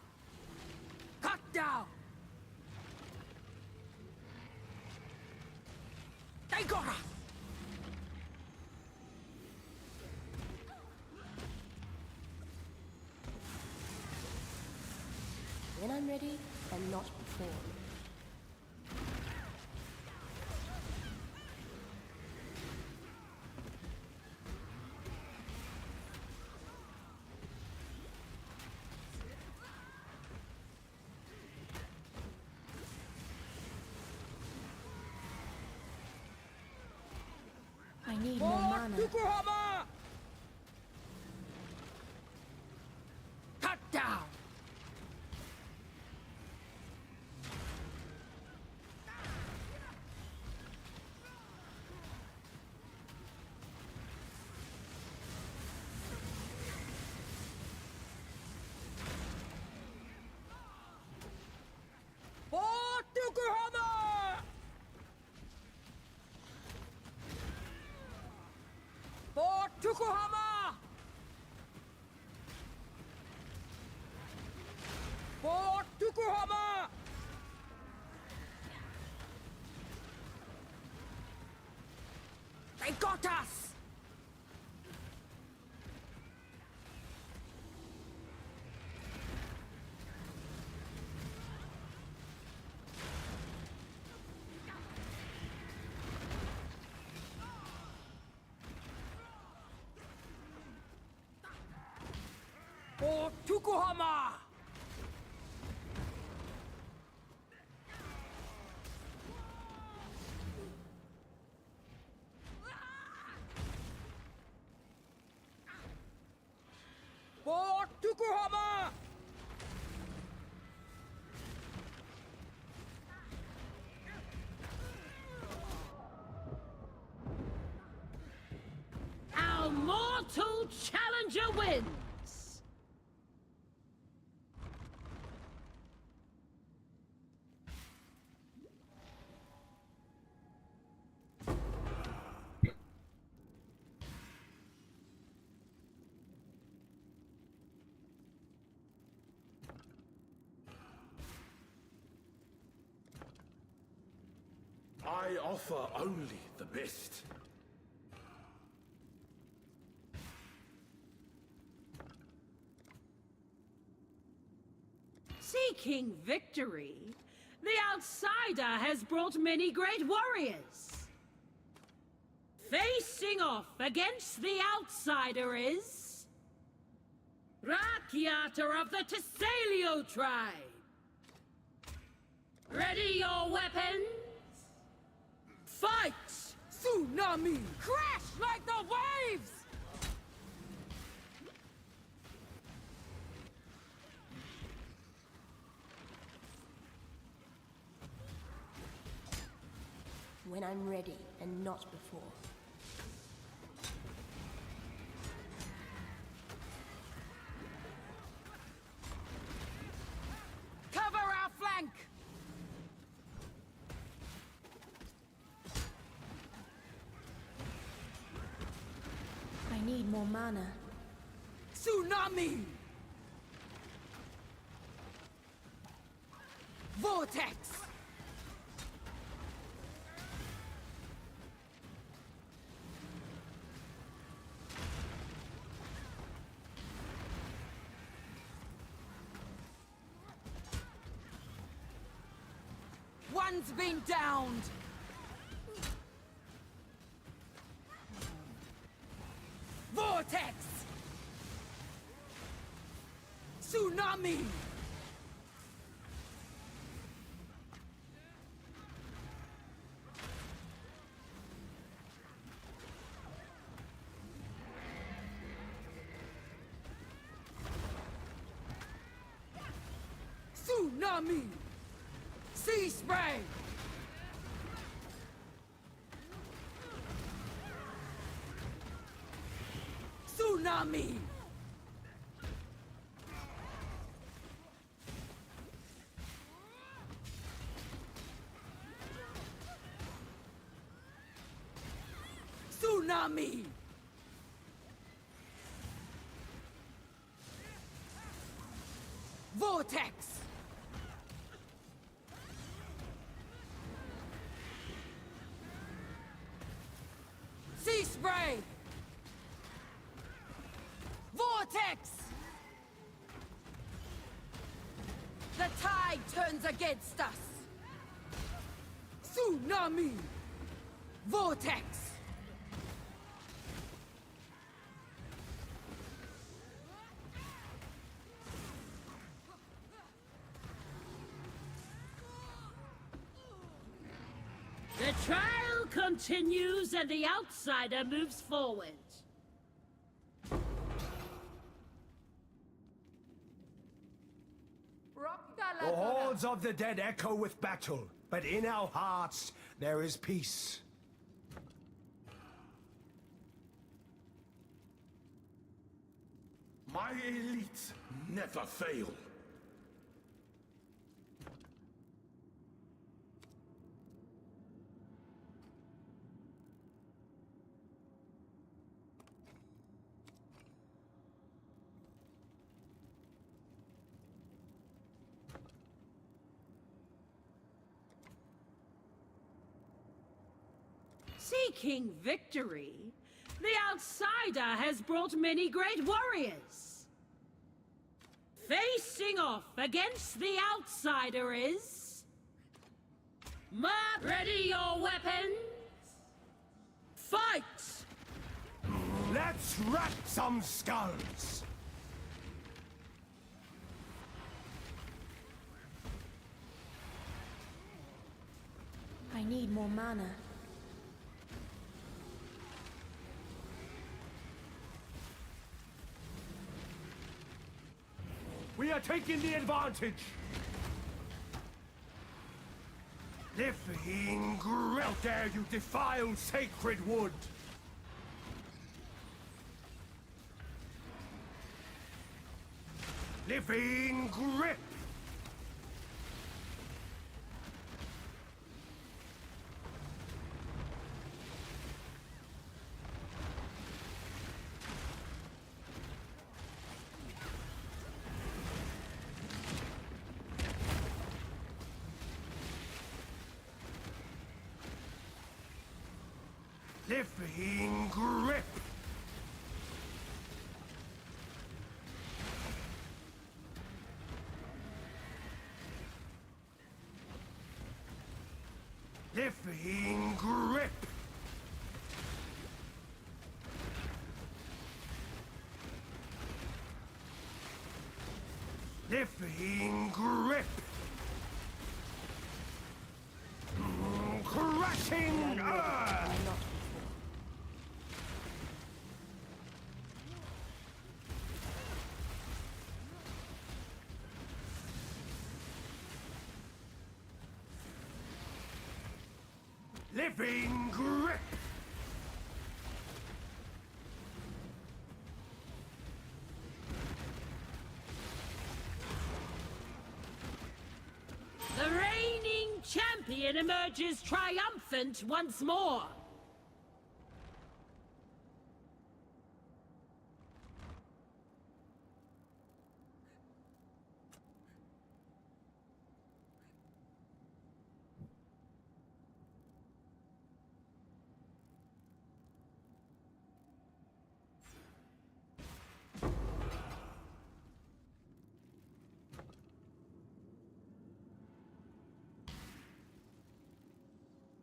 Cut down! They got us! When I'm ready, and not before. I need more mana. Tukuhama! Cut down! For Tukuhama! For Tukuhama! For Tukuhama! They got us! For Tukuhama! For Tukuhama! Our mortal challenger wins! I offer only the best. Seeking victory, the outsider has brought many great warriors. Facing off against the outsider is... Rakiata of the Tessalio tribe. Ready your weapons? Fight! Tsunami! Crash like the waves! When I'm ready, and not before. Cover our flank! I need more mana. Tsunami! Vortex! one's been downed! Vortex! Tsunami! Tsunami! Sea spray! Tsunami! Tsunami! Vortex! Sea spray! Vortex! The tide turns against us! Tsunami! Vortex! The trial continues and the outsider moves forward. The hordes of the dead echo with battle, but in our hearts there is peace. My elite never fail. Seeking victory, the outsider has brought many great warriors. Facing off against the outsider is... Mark, ready your weapons! Fight! Let's rack some skulls! I need more mana. We are taking the advantage! Living grip! How dare you defile sacred wood! Living grip! Living grip! Living grip! Living grip! Crashing earth! Living grip! The reigning champion emerges triumphant once more.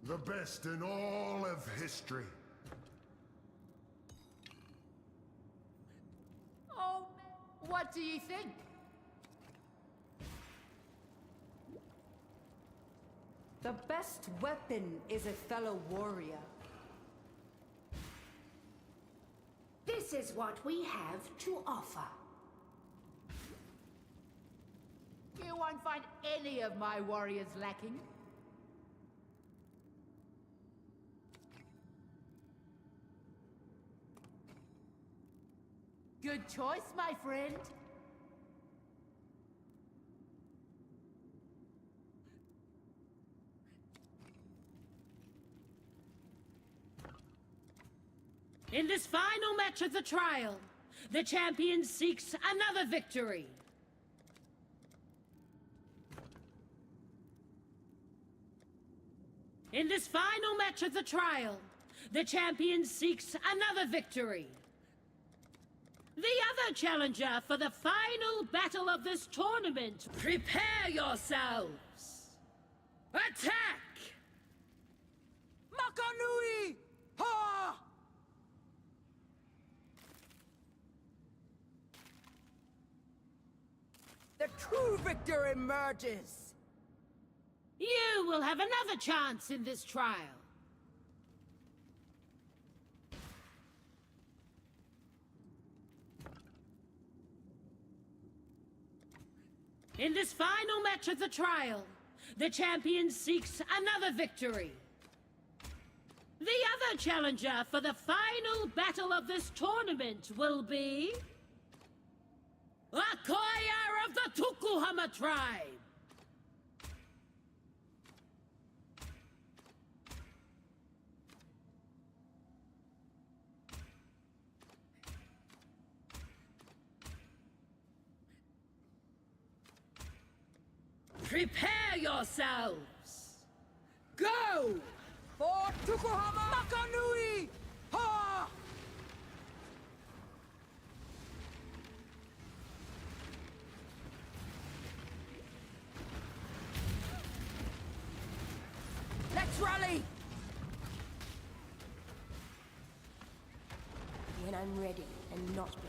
The best in all of history. Oh, what do you think? The best weapon is a fellow warrior. This is what we have to offer. You won't find any of my warriors lacking. Good choice, my friend. In this final match of the trial, the champion seeks another victory. In this final match of the trial, the champion seeks another victory. The other challenger for the final battle of this tournament, prepare yourselves! Attack! Makanui! Ha! The true victor emerges! You will have another chance in this trial. In this final match of the trial, the champion seeks another victory. The other challenger for the final battle of this tournament will be... Akoya of the Tukuhama tribe! Prepare yourselves! Go! For Tukuhama Makanui! Ha! Let's rally! When I'm ready, and not before.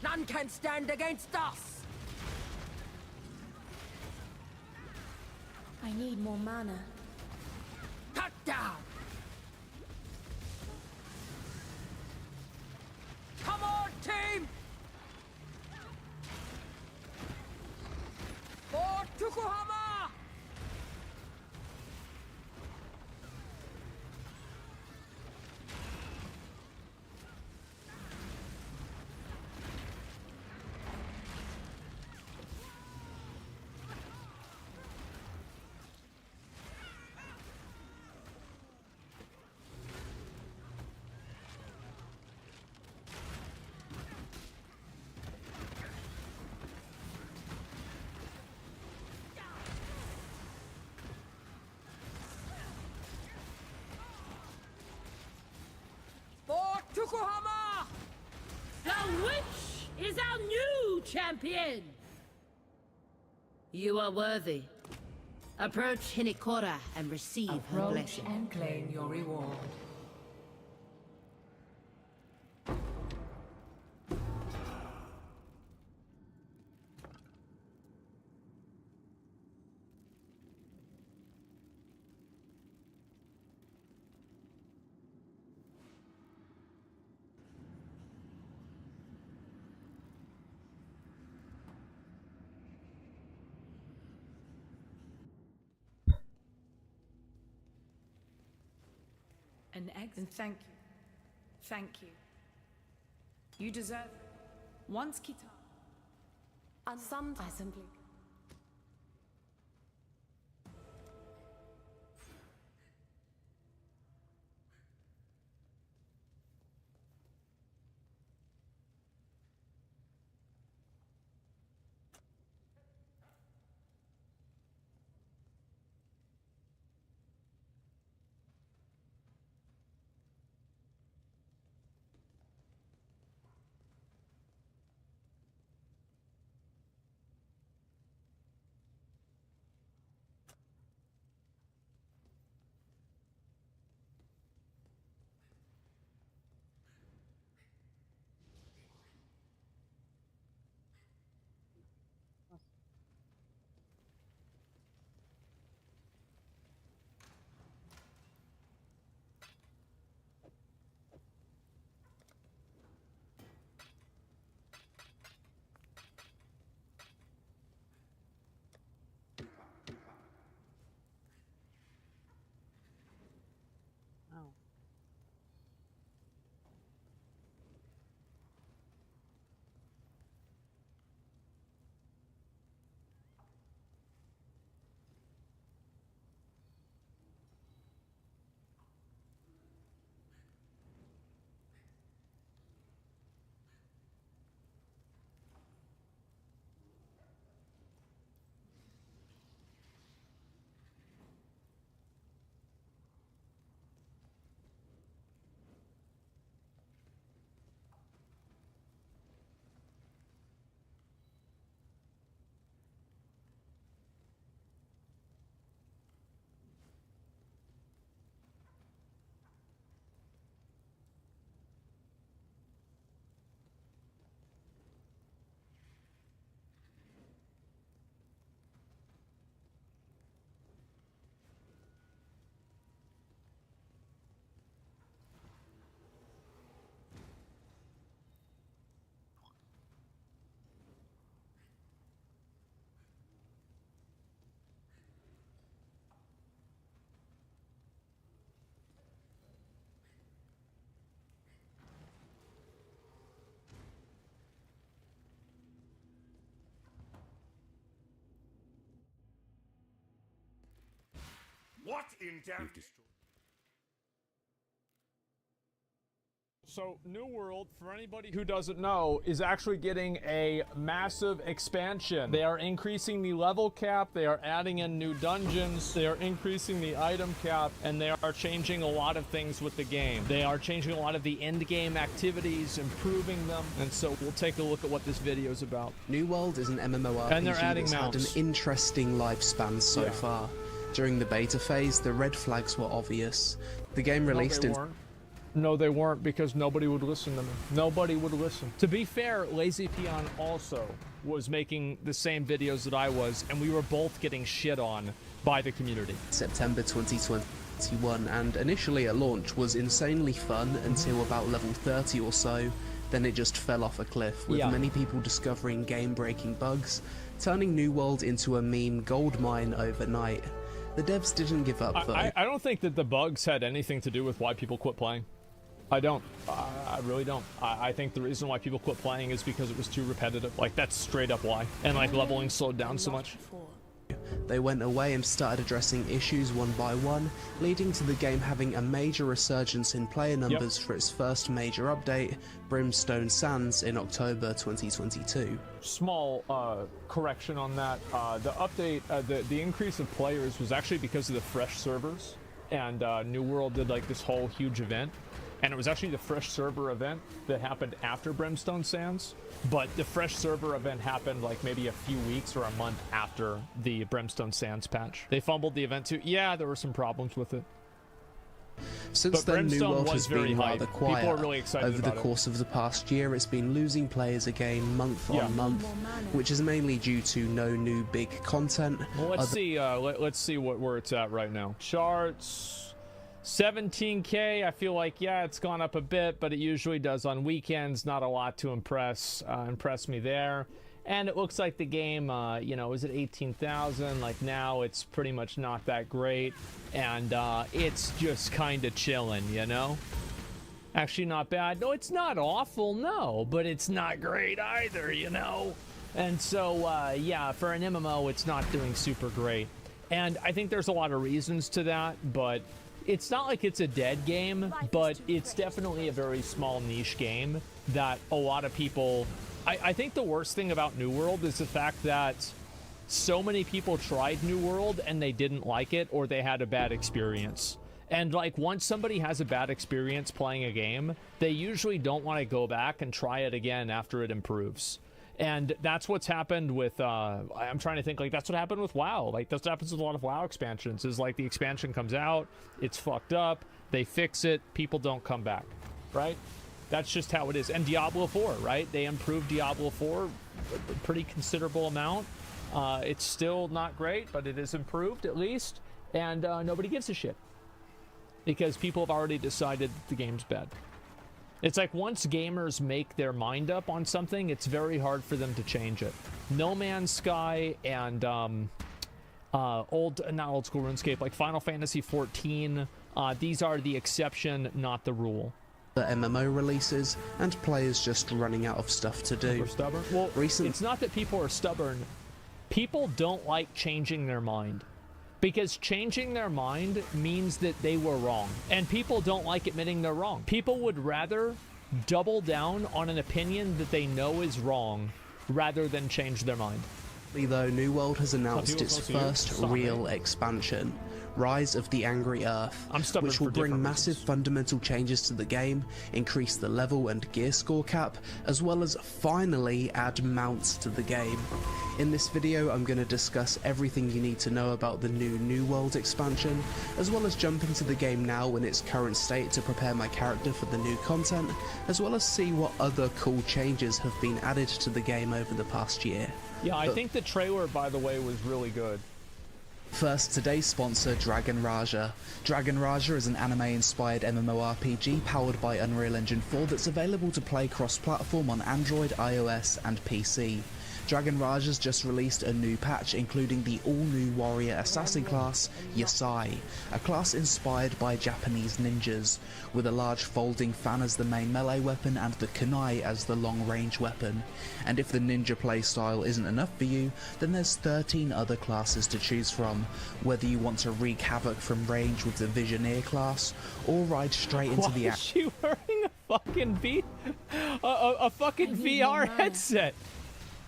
None can stand against us! I need more mana. Cut down! Come on, team! For Tukuhama! For Tukuhama! The witch is our new champion! You are worthy. Approach Hinikora and receive her blessing. And claim your reward. An excellent thank you. Thank you. You deserve it. Once Kita. And sometimes I simply... What in damn... So, New World, for anybody who doesn't know, is actually getting a massive expansion. They are increasing the level cap, they are adding in new dungeons, they are increasing the item cap, and they are changing a lot of things with the game. They are changing a lot of the end-game activities, improving them, and so we'll take a look at what this video is about. New World is an MMORPG And they're adding that's had mounts. an interesting lifespan so far. During the beta phase, the red flags were obvious. The game released in... No, they weren't, because nobody would listen to me. Nobody would listen. To be fair, Lazy Peon also was making the same videos that I was, and we were both getting shit on by the community. September 2021, and initially at launch was insanely fun until about level 30 or so. Then it just fell off a cliff, with many people discovering game-breaking bugs, turning New World into a meme goldmine overnight. The devs didn't give up, though. I don't think that the bugs had anything to do with why people quit playing. I don't. I really don't. I think the reason why people quit playing is because it was too repetitive. Like, that's straight up why. And, like, leveling slowed down so much. They went away and started addressing issues one by one, leading to the game having a major resurgence in player numbers for its first major update, Brimstone Sands, in October 2022. Small correction on that. The update, the increase of players was actually because of the fresh servers. And New World did, like, this whole huge event. And it was actually the fresh server event that happened after Brimstone Sands, but the fresh server event happened like maybe a few weeks or a month after the Brimstone Sands patch. They fumbled the event too. Yeah, there were some problems with it. Since then, New World has been rather quiet. People are really excited over the course of the past year, it's been losing players again month on month, which is mainly due to no new big content. Well, let's see. Let's see where it's at right now. Charts. 17K, I feel like, yeah, it's gone up a bit, but it usually does on weekends. Not a lot to impress me there. And it looks like the game, you know, is at 18,000. Like, now it's pretty much not that great. And it's just kind of chilling, you know? Actually, not bad. No, it's not awful, no, but it's not great either, you know? And so, yeah, for an MMO, it's not doing super great. And I think there's a lot of reasons to that, but... It's not like it's a dead game, but it's definitely a very small niche game that a lot of people... I think the worst thing about New World is the fact that so many people tried New World and they didn't like it, or they had a bad experience. And, like, once somebody has a bad experience playing a game, they usually don't want to go back and try it again after it improves. And that's what's happened with, I'm trying to think, like, that's what happened with WoW. Like, that's what happens with a lot of WoW expansions, is, like, the expansion comes out, it's fucked up, they fix it, people don't come back, right? That's just how it is. And Diablo 4, right? They improved Diablo 4 a pretty considerable amount. It's still not great, but it is improved, at least, and nobody gives a shit. Because people have already decided that the game's bad. It's like once gamers make their mind up on something, it's very hard for them to change it. No Man's Sky and not old school RuneScape, like Final Fantasy XIV, these are the exception, not the rule. The MMO releases and players just running out of stuff to do. People are stubborn? Well, it's not that people are stubborn. People don't like changing their mind. Because changing their mind means that they were wrong. And people don't like admitting they're wrong. People would rather double down on an opinion that they know is wrong rather than change their mind. Though New World has announced its first real expansion, Rise of the Angry Earth, which will bring massive fundamental changes to the game, increase the level and gear score cap, as well as finally add mounts to the game. In this video, I'm going to discuss everything you need to know about the New World expansion, as well as jump into the game now in its current state to prepare my character for the new content, as well as see what other cool changes have been added to the game over the past year. Yeah, I think the trailer, by the way, was really good. First, today's sponsor, Dragon Raja. Dragon Raja is an anime-inspired MMORPG powered by Unreal Engine 4 that's available to play cross-platform on Android, iOS, and PC. Dragon Raj has just released a new patch including the all-new warrior assassin class, Yasai, a class inspired by Japanese ninjas, with a large folding fan as the main melee weapon and the kunai as the long-range weapon. And if the ninja playstyle isn't enough for you, then there's 13 other classes to choose from, whether you want to wreak havoc from range with the Visioneer class, or ride straight into the action. Why is she wearing a fucking VR headset?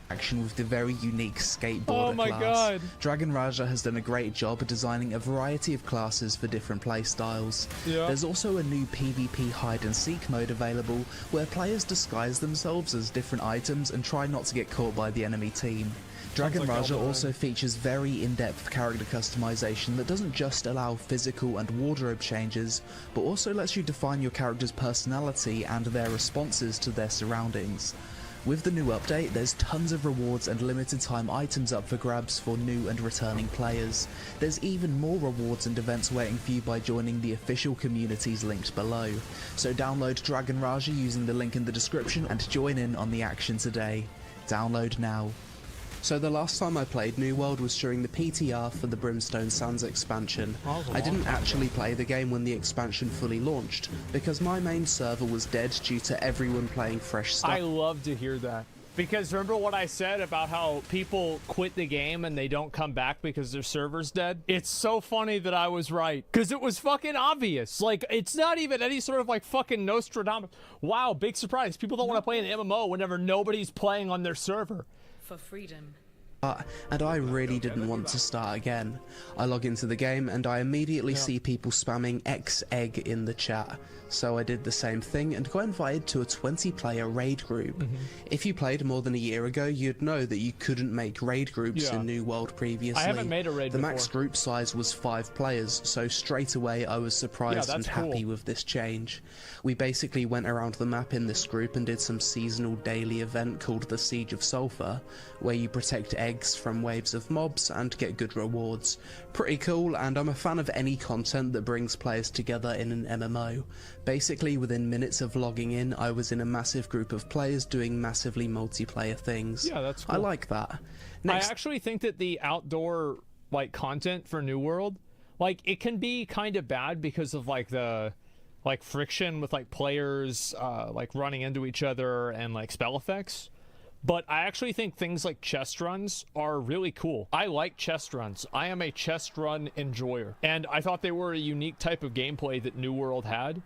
Action with the very unique skateboarder oh my class. God. Dragon Raja has done a great job at designing a variety of classes for different playstyles. Yeah. There's also a new PvP hide and seek mode available where players disguise themselves as different items and try not to get caught by the enemy team. Dragon Raja also features very in-depth character customization that doesn't just allow physical and wardrobe changes, but also lets you define your character's personality and their responses to their surroundings. With the new update, there's tons of rewards and limited time items up for grabs for new and returning players. There's even more rewards and events waiting for you by joining the official communities linked below. So download Dragon Raja using the link in the description and join in on the action today. Download now. So the last time I played New World was during the PTR for the Brimstone Sands expansion. I didn't actually play the game when the expansion fully launched, because my main server was dead due to everyone playing fresh stuff. I love to hear that. Because remember what I said about how people quit the game and they don't come back because their server's dead? It's so funny that I was right. Because it was fucking obvious. Like, it's not even any sort of like fucking Nostradamus. Wow, big surprise. People don't want to play an MMO whenever nobody's playing on their server. For freedom. And I really didn't want to start again. I log into the game and I immediately see people spamming X-Egg in the chat. So I did the same thing and got invited to a 20-player raid group. If you played more than a year ago, you'd know that you couldn't make raid groups in New World previously. I haven't made a raid The before. max group size was 5 players, so straight away I was surprised and happy with this change. We basically went around the map in this group and did some seasonal daily event called the Siege of Sulphur, where you protect eggs from waves of mobs and get good rewards. Pretty cool, and I'm a fan of any content that brings players together in an MMO. Basically, within minutes of logging in, I was in a massive group of players doing massively multiplayer things. Yeah, that's cool. I like that. I actually think that the outdoor like content for New World, like it can be kind of bad because of like the like friction with like players like running into each other and like spell effects. But I actually think things like chest runs are really cool. I like chest runs. I am a chest run enjoyer. And I thought they were a unique type of gameplay that New World had.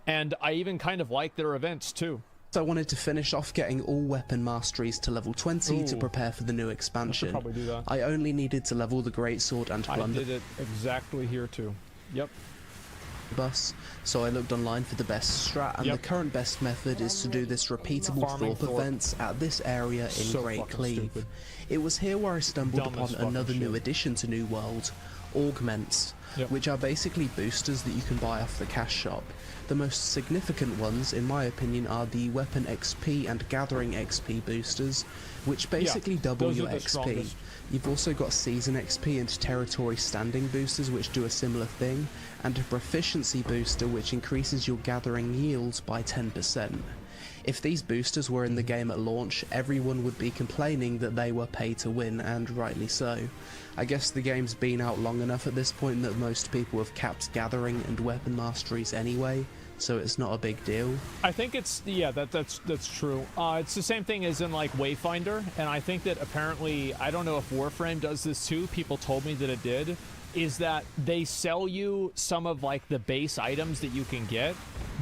And I even kind of like their events too. So I wanted to finish off getting all weapon masteries to level 20 to Ooh. prepare for the new expansion. I should probably do that. I only needed to level the greatsword and plunder. I did it exactly here too. Yep. Bus, so I looked online for the best strat, and the current best method is to do this repeatable Thorpe events at this area in Great Cleave. Stupid. It was here where I stumbled Dumb upon as fucking another new shit. addition to New World, Augments, which are basically boosters that you can buy off the cash shop. The most significant ones, in my opinion, are the Weapon XP and Gathering XP boosters, which basically double those your are the XP. strongest. You've also got Season XP and Territory Standing boosters, which do a similar thing, and a Proficiency booster, which increases your gathering yields by 10%. If these boosters were in the game at launch, everyone would be complaining that they were pay to win, and rightly so. I guess the game's been out long enough at this point that most people have capped gathering and weapon masteries anyway, so it's not a big deal. I think it's, yeah, that's true. It's the same thing as in like Wayfinder, and I think that apparently, I don't know if Warframe does this too, people told me that it did, is that they sell you some of like the base items that you can get,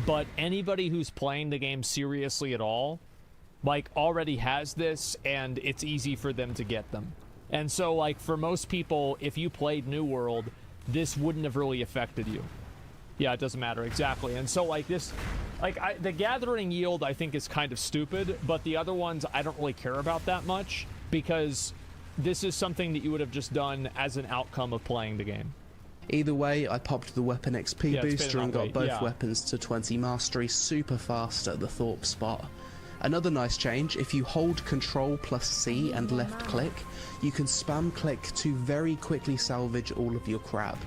but anybody who's playing the game seriously at all, like already has this, and it's easy for them to get them. And so like for most people, if you played New World, this wouldn't have really affected you. Yeah, it doesn't matter, exactly. And so like this, like the gathering yield I think is kind of stupid, but the other ones I don't really care about that much, because this is something that you would have just done as an outcome of playing the game. Either way, I popped the Weapon XP booster and got both weapons to 20 mastery super fast at the Thorpe spot. Another nice change, if you hold Control plus C and left click, you can spam click to very quickly salvage all of your crap.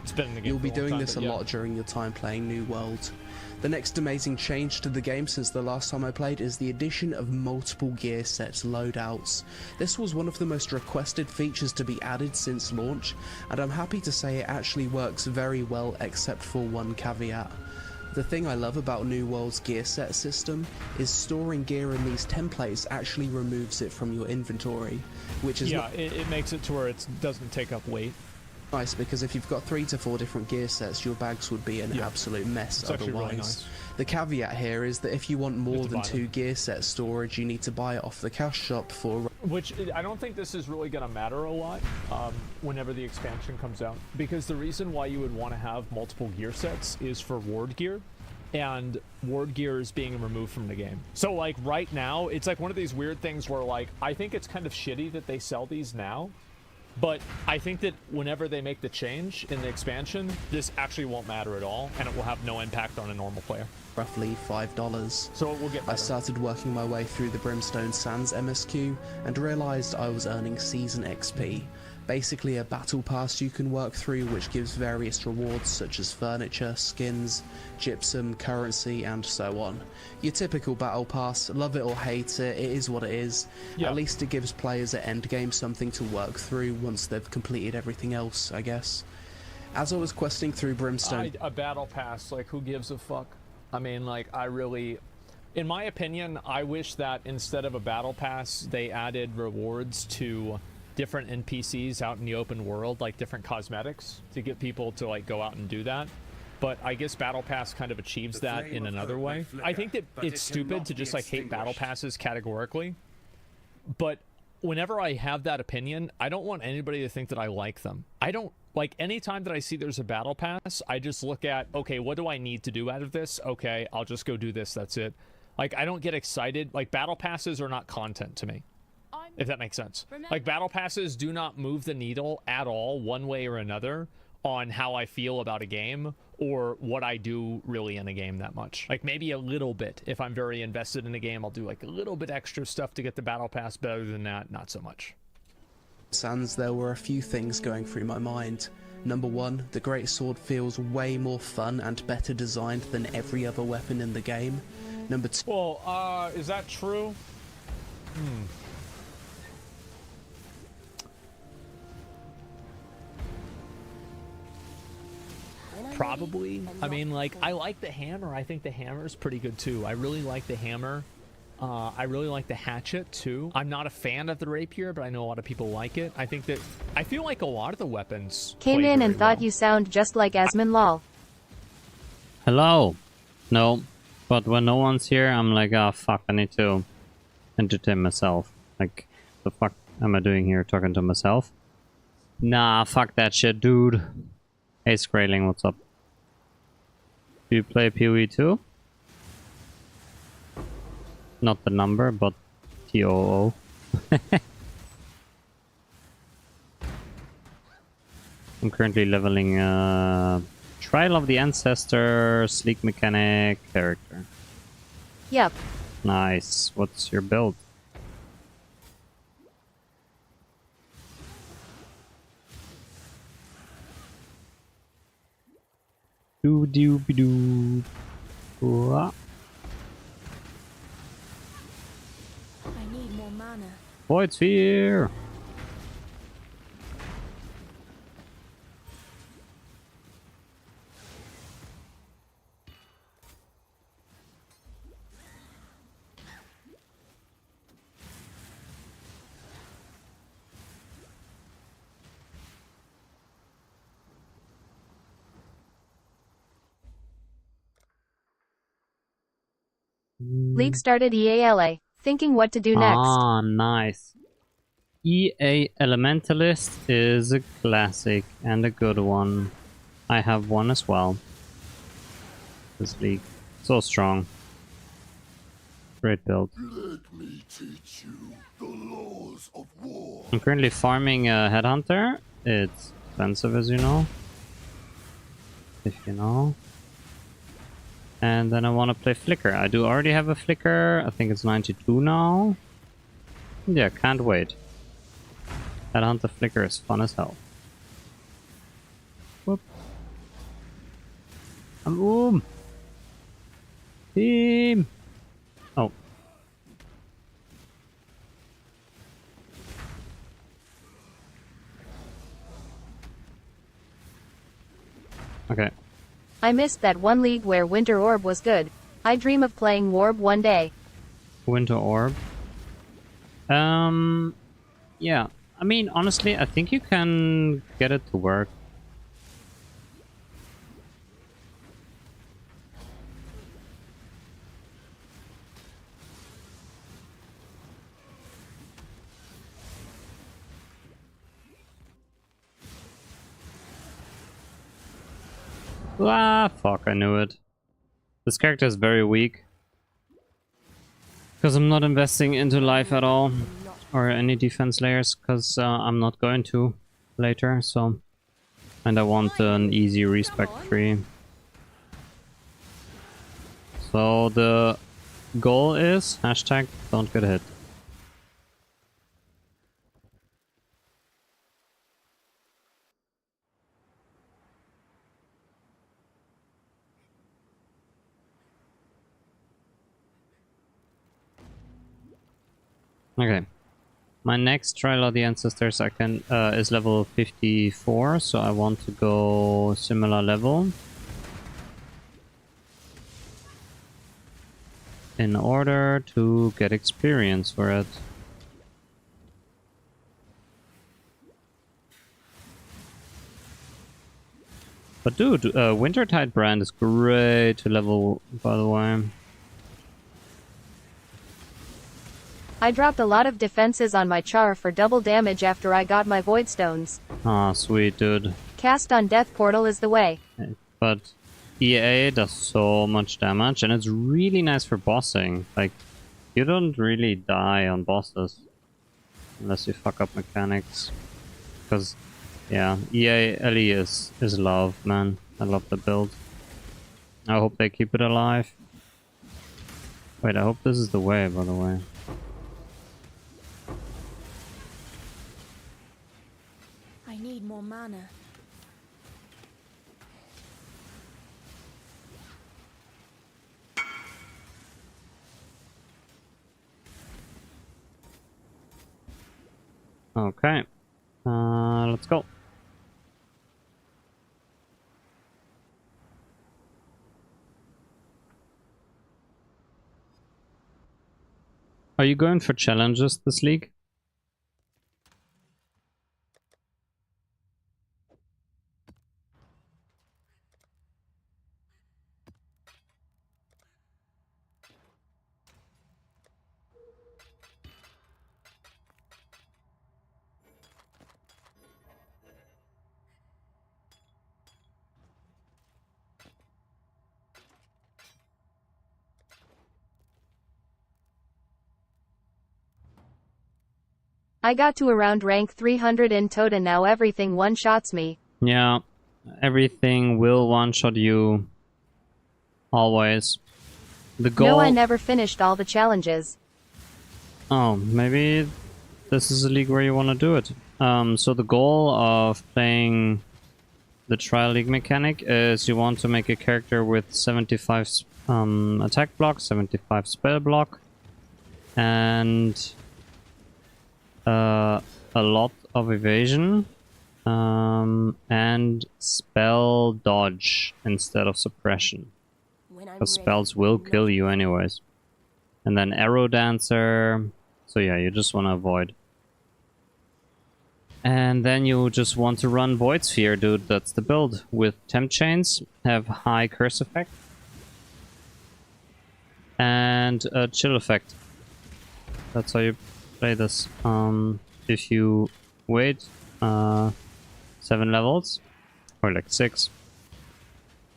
You'll be doing this a lot during your time playing New World. The next amazing change to the game since the last time I played is the addition of multiple gear sets loadouts. This was one of the most requested features to be added since launch, and I'm happy to say it actually works very well except for one caveat. The thing I love about New World's gear set system is storing gear in these templates actually removes it from your inventory, which is it makes it to where it doesn't take up weight. Nice, because if you've got 3 to 4 different gear sets, your bags would be an absolute mess It's otherwise. really nice. The caveat here is that if you want more than 2 gear set storage, you need to buy it off the cash shop for... Which, I don't think this is really going to matter a lot whenever the expansion comes out. Because the reason why you would want to have multiple gear sets is for ward gear. And ward gear is being removed from the game. So, like, right now, it's like one of these weird things where, like, I think it's kind of shitty that they sell these now. But I think that whenever they make the change in the expansion, this actually won't matter at all, and it will have no impact on a normal player. Roughly $5. So it will get better. I started working my way through the Brimstone Sands MSQ and realised I was earning Season XP. Basically a battle pass you can work through which gives various rewards such as furniture, skins, gypsum, currency and so on. Your typical battle pass, love it or hate it, it is what it is. Yeah. At least it gives players at endgame something to work through once they've completed everything else, I guess. As I was questing through Brimstone... A battle pass, like, who gives a fuck? I mean, like, I really... In my opinion, I wish that instead of a battle pass, they added rewards to different NPCs out in the open world, like different cosmetics, to get people to, like, go out and do that. But I guess Battle Pass kind of achieves that in another way. I think that it's stupid to just, like, hate Battle Passes categorically. But whenever I have that opinion, I don't want anybody to think that I like them. I don't... Like, anytime that I see there's a battle pass, I just look at, okay, what do I need to do out of this? Okay, I'll just go do this, that's it. Like, I don't get excited. Like, battle passes are not content to me, if that makes sense. Like, battle passes do not move the needle at all, one way or another, on how I feel about a game, or what I do really in a game that much. Like, maybe a little bit. If I'm very invested in a game, I'll do, like, a little bit extra stuff to get the battle pass, but other than that, not so much. Sands, there were a few things going through my mind. Number 1, the greatsword feels way more fun and better designed than every other weapon in the game. Number 2... Well, is that true? Probably. I mean, like, I like the hammer. I think the hammer is pretty good too. I really like the hammer. I really like the hatchet too. I'm not a fan of the rapier, but I know a lot of people like it. I think that I feel like a lot of the weapons came in and thought you sound just like Asmin lol. Hello. No, but when no one's here, I'm like, oh fuck, I need to entertain myself. Like, the fuck am I doing here, talking to myself? Nah, fuck that shit, dude. Hey, Skrailing, what's up? Do you play PoE too? Not the number, but TOO. I'm currently leveling Trial of the Ancestor, Sleek Mechanic character. Yep. Nice. What's your build? Doo doo doo. I need more mana. Void Sphere! League started EALA, thinking what to do next. Ah, nice. EA Elementalist is a classic and a good one. I have one as well. This league. So strong. Great build. Let me teach you the laws of war. I'm currently farming a Headhunter. It's expensive, as you know. If you know. And then I want to play Flicker. I do already have a Flicker. I think it's 92 now. Yeah, can't wait. That Hunter Flicker is fun as hell. Whoop. Team! Oh. Okay. I missed that one league where Winter Orb was good. I dream of playing Warb one day. Winter Orb. Yeah. I mean, honestly, I think you can get it to work. Ah, fuck, I knew it. This character is very weak. Because I'm not investing into life at all. Or any defense layers, because I'm not going to later, so... And I want an easy respec tree. So the goal is, hashtag, don't get hit. Okay. My next Trial of the Ancestors I can is level 54, so I want to go similar level. In order to get experience for it. But dude, Wintertide brand is great to level, by the way. I dropped a lot of defenses on my Char for double damage after I got my Void Stones. Ah, sweet, dude. Cast on Death Portal is the way. But EA does so much damage, and it's really nice for bossing. Like, you don't really die on bosses. Unless you fuck up mechanics. Because, yeah, EA Ellie is love, man. I love the build. I hope they keep it alive. Wait, I hope this is the way, by the way. I need more mana. Okay. Let's go. Are you going for challenges this league? I got to around rank 300 in Toad and now everything one-shots me. Yeah, everything will one-shot you. Always. The goal... No, I never finished all the challenges. Oh, maybe this is a league where you want to do it. So the goal of playing the Trial League mechanic is you want to make a character with 75 attack block, 75 spell block, and a lot of evasion, and spell dodge instead of suppression. Because spells will kill you anyways. And then Arrow Dancer. So yeah, you just want to avoid. And then you just want to run Void Sphere, dude. That's the build. With Temp Chains, have high curse effect. And a chill effect. That's how you play this. If you wait 7 levels, or like 6,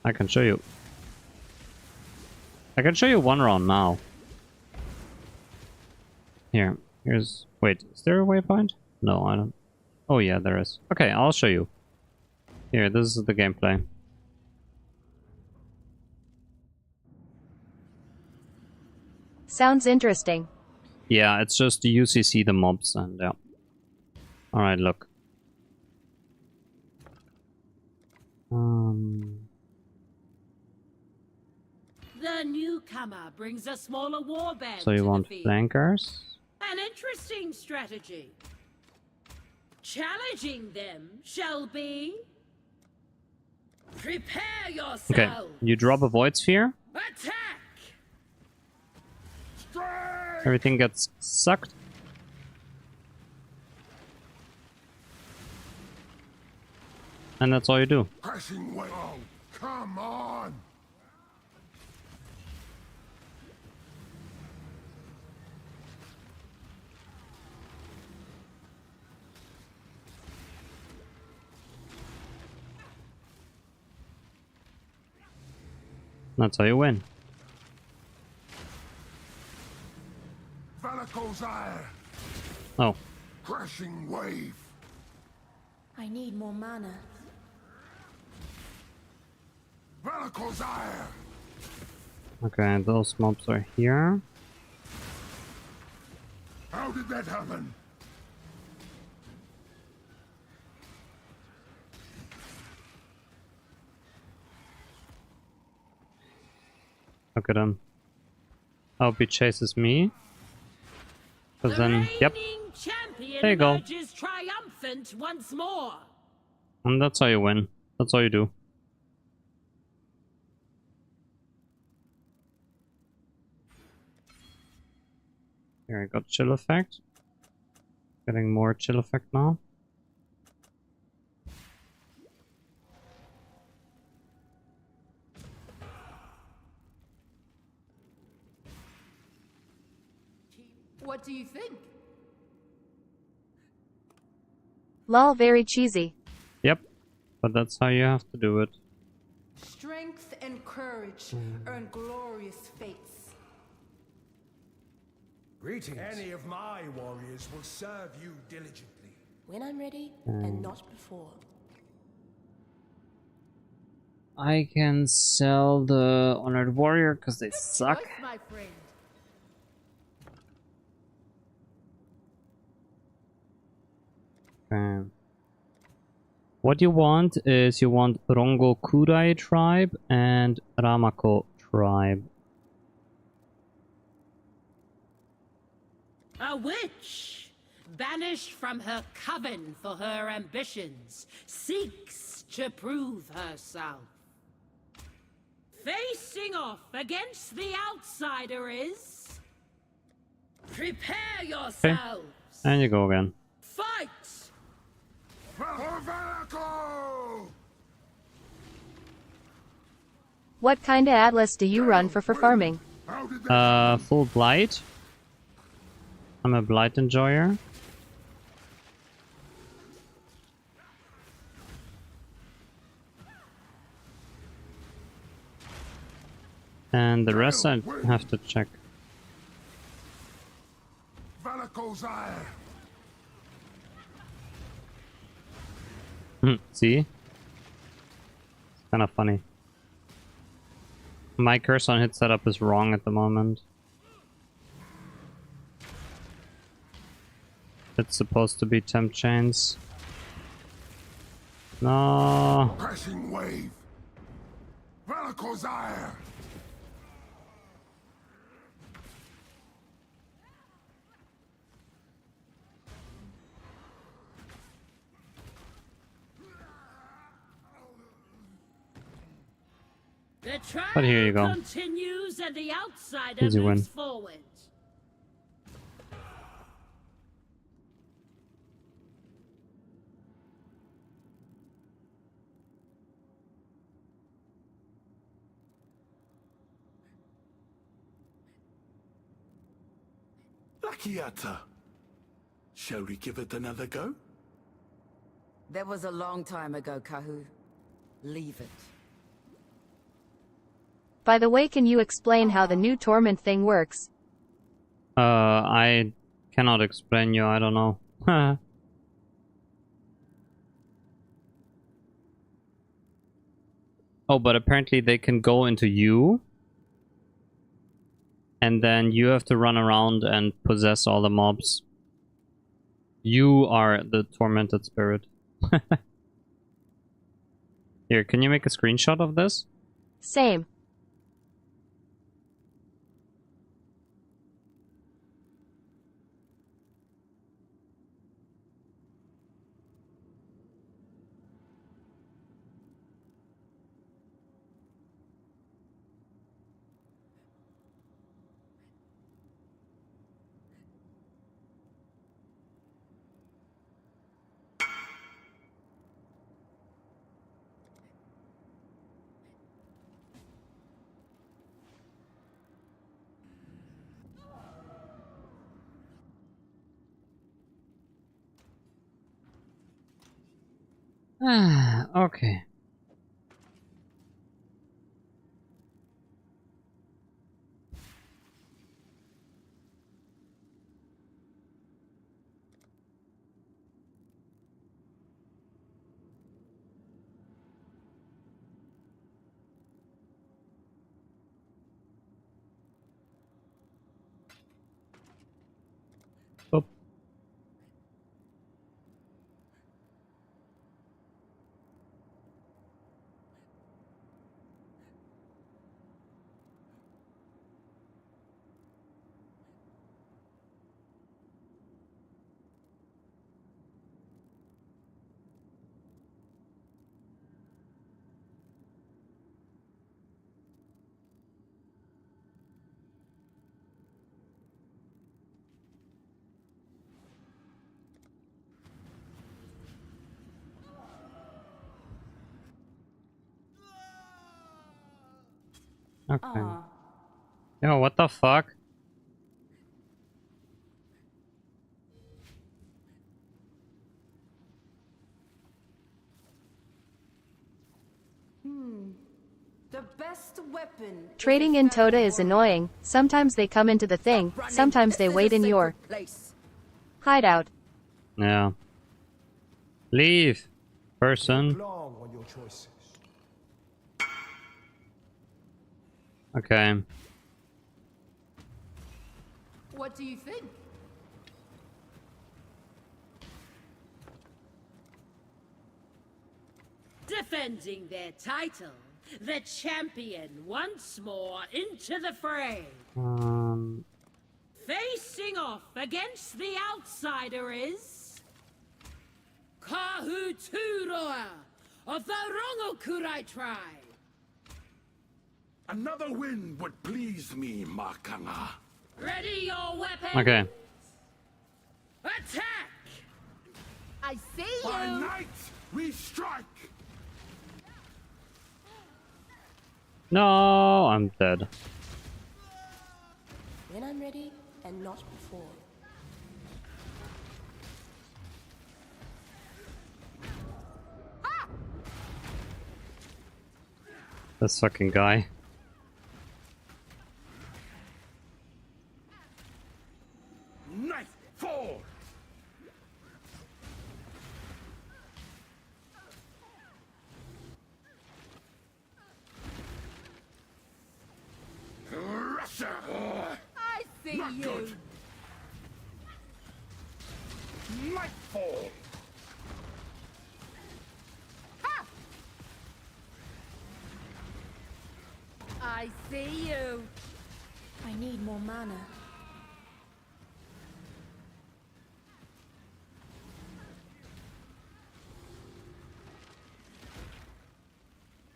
I can show you. I can show you one round now. Here's... Wait, is there a waypoint? No, I don't... Oh yeah, there is. Okay, I'll show you. Here, this is the gameplay. Sounds interesting. Yeah, it's just UCC the mobs and yeah. Alright, look. The newcomer brings a smaller warband So you to want the field. flankers? An interesting strategy. Challenging them shall be. Prepare yourself. Okay, you drop a void sphere. Attack. Everything gets sucked. And that's all you do. Crashing way. Oh, come on! That's how you win. Valako's ire. Oh. Crashing wave. I need more mana. Valako's ire. Okay, those mobs are here. How did that happen? Look at him. I hope he chases me. Because then, yep. There you go. Emerges triumphant once more. And that's how you win. That's all you do. Here I got chill effect. Getting more chill effect now. What do you think? Lol, very cheesy. Yep, but that's how you have to do it. Strength and courage earn glorious fates. Greetings. Any of my warriors will serve you diligently. When I'm ready, and not before. I can sell the Honored Warrior because they suck. Choice, my friend. Okay. What you want is you want Rongo Kurai tribe and Ramako tribe. A witch, banished from her coven for her ambitions, seeks to prove herself. Facing off against the outsider is. Prepare yourselves. And you go again. Fight! What kinda atlas do you run for farming? Full blight. I'm a blight enjoyer. And the rest I have to check. Valako's ire. See? It's kind of funny. My curse on hit setup is wrong at the moment. It's supposed to be temp chains. No. Crashing wave. Valako's ire. The trial But here you go. continues and the outsider Easy moves win. forward. Lakiata. Shall we give it another go? That was a long time ago, Kahu. Leave it. By the way, can you explain how the new torment thing works? I cannot explain you, I don't know. Oh, but apparently they can go into you. and then you have to run around and possess all the mobs. You are the tormented spirit. Here, can you make a screenshot of this? Same. Okay. Oh. Okay. Yo, what the fuck? The best weapon. Trading in Toda is annoying. Sometimes they come into the thing, sometimes they wait in your hideout. Yeah. Leave, person. Okay. What do you think? Defending their title, the champion once more into the fray. Facing off against the outsider is Kahuturoa of the Rongokurai tribe. Another win would please me, Makanga. Ready your weapon. Okay. Attack! I see By you. night, we strike. No, I'm dead. When I'm ready, and not before. This fucking guy. Night fall. Russia. I see Not you. good. Nightfall. Ha! I see you. I need more mana.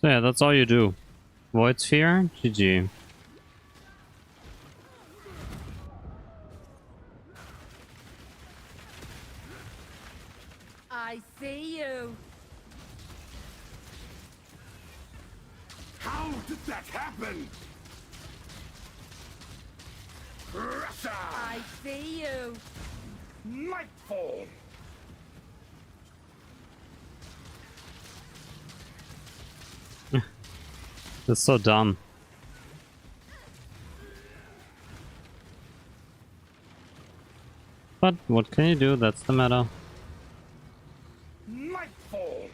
So yeah, that's all you do. Void Sphere, GG. I see you. How did that happen? Russia. I see you. Nightfall. That's so dumb. But what can you do? That's the meta. Nightfall.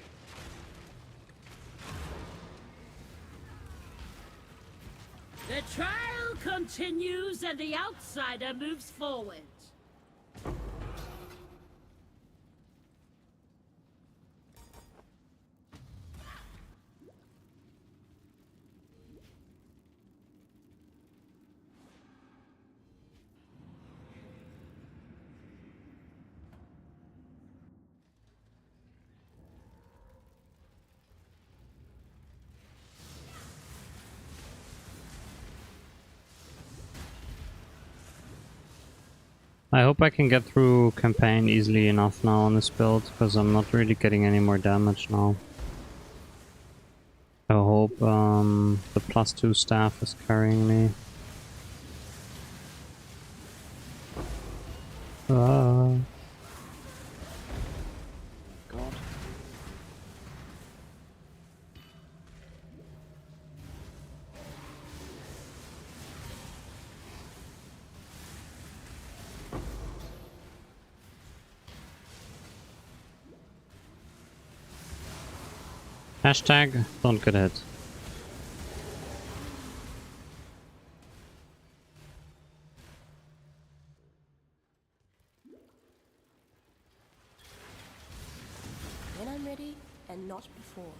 The trial continues and the outsider moves forward. I hope I can get through campaign easily enough now on this build, because I'm not really getting any more damage now. I hope the +2 staff is carrying me. God. Hashtag don't get hit. When I'm ready, and not before.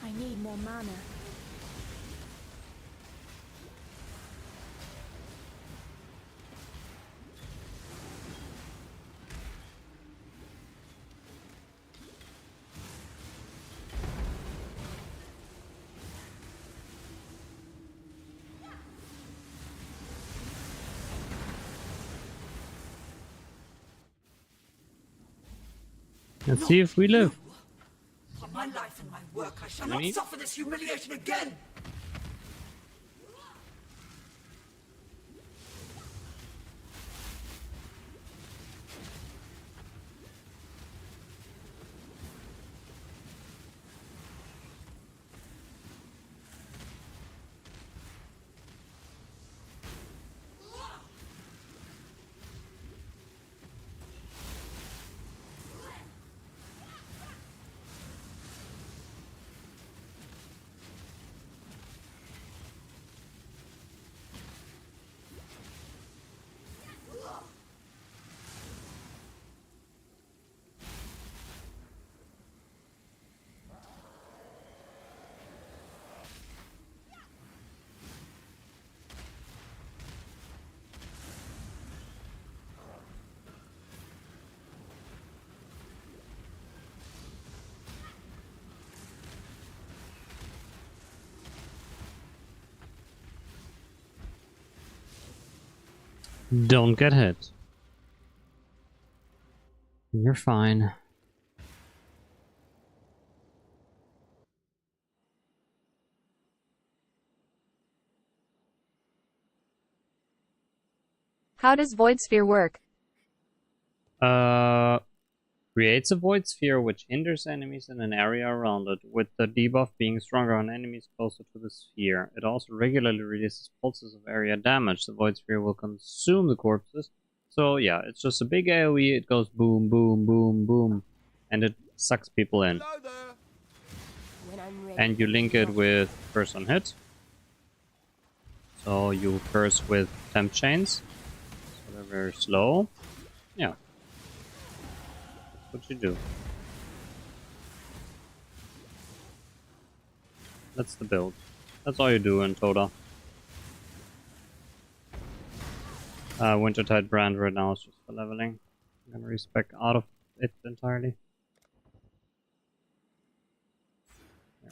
I need more mana. Let's see if we live. For my life and my work, I shall not suffer this humiliation again! Don't get hit. You're fine. How does Void Sphere work? Creates a void sphere which hinders enemies in an area around it, with the debuff being stronger on enemies closer to the sphere. It also regularly releases pulses of area damage. The void sphere will consume the corpses. So yeah, it's just a big AoE, it goes boom, boom, boom, boom, and it sucks people in. And you link it with curse on hit. So you curse with temp chains. So they're very slow. Yeah, what you do. That's the build. That's all you do in Toda. Wintertide brand right now is just for leveling. I'm gonna respec out of it entirely. Yeah.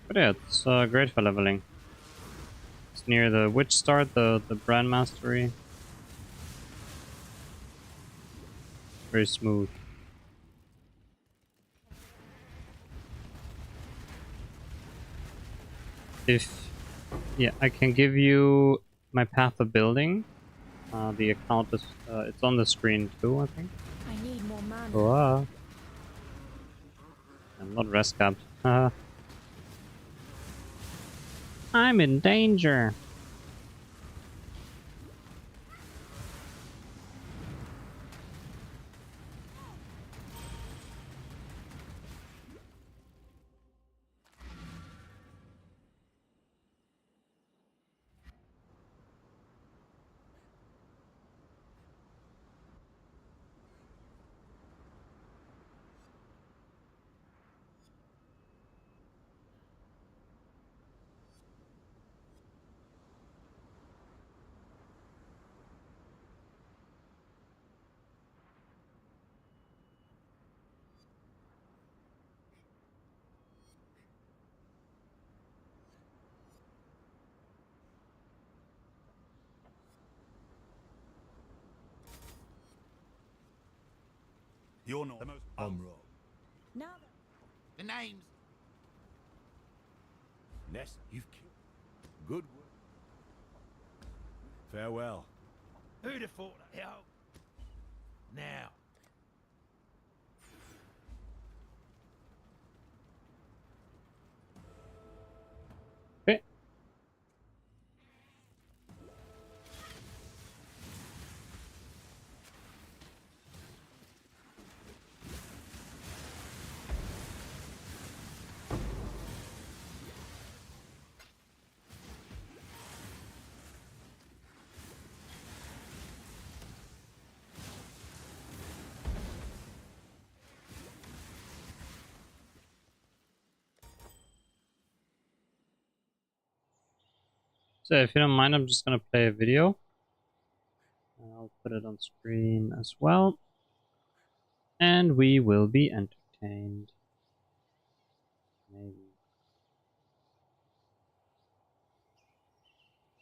But yeah, it's great for leveling. It's near the Witch start, the brand mastery. Very smooth. Yeah, I can give you my path of building. The account is it's on the screen too, I think. I need more mana. Oh, I'm not rest capped. I'm in danger. You're not the most. I'm wrong. Now The name's Nessa, you've killed. Good work. Farewell. who'd have thought that? Hell. Now. Okay. So if you don't mind, I'm just gonna play a video. I'll put it on screen as well. And we will be entertained. Maybe.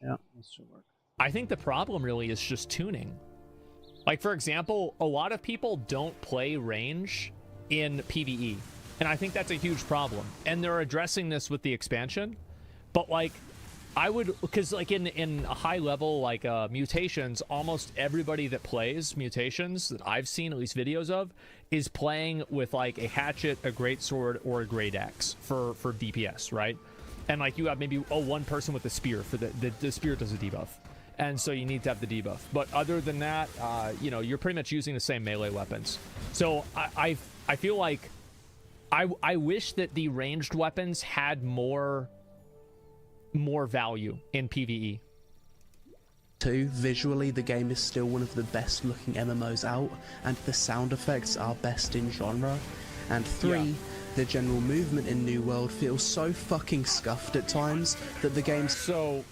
Yeah, this should work. I think the problem really is just tuning. Like, for example, a lot of people don't play range in PvE. And I think that's a huge problem. And they're addressing this with the expansion. But, like, I would, because like in a high level like mutations, almost everybody that plays mutations that I've seen at least videos of is playing with like a hatchet, a greatsword, or a great axe for DPS, right? And like you have maybe one person with a spear for the spear does a debuff, and so you need to have the debuff. But other than that, you know, you're pretty much using the same melee weapons. So I feel like I wish that the ranged weapons had more value in PvE. 2. Visually, the game is still one of the best looking MMOs out, and the sound effects are best in genre. And 3. The general movement in New World feels so fucking scuffed at times that the game's so...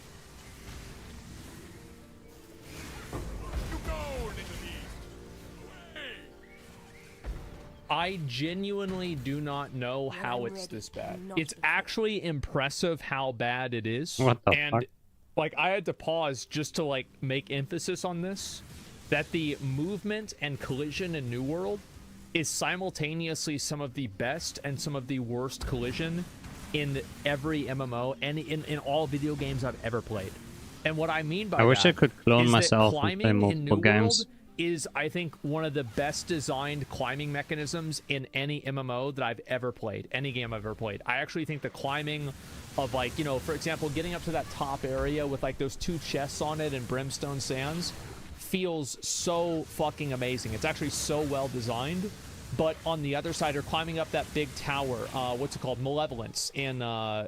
I genuinely do not know how it's this bad. It's actually impressive how bad it is. What the fuck? Like, I had to pause just to like make emphasis on this, that the movement and collision in New World is simultaneously some of the best and some of the worst collision in every MMO and in all video games I've ever played. And what I mean by I wish I could clone myself and play multiple games. Is, I think, one of the best designed climbing mechanisms in any MMO that I've ever played, any game I've ever played. I actually think the climbing of, like, you know, for example, getting up to that top area with like those 2 chests on it and brimstone sands feels so fucking amazing. It's actually so well designed. But on the other side, you're climbing up that big tower, what's it called, Malevolence in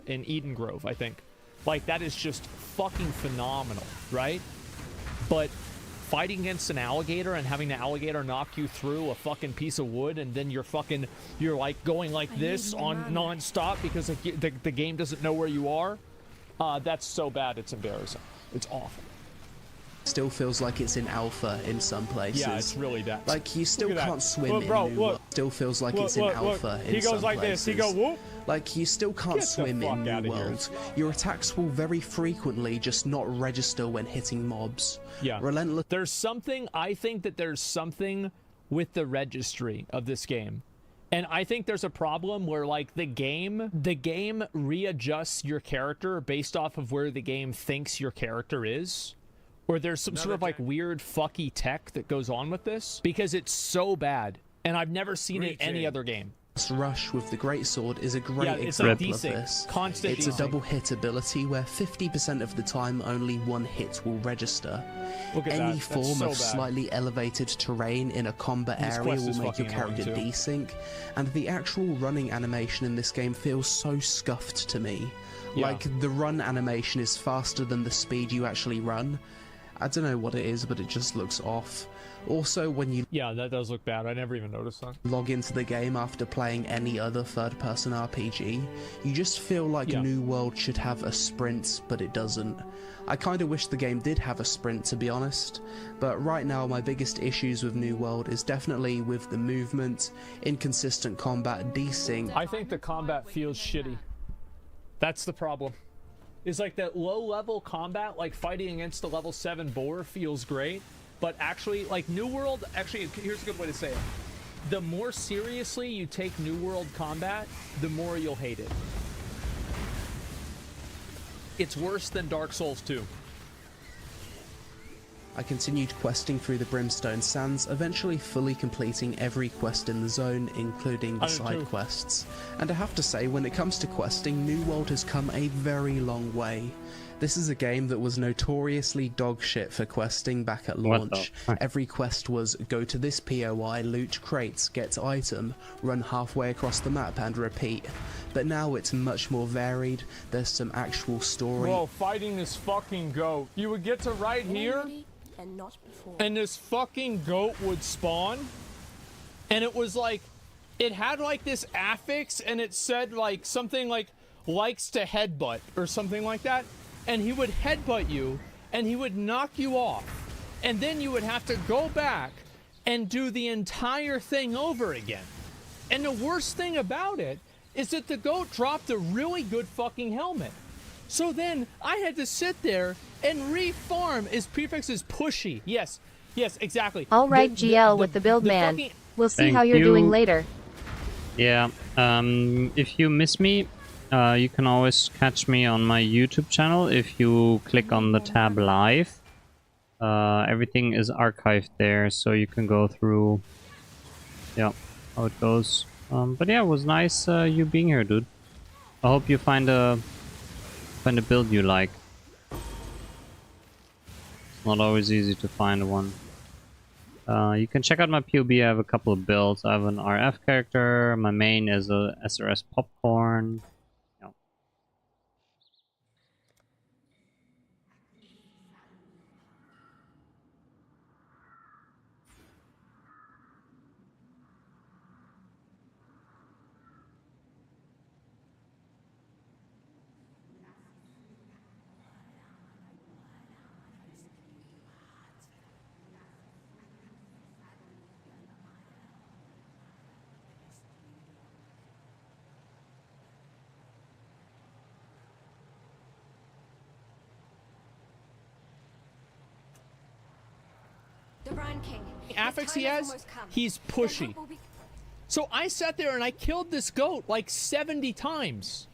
Eden Grove, I think. Like, that is just fucking phenomenal, right? But fighting against an alligator and having the alligator knock you through a fucking piece of wood, and then you're like going like this on non-stop because the game doesn't know where you are, that's so bad it's embarrassing. It's awful. Still feels like it's in alpha in some places. Yeah, it's really bad. Like, you still can't swim in New World. Still feels like it's in alpha in some places. He goes like this. He go whoop. Like, you still can't swim in New World. Your attacks will very frequently just not register when hitting mobs. Yeah. Relentless. I think that there's something with the registry of this game. And I think there's a problem where, like, the game readjusts your character based off of where the game thinks your character is. Or there's some sort of, like, weird fucky tech that goes on with this. Because it's so bad. And I've never seen it in any other game. Rush with the greatsword is a great example of this. It's a double hit ability where 50% of the time only one hit will register. Any form of slightly elevated terrain in a combat area will make your character desync, and the actual running animation in this game feels so scuffed to me. Like, the run animation is faster than the speed you actually run. I don't know what it is, but it just looks off. Also, when you that does look bad. I never even noticed that. Log into the game after playing any other third-person RPG, you just feel like New World should have a sprint, but it doesn't. I kind of wish the game did have a sprint, to be honest, but right now my biggest issues with New World is definitely with the movement, inconsistent combat, desync. I think the combat feels shitty. That's the problem. Is like that low-level combat, like fighting against the level 7 boar, feels great. But actually, like, New World, actually, here's a good way to say it. The more seriously you take New World combat, the more you'll hate it. It's worse than Dark Souls 2. I continued questing through the Brimstone Sands, eventually fully completing every quest in the zone, including the side quests. And I have to say, when it comes to questing, New World has come a very long way. This is a game that was notoriously dog shit for questing back at launch. Every quest was go to this POI, loot crates, get item, run halfway across the map and repeat. But now it's much more varied, there's some actual story. Bro, fighting this fucking goat. You would get to right here, and this fucking goat would spawn, and it was like, it had like this affix, and it said like something like, likes to headbutt, or something like that. And he would headbutt you, and he would knock you off. And then you would have to go back and do the entire thing over again. And the worst thing about it is that the goat dropped a really good fucking helmet. So then I had to sit there and re-farm. His prefix is pushy. Yes, exactly. All right, GL with the build man. We'll see how you're doing later. Yeah, if you miss me, you can always catch me on my YouTube channel if you click on the tab live. Everything is archived there, so you can go through how it goes. But yeah, it was nice you being here, dude. I hope you find a build you like. It's not always easy to find one. You can check out my PoB. I have a couple of builds. I have an RF character. My main is a SRS popcorn. Affix he has, he's pushy. So I sat there and I killed this goat like 70 times.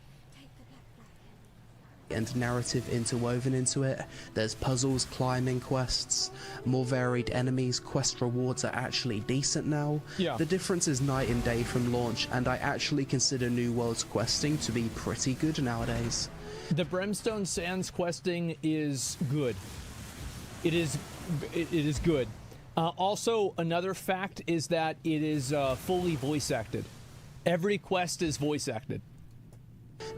And narrative interwoven into it. There's puzzles, climbing quests, more varied enemies, quest rewards are actually decent now. Yeah. The difference is night and day from launch, and I actually consider New World's questing to be pretty good nowadays. The Brimstone Sands questing is good. It is good. Also, another fact is that it is fully voice acted. Every quest is voice acted.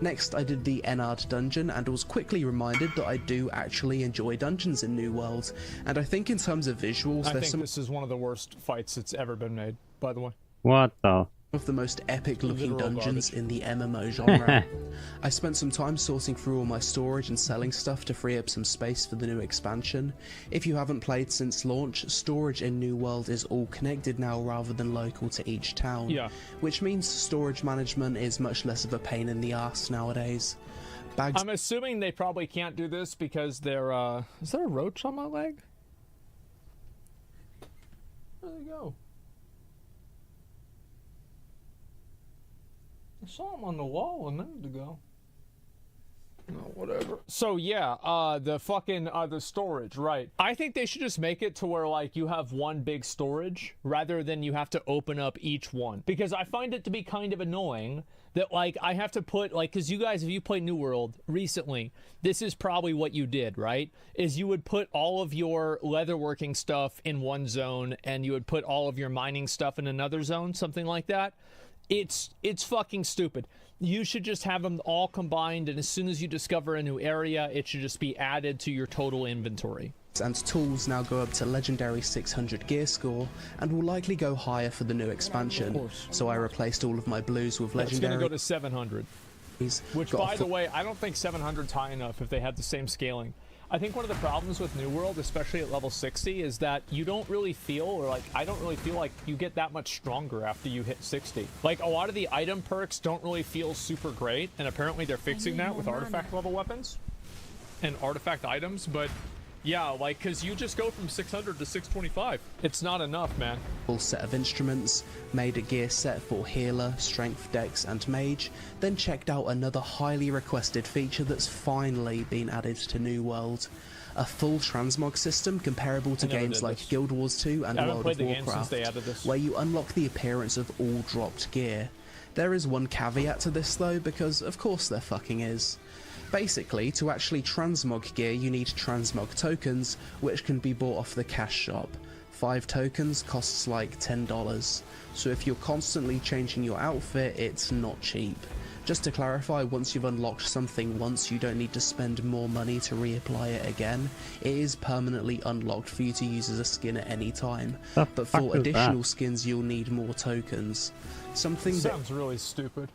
Next, I did the Ennard dungeon and was quickly reminded that I do actually enjoy dungeons in New World. And I think in terms of visuals, I think this is one of the worst fights that's ever been made, by the way. What the? Of the most epic looking Literal dungeons garbage. in the MMO genre. I spent some time sorting through all my storage and selling stuff to free up some space for the new expansion. If you haven't played since launch, storage in New World is all connected now rather than local to each town, which means storage management is much less of a pain in the ass nowadays. I'm assuming they probably can't do this because they're, is there a roach on my leg? Where'd they go? I saw him on the wall a minute ago. No, whatever. So yeah, the fucking, the storage, right. I think they should just make it to where, like, you have one big storage rather than you have to open up each one. Because I find it to be kind of annoying that, like, I have to put, like, because you guys, if you played New World recently, this is probably what you did, right? Is you would put all of your leatherworking stuff in one zone and you would put all of your mining stuff in another zone, something like that. It's fucking stupid. You should just have them all combined, and as soon as you discover a new area, it should just be added to your total inventory. And tools now go up to legendary 600 gear score and will likely go higher for the new expansion. So I replaced all of my blues with legendary. It's gonna go to 700. Which, by the way, I don't think 700's high enough if they had the same scaling. I think one of the problems with New World, especially at level 60, is that you don't really feel, or like, I don't really feel like you get that much stronger after you hit 60. Like, a lot of the item perks don't really feel super great, and apparently they're fixing that with artifact level weapons and artifact items, but yeah, like, because you just go from 600 to 625. It's not enough, man. Full set of instruments, made a gear set for healer, strength, dex, and mage, then checked out another highly requested feature that's finally been added to New World. A full transmog system comparable to games like Guild Wars 2 and World of Warcraft, where you unlock the appearance of all dropped gear. There is one caveat to this though, because of course there fucking is. Basically, to actually transmog gear, you need transmog tokens, which can be bought off the cash shop. 5 tokens costs like $10, so if you're constantly changing your outfit, it's not cheap. Just to clarify, once you've unlocked something once, you don't need to spend more money to reapply it again. It is permanently unlocked for you to use as a skin at any time, but for additional skins you'll need more tokens. Something that sounds really stupid.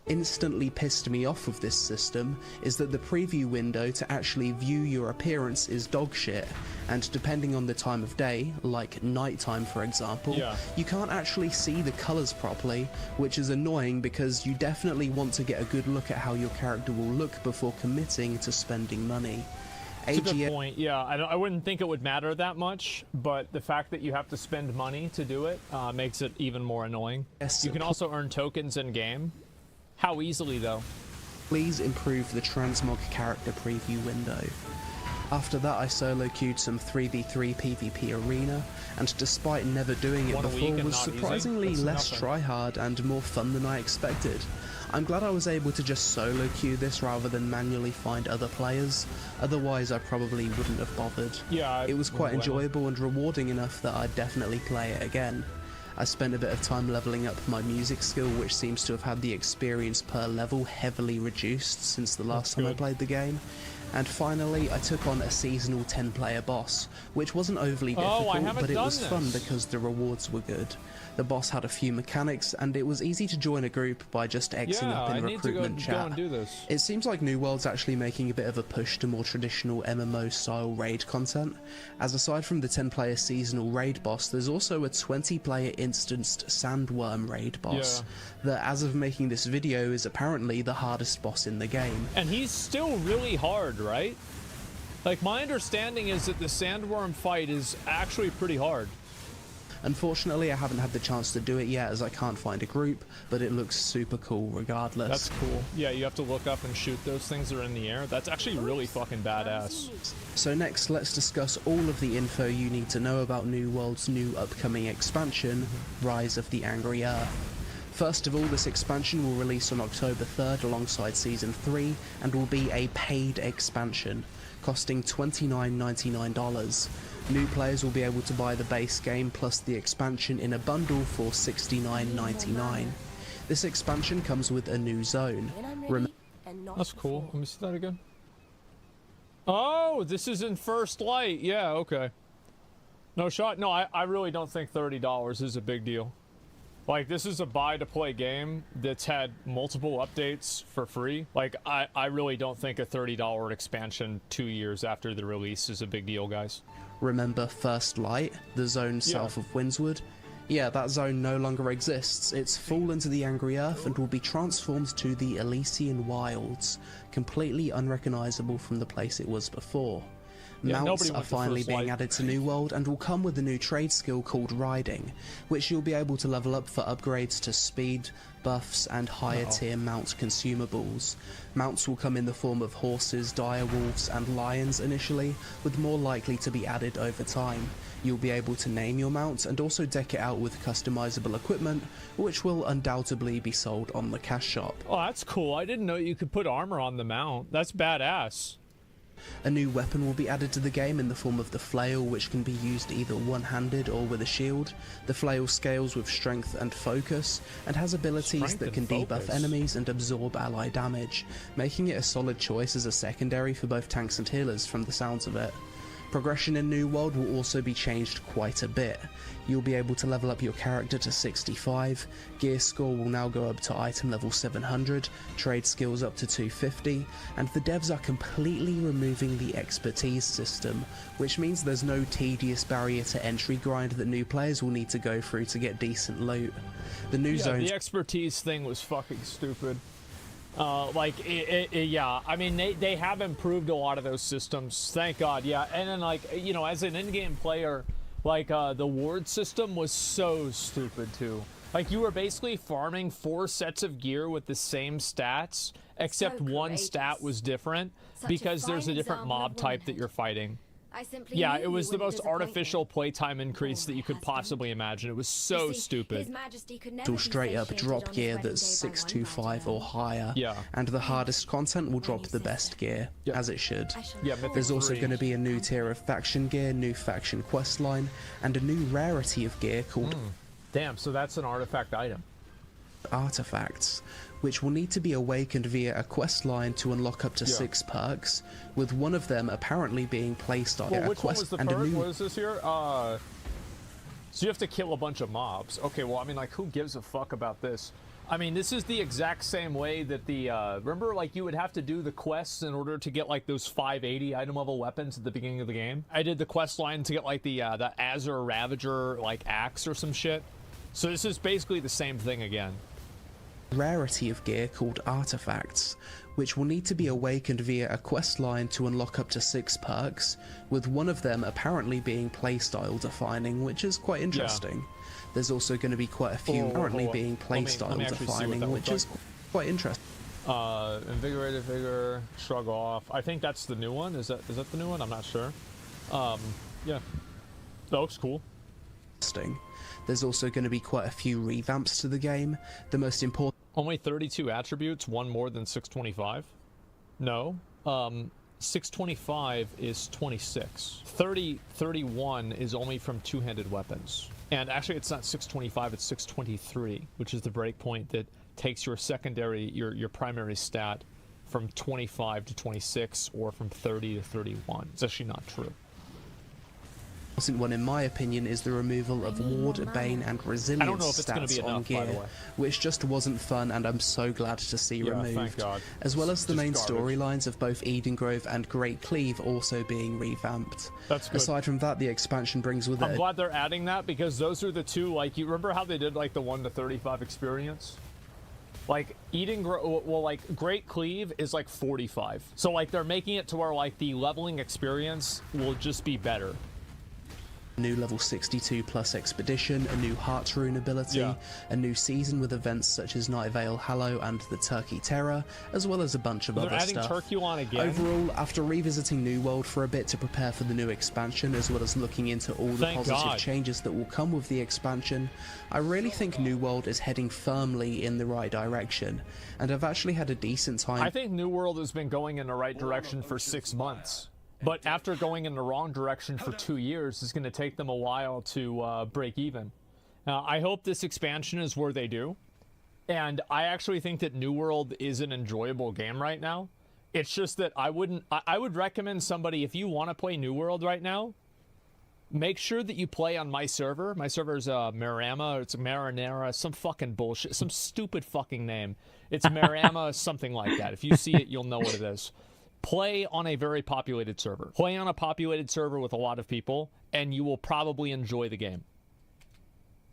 Instantly pissed me off with this system is that the preview window to actually view your appearance is dog shit, and depending on the time of day, like nighttime for example, you can't actually see the colours properly, which is annoying because you definitely want to get a good look at how your character will look before committing to spending money. That's a good point. Yeah, I wouldn't think it would matter that much, but the fact that you have to spend money to do it makes it even more annoying. You can also earn tokens in game. How easily, though? Please improve the transmog character preview window. After that, I solo queued some 3v3 PvP arena, and despite never doing it before, was surprisingly less tryhard and more fun than I expected. I'm glad I was able to just solo queue this rather than manually find other players, otherwise I probably wouldn't have bothered. Yeah, it was quite enjoyable and rewarding enough that I'd definitely play it again. I spent a bit of time leveling up my music skill, which seems to have had the experience per level heavily reduced since the last time I played the game. And finally, I took on a seasonal 10-player boss, which wasn't overly difficult, but it was fun because the rewards were good. The boss had a few mechanics, and it was easy to join a group by just Xing up in recruitment chat. It seems like New World's actually making a bit of a push to more traditional MMO-style raid content, as aside from the 10-player seasonal raid boss, there's also a 20-player instanced sandworm raid boss, that as of making this video is apparently the hardest boss in the game. And he's still really hard, right? Like, my understanding is that the sandworm fight is actually pretty hard. Unfortunately, I haven't had the chance to do it yet as I can't find a group, but it looks super cool regardless. That's cool. Yeah, you have to look up and shoot those things that are in the air. That's actually really fucking badass. So next, let's discuss all of the info you need to know about New World's new upcoming expansion, Rise of the Angry Earth. First of all, this expansion will release on October 3rd alongside Season 3, and will be a paid expansion, costing $29.99. New players will be able to buy the base game plus the expansion in a bundle for $69.99. This expansion comes with a new zone. That's cool. Let me see that again. Oh, this is in First Light. Yeah, okay. No shot. No, I really don't think $30 is a big deal. Like, this is a buy-to-play game that's had multiple updates for free. Like, I really don't think a $30 expansion 2 years after the release is a big deal, guys. Remember First Light, the zone south of Windswood? Yeah, that zone no longer exists. It's fallen to the Angry Earth and will be transformed to the Elysian Wilds, completely unrecognizable from the place it was before. Mounts are finally being added to New World and will come with a new trade skill called Riding, which you'll be able to level up for upgrades to speed, buffs, and higher tier mount consumables. Mounts will come in the form of horses, direwolves, and lions initially, with more likely to be added over time. You'll be able to name your mount and also deck it out with customizable equipment, which will undoubtedly be sold on the cash shop. Oh, that's cool. I didn't know you could put armor on the mount. That's badass. A new weapon will be added to the game in the form of the flail, which can be used either one-handed or with a shield. The flail scales with strength and focus, and has abilities that can debuff enemies and absorb ally damage, making it a solid choice as a secondary for both tanks and healers from the sounds of it. Progression in New World will also be changed quite a bit. You'll be able to level up your character to 65, gear score will now go up to item level 700, trade skills up to 250, and the devs are completely removing the expertise system, which means there's no tedious barrier to entry grind that new players will need to go through to get decent loot. The new zones... The expertise thing was fucking stupid. Yeah, I mean, they have improved a lot of those systems, thank God, yeah. And then, like, you know, as an in-game player, like, the ward system was so stupid, too. Like, you were basically farming 4 sets of gear with the same stats, except one stat was different, because there's a different mob type that you're fighting. Yeah, it was the most artificial playtime increase that you could possibly imagine. It was so stupid. Will straight up drop gear that's 625 or higher, and the hardest content will drop the best gear, as it should. There's also going to be a new tier of faction gear, new faction questline, and a new rarity of gear called... Damn, so that's an artifact item. Artifacts, which will need to be awakened via a quest line to unlock up to 6 perks, with one of them apparently being placed on a which quest one was the perk? What is this here? So you have to kill a bunch of mobs. Okay, well, I mean, like, who gives a fuck about this? I mean, this is the exact same way that the, remember, like, you would have to do the quests in order to get, like, those 580 item level weapons at the beginning of the game? I did the quest line to get, like, the Azure Ravager, like, axe or some shit. So this is basically the same thing again. Rarity of gear called artifacts, which will need to be awakened via a quest line to unlock up to 6 perks, with one of them apparently being playstyle defining, which is quite interesting. There's also going to be quite a few apparently being playstyle defining, which is quite interesting. Invigorated vigor, shrug off. I think that's the new one. Is that the new one? I'm not sure. Yeah, that looks cool. There's also going to be quite a few revamps to the game. The most important... Only 32 attributes, one more than 625? No. 625 is 26. 31 is only from two-handed weapons. And actually, it's not 625, it's 623, which is the breakpoint that takes your secondary, your primary stat from 25 to 26, or from 30 to 31. It's actually not true. One, in my opinion, is the removal of Ward, Bane, and Resilience stats on gear, which just wasn't fun, and I'm so glad to see removed. As well as the main storylines of both Eden Grove and Great Cleave also being revamped. That's good. Aside from that, the expansion brings with it... I'm glad they're adding that, because those are the two, like, you remember how they did, like, the 1 to 35 experience? Like, Eden Grove, well, like, Great Cleave is, like, 45. So, like, they're making it to where, like, the leveling experience will just be better. New level 62 plus expedition, a new heart rune ability, a new season with events such as 10000hours and the Turkey Terror, as well as a bunch of other stuff. They're adding Turkey again. Overall, after revisiting New World for a bit to prepare for the new expansion, as well as looking into all the positive changes that will come with the expansion, I really think New World is heading firmly in the right direction, and I've actually had a decent time. I think New World has been going in the right direction for 6 months. But after going in the wrong direction for 2 years, it's going to take them a while to break even. Now, I hope this expansion is where they do. And I actually think that New World is an enjoyable game right now. It's just that I would recommend somebody, if you want to play New World right now, make sure that you play on my server. My server is Marama, or it's Marinara, some fucking bullshit, some stupid fucking name. It's Marama, something like that. If you see it, you'll know what it is. Play on a very populated server. Play on a populated server with a lot of people, and you will probably enjoy the game.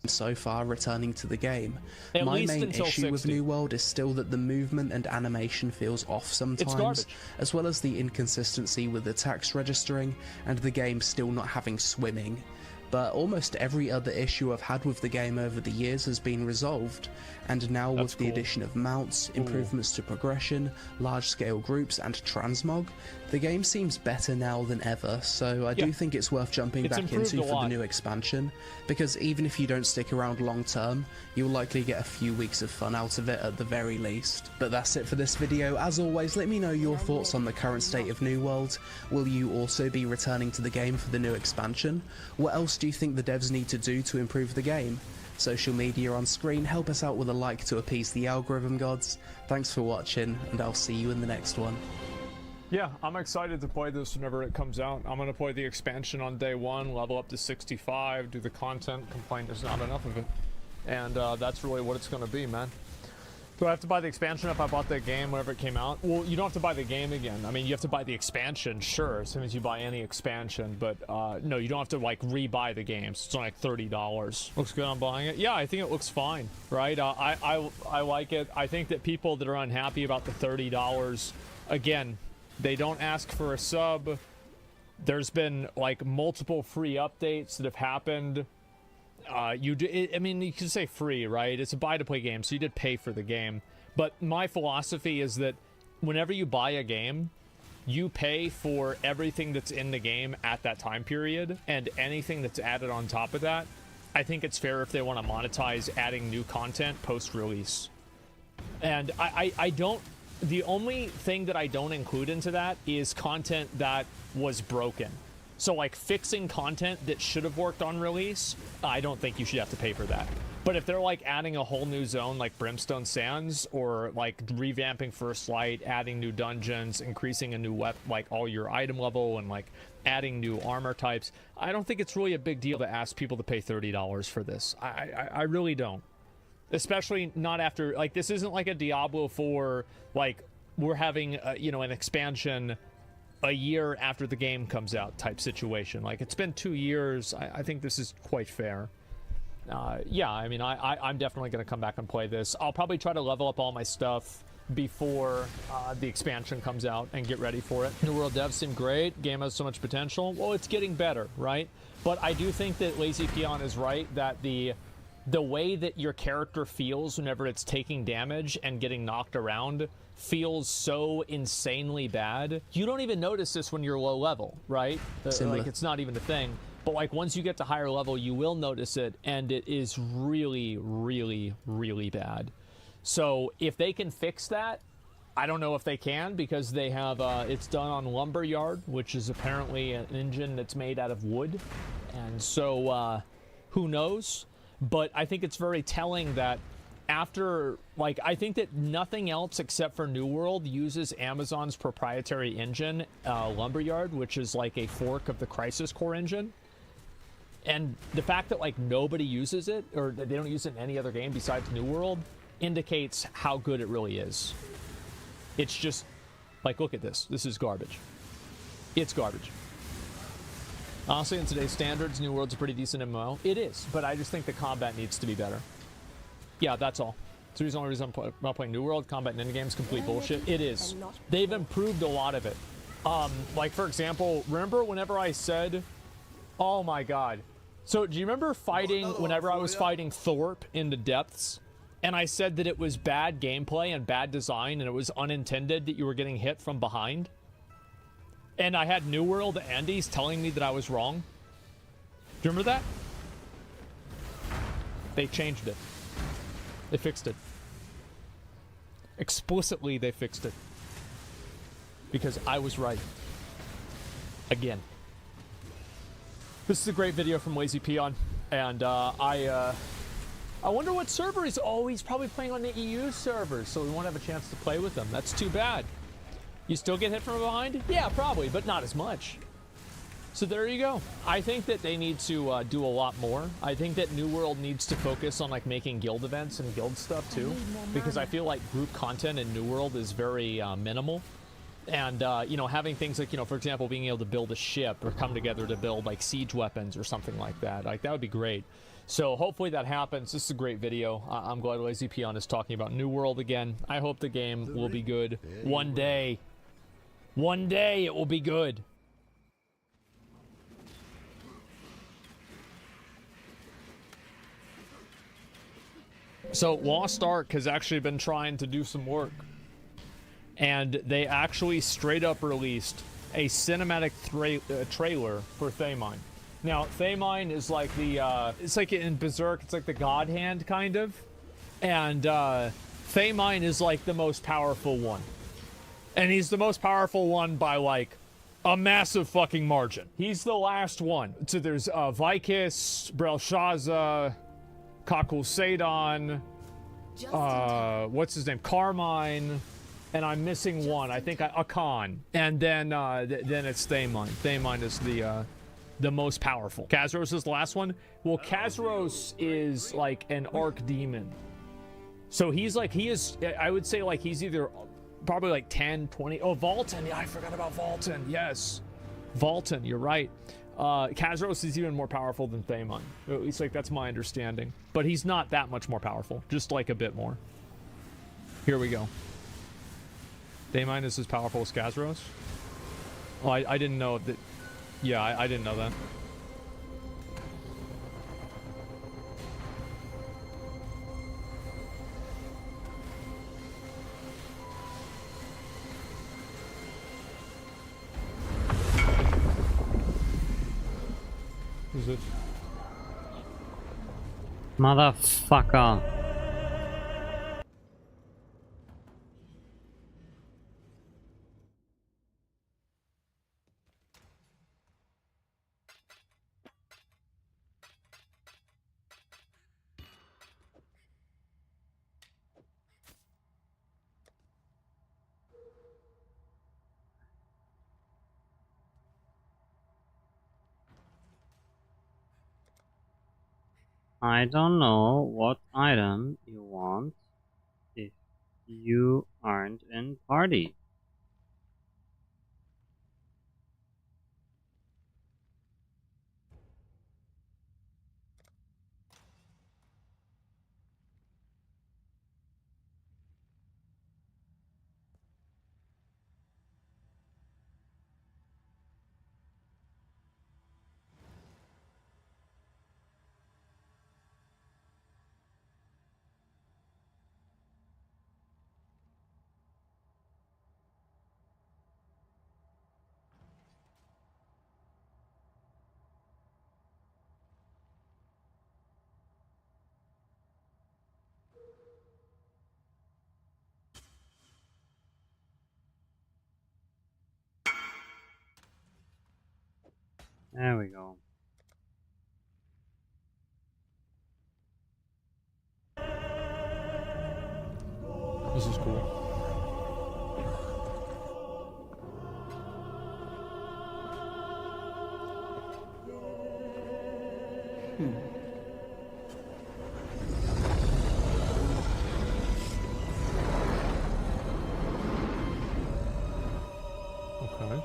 So far returning to the game. At My least main until issue with 60. New World is still that the movement and animation feels off sometimes, as well as the inconsistency with the text registering and the game still not having swimming. But almost every other issue I've had with the game over the years has been resolved, and now with the addition of mounts, improvements to progression, large-scale groups, and transmog, the game seems better now than ever, so I do think it's worth jumping back into for the new expansion, because even if you don't stick around long term, you'll likely get a few weeks of fun out of it at the very least. But that's it for this video. As always, let me know your thoughts on the current state of New World. Will you also be returning to the game for the new expansion? What else do you think the devs need to do to improve the game? Social media on screen, help us out with a like to appease the algorithm gods. Thanks for watching, and I'll see you in the next one. Yeah, I'm excited to play this whenever it comes out. I'm going to play the expansion on day 1, level up to 65, do the content, complain there's not enough of it. And that's really what it's going to be, man. Do I have to buy the expansion if I bought that game whenever it came out? Well, you don't have to buy the game again. I mean, you have to buy the expansion, sure, as soon as you buy any expansion. But no, you don't have to, like, re-buy the game. So it's only like $30. Looks good on buying it? Yeah, I think it looks fine, right? I like it. I think that people that are unhappy about the $30, again, they don't ask for a sub. There's been, like, multiple free updates that have happened. I mean, you can say free, right? It's a buy-to-play game, so you did pay for the game. But my philosophy is that whenever you buy a game, you pay for everything that's in the game at that time period, and anything that's added on top of that. I think it's fair if they want to monetize adding new content post-release. And I don't... The only thing that I don't include into that is content that was broken. So, like, fixing content that should have worked on release, I don't think you should have to pay for that. But if they're, like, adding a whole new zone like Brimstone Sands, or, like, revamping First Light, adding new dungeons, increasing a new weapon, like, all your item level, and, like, adding new armor types, I don't think it's really a big deal to ask people to pay $30 for this. I really don't. Especially not after, like, this isn't like a Diablo 4, like, we're having, you know, an expansion a year after the game comes out type situation. Like, it's been 2 years. I think this is quite fair. Yeah, I mean, I'm definitely going to come back and play this. I'll probably try to level up all my stuff before the expansion comes out and get ready for it. New World devs seem great. Game has so much potential. Well, it's getting better, right? But I do think that Lazy Peon is right, that the way that your character feels whenever it's taking damage and getting knocked around feels so insanely bad. You don't even notice this when you're low level, right? Like, it's not even a thing. But, like, once you get to higher level, you will notice it, and it is really, really, really bad. So if they can fix that, I don't know if they can, because they have, it's done on Lumberyard, which is apparently an engine that's made out of wood. And so, who knows? But I think it's very telling that after, like, I think that nothing else except for New World uses Amazon's proprietary engine, Lumberyard, which is like a fork of the Crisis Core engine. And the fact that, like, nobody uses it, or that they don't use it in any other game besides New World, indicates how good it really is. It's just, like, look at this. This is garbage. It's garbage. Honestly, in today's standards, New World's a pretty decent MMO. It is, but I just think the combat needs to be better. Yeah, that's all. It's the only reason I'm not playing New World. Combat and endgame's complete bullshit. It is. They've improved a lot of it. Like, for example, remember whenever I said, oh my god. So, do you remember fighting, whenever I was fighting Thorpe in the depths, and I said that it was bad gameplay and bad design, and it was unintended that you were getting hit from behind? And I had New World Andes telling me that I was wrong. Do you remember that? They changed it. They fixed it. Explicitly, they fixed it. Because I was right. Again. This is a great video from Lazy Peon. And I wonder what server he's... Oh, he's probably playing on the EU server, so we won't have a chance to play with him. That's too bad. You still get hit from behind? Yeah, probably, but not as much. So there you go. I think that they need to do a lot more. I think that New World needs to focus on like making guild events and guild stuff too, because I feel like group content in New World is very minimal. And you know, having things like, you know, for example, being able to build a ship or come together to build like siege weapons or something like that would be great. So hopefully that happens. This is a great video. I'm glad Lazy Peon is talking about New World again. I hope the game will be good one day. One day it will be good. So Lost Ark has actually been trying to do some work, and they actually straight up released a cinematic trailer for Thaymine. Now Thaymine is like the it's like in Berserk, it's like the god hand kind of, and Thaymine is like the most powerful one, and he's the most powerful one by like a massive fucking margin. He's the last one. So there's Vicus, Belshazzar, Kakul Sadon, what's his name? Carmine, and I'm missing one. I think Akan. And then it's Thaymine. Thaymine is the most powerful. Khazros is the last one. Well, Khazros is like an archdemon. So he's like, I would say like he's either probably like 10, 20. Oh, Volton. Yeah, I forgot about Volton. Yes. Volton, you're right. Khazros is even more powerful than Thaymine. At least, like, that's my understanding. But he's not that much more powerful. Just, like, a bit more. Here we go. Thaymine is as powerful as Khazros? Oh, I didn't know that... Yeah, I didn't know that. Is it? Motherfucker. I don't know what item you want if you aren't in party. There we go. This is cool. Okay.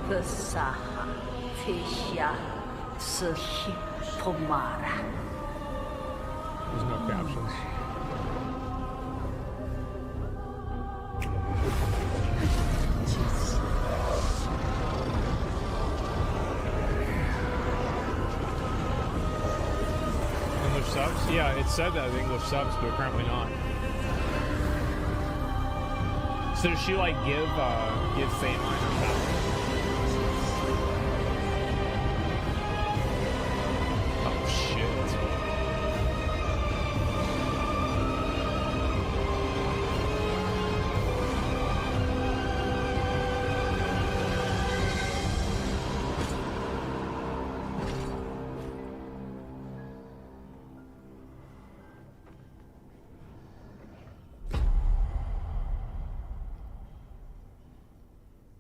Besaha, Fisha, Sushi, Pomara. There's no captions. English subs? Yeah, it said that with English subs, but apparently not. So does she like give Thaymine her power? Oh shit.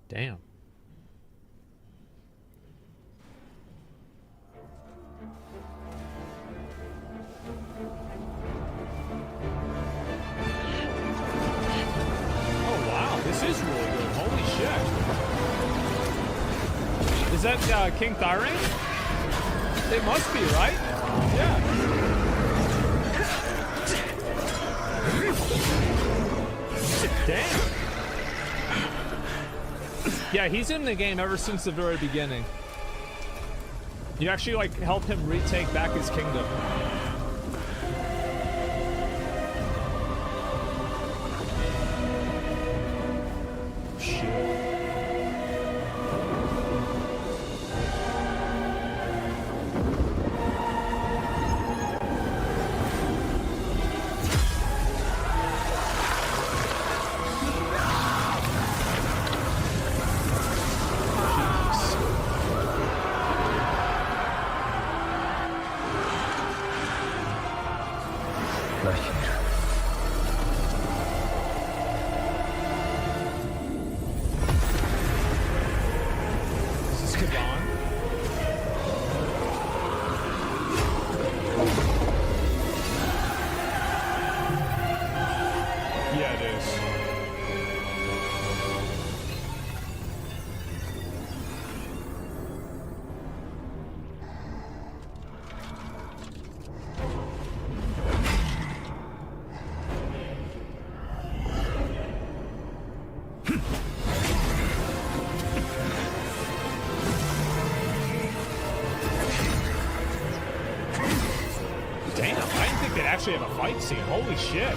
Damn. Oh wow, this is really good. Holy shit. Is that King Thyrane? It must be, right? Yeah. Damn. Yeah, he's in the game ever since the very beginning. You actually like help him retake back his kingdom. Shit. Actually have a fight scene. Holy shit.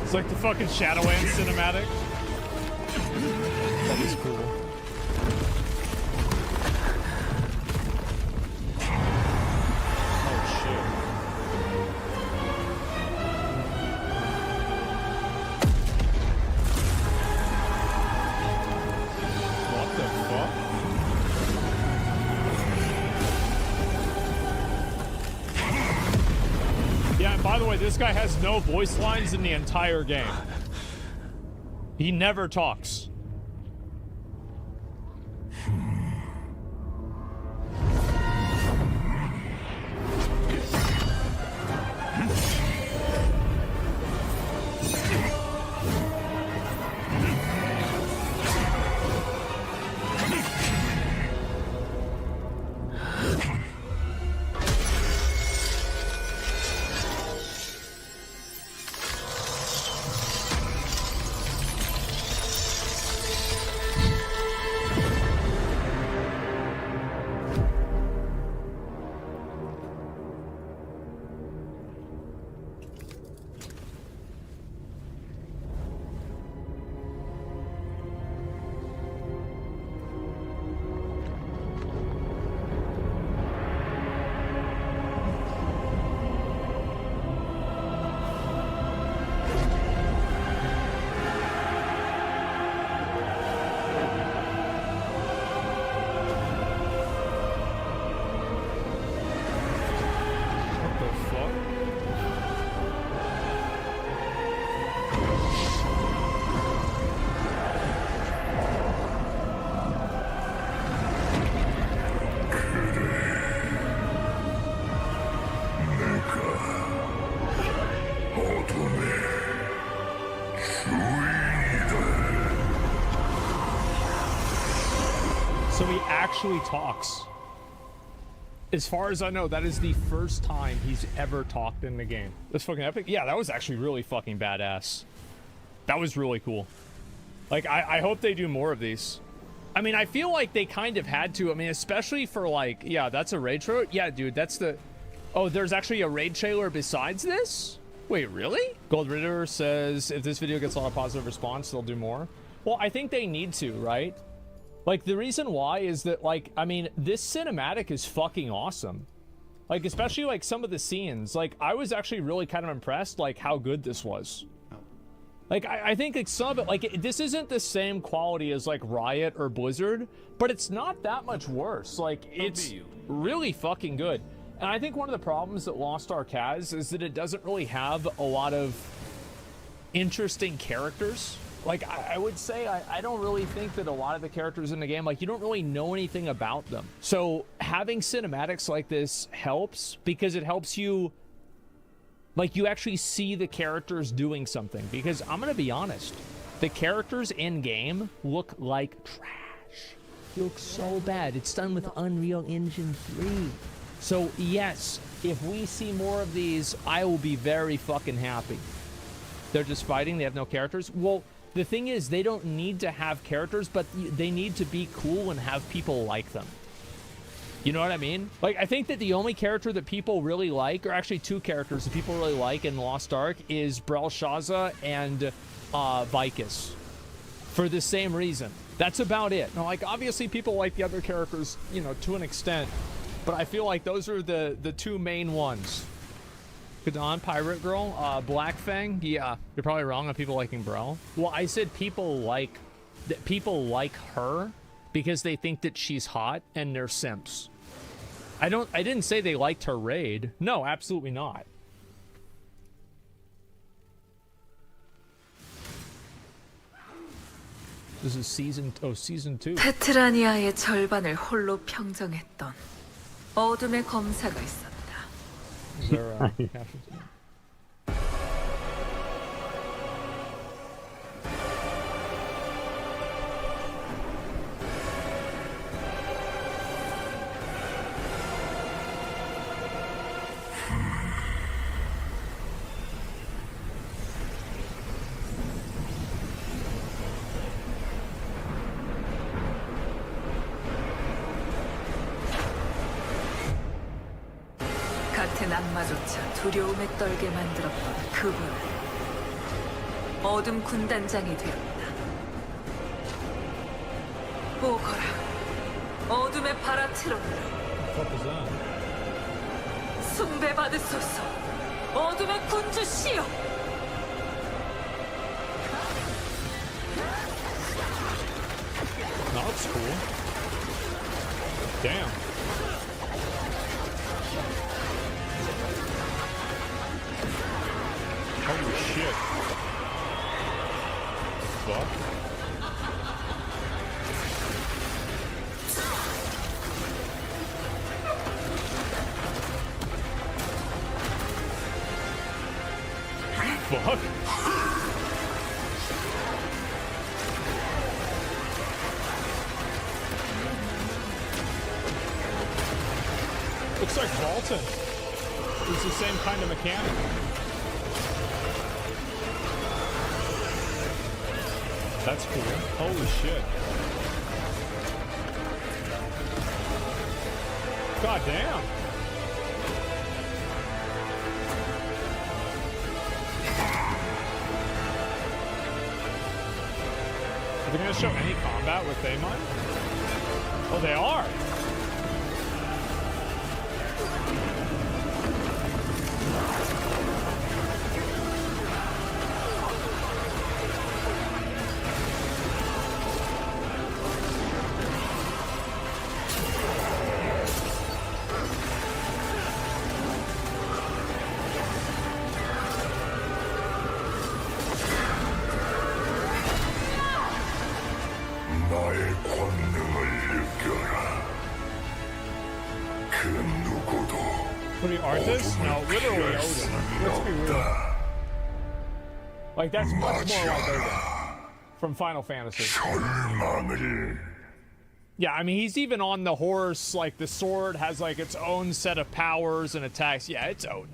It's like the fucking Shadowlands cinematic. That is cool. By the way, this guy has no voice lines in the entire game. He never talks. So he actually talks. As far as I know, that is the first time he's ever talked in the game. That's fucking epic. Yeah, that was actually really fucking badass. That was really cool. Like, I hope they do more of these. I mean, I feel like they kind of had to. I mean, especially for like, yeah, that's a raid trailer. Yeah, dude, that's the... Oh, there's actually a raid trailer besides this? Wait, really? Gold Ritter says, if this video gets a lot of positive response, they'll do more. Well, I think they need to, right? Like, the reason why is that, like, I mean, this cinematic is fucking awesome. Like, especially like some of the scenes. Like, I was actually really kind of impressed, like how good this was. Like, I think like some of it, like this isn't the same quality as like Riot or Blizzard, but it's not that much worse. Like, it's really fucking good. And I think one of the problems that Lost Ark has is that it doesn't really have a lot of interesting characters. Like, I would say I don't really think that a lot of the characters in the game, like, you don't really know anything about them. So having cinematics like this helps, because it helps you, like, you actually see the characters doing something. Because I'm gonna be honest, the characters in game look like trash. They look so bad. It's done with Unreal Engine 3. So yes, if we see more of these, I will be very fucking happy. They're just fighting, they have no characters. Well, the thing is, they don't need to have characters, but they need to be cool and have people like them. You know what I mean? Like, I think that the only character that people really like, or actually two characters that people really like in Lost Ark, is Belshazzar and Vicus. For the same reason. That's about it. Now, like, obviously people like the other characters, you know, to an extent, but I feel like those are the two main ones. Kadan, Pirate Girl, Black Fang, yeah, you're probably wrong on people liking Brel. Well, I said people like her because they think that she's hot and they're simps. I didn't say they liked her raid. No, absolutely not. This is season 2. 테트라니아의 절반을 홀로 평정했던 어둠의 검사가 있었다. Is there captions? 같은 악마조차 두려움에 떨게 만들었던 그분은 어둠 군단장이 되었다. 오거라, 어둠의 바라트론으로 숭배받으소서, 어둠의 군주시여. No, that's cool. Damn. Holy shit. Fuck. Fuck. Looks like Vaulton. It's the same kind of mechanic. That's cool. Holy shit. God damn. Are they going to show any combat with Thaymon? Oh, they are. 나의 권능을 느껴라. 그 누구도 What are you, artists? No, literally Odin. Let's be real. Like, that's much more like Odin from Final Fantasy. Yeah, I mean, he's even on the horse. Like, the sword has, like, its own set of powers and attacks. Yeah, it's Odin.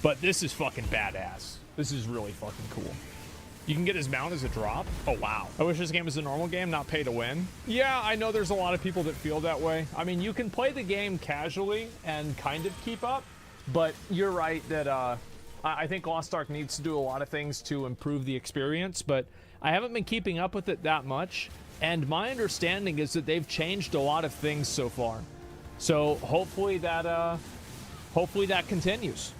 But this is fucking badass. This is really fucking cool. You can get his mount as a drop? Oh, wow. I wish this game was a normal game, not pay to win. Yeah, I know there's a lot of people that feel that way. I mean, you can play the game casually and kind of keep up, but you're right that I think Lost Ark needs to do a lot of things to improve the experience, but I haven't been keeping up with it that much, and my understanding is that they've changed a lot of things so far. So hopefully that hopefully that continues.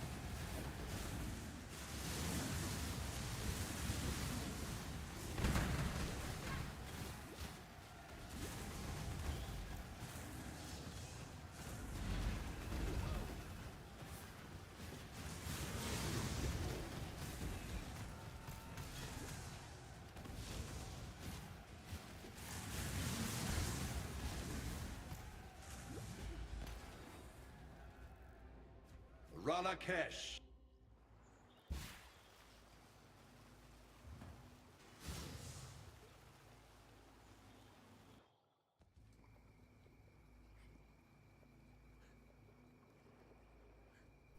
Ranakesh.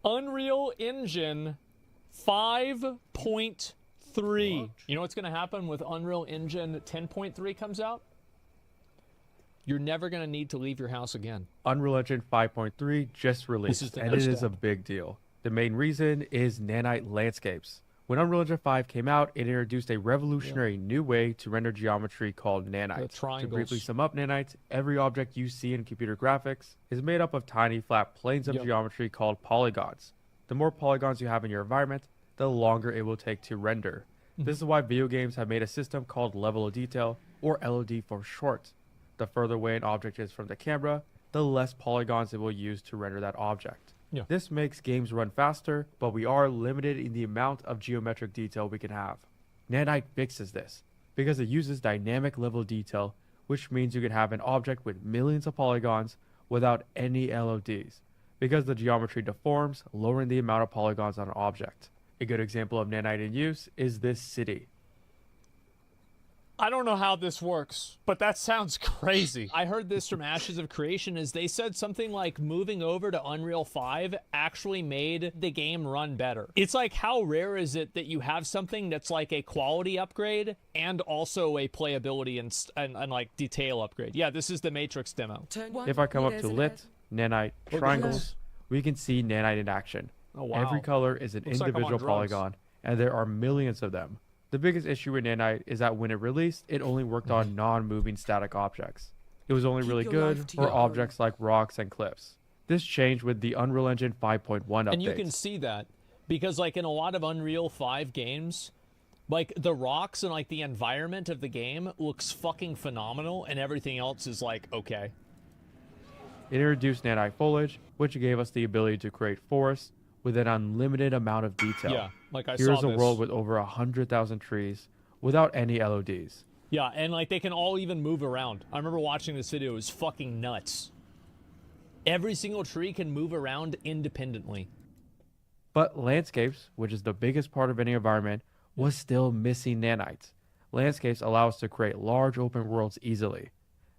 Unreal Engine 5.3. You know what's going to happen with Unreal Engine 10.3 comes out? You're never going to need to leave your house again. Unreal Engine 5.3 just released, and it is a big deal. The main reason is nanite landscapes. When Unreal Engine 5 came out, it introduced a revolutionary new way to render geometry called nanites. To briefly sum up nanites, every object you see in computer graphics is made up of tiny flat planes of geometry called polygons. The more polygons you have in your environment, the longer it will take to render. This is why video games have made a system called level of detail, or LOD for short. The further away an object is from the camera, the less polygons it will use to render that object. This makes games run faster, but we are limited in the amount of geometric detail we can have. Nanite fixes this, because it uses dynamic level detail, which means you can have an object with millions of polygons without any LODs, because the geometry deforms, lowering the amount of polygons on an object. A good example of nanite in use is this city. I don't know how this works, but that sounds crazy. I heard this from Ashes of Creation, is they said something like moving over to Unreal 5 actually made the game run better. It's like, how rare is it that you have something that's like a quality upgrade and also a playability and like detail upgrade? Yeah, this is the Matrix demo. If I come up to lit, nanite, triangles, we can see nanite in action. Oh, wow. Every color is an individual polygon, and there are millions of them. The biggest issue with nanite is that when it released, it only worked on non-moving static objects. It was only really good for objects like rocks and cliffs. This changed with the Unreal Engine 5.1 update. And you can see that because like in a lot of Unreal 5 games, like the rocks and like the environment of the game looks fucking phenomenal and everything else is like, okay. It introduced nanite foliage, which gave us the ability to create forests with an unlimited amount of detail. Yeah, like I Here's saw a this. world with over 100,000 trees without any LODs. Yeah, and like they can all even move around. I remember watching this video, it was fucking nuts. Every single tree can move around independently. But landscapes, which is the biggest part of any environment, was still missing nanites. Landscapes allow us to create large open worlds easily.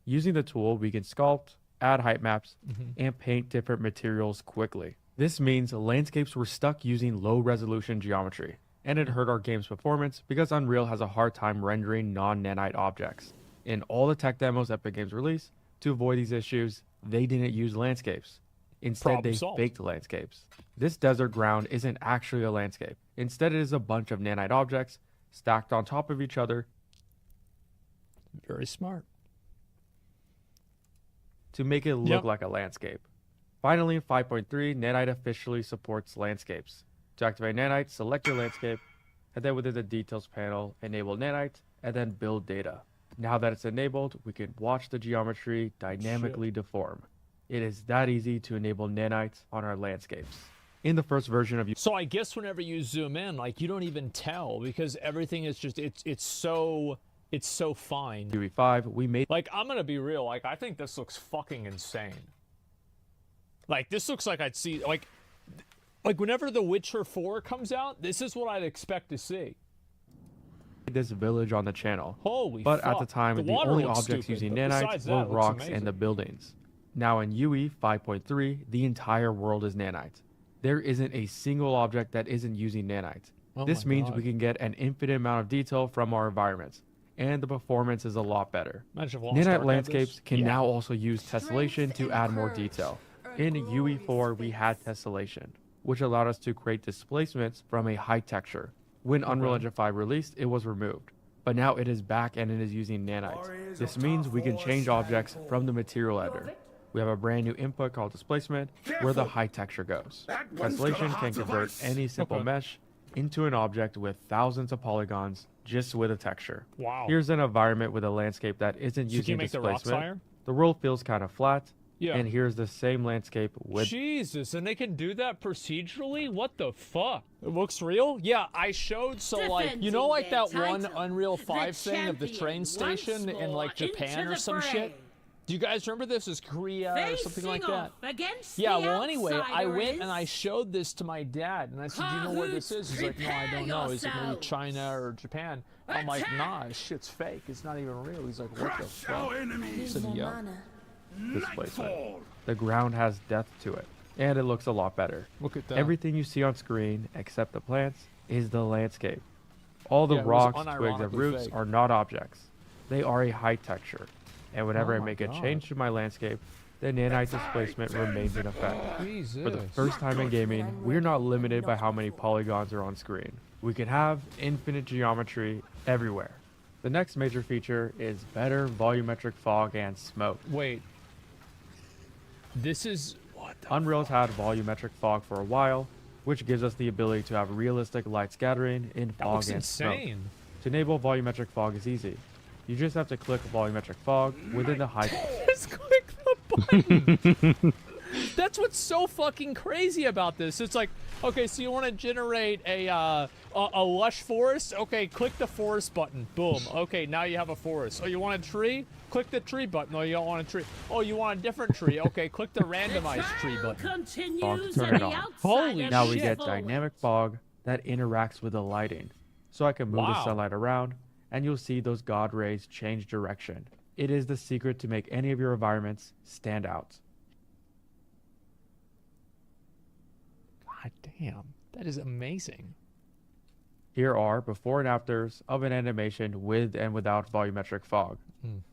Using the tool, we can sculpt, add height maps, and paint different materials quickly. This means landscapes were stuck using low-resolution geometry, and it hurt our game's performance because Unreal has a hard time rendering non-nanite objects. In all the tech demos Epic Games released, to avoid these issues, they didn't use landscapes. Instead, they faked landscapes. This desert ground isn't actually a landscape. Instead, it is a bunch of nanite objects stacked on top of each other. Very smart. To make it look like a landscape. Finally, in 5.3, nanite officially supports landscapes. To activate nanite, select your landscape, and then within the details panel, enable nanite, and then build data. Now that it's enabled, we can watch the geometry dynamically deform. It is that easy to enable nanites on our landscapes. In the first version of So I guess whenever you zoom in, like you don't even tell because everything is just it's so fine. UE5, we made like I'm gonna be real, like I think this looks fucking insane. Like this looks like I'd see like whenever The Witcher 4 comes out, this is what I'd expect to see. This village on the channel. Holy but fuck. at the time, the only objects using nanites were rocks and the buildings. Now in UE 5.3, the entire world is nanite. There isn't a single object that isn't using nanite. This means we can get an infinite amount of detail from our environments, and the performance is a lot better. Nanite landscapes can now also use tessellation to add more detail. In UE4, we had tessellation, which allowed us to create displacements from a high texture. When Unreal Engine 5 released, it was removed, but now it is back and it is using nanites. This means we can change objects from the material editor. We have a brand new input called displacement, where the high texture goes. Cancellation can convert any simple mesh into an object with thousands of polygons just with a texture. Wow. Here's an environment with a landscape that isn't using displacement. The world feels kind of flat. Yeah. And here's the same landscape with... Jesus, and they can do that procedurally? What the fuck? It looks real? Yeah, I showed, so like, you know like that one Unreal 5 thing of the train station in like Japan or some shit? Do you guys remember this as Korea or something like that? Yeah, well anyway, I went and I showed this to my dad, and I said, do you know where this is? He's like, no, I don't know. Is it maybe China or Japan? I'm like, nah, this shit's fake. It's not even real. He's like, what the fuck? I said, yeah. Displacement. The ground has depth to it, and it looks a lot better. Look at that. Everything you see on screen, except the plants, is the landscape. All the rocks, twigs, and roots are not objects. They are a high texture, and whenever I make a change to my landscape, the nanite displacement remains in effect. For the first time in gaming, we're not limited by how many polygons are on screen. We can have infinite geometry everywhere. The next major feature is better volumetric fog and smoke. Wait. This is what Unreal's had volumetric fog for a while, which gives us the ability to have realistic light scattering in fog and smoke. To enable volumetric fog is easy. You just have to click volumetric fog within the high. Just click the button. That's what's so fucking crazy about this. It's like, okay, so you want to generate a lush forest? Okay, click the forest button. Boom. Okay, now you have a forest. Oh, you want a tree? Click the tree button. No, you don't want a tree. Oh, you want a different tree? Okay, click the randomized tree button. Fog to turn it on. Holy now shit. we get dynamic fog that interacts with the lighting. So I can move the sunlight around, and you'll see those god rays change direction. It is the secret to make any of your environments stand out. God damn, that is amazing. Here are before and afters of an animation with and without volumetric fog.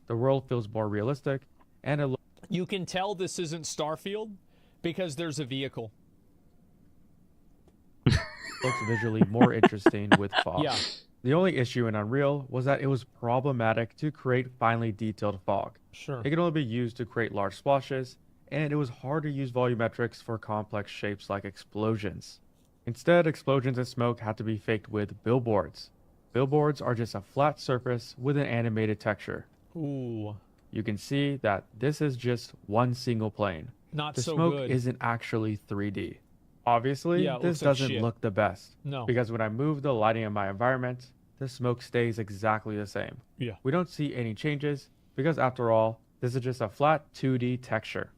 The world feels more realistic, and it You can tell this isn't Starfield because there's a vehicle. looks visually more interesting with fog. Yeah. The only issue in Unreal was that it was problematic to create finely detailed fog. Sure. It could only be used to create large splashes, and it was hard to use volumetrics for complex shapes like explosions. Instead, explosions and smoke had to be faked with billboards. Billboards are just a flat surface with an animated texture. Ooh. You can see that this is just one single plane. Not the so smoke good. isn't actually 3D. Obviously, Yeah, it this looks like doesn't shit. look the best. No. Because when I move the lighting in my environment, the smoke stays exactly the same. Yeah. We don't see any changes because after all, this is just a flat 2D texture.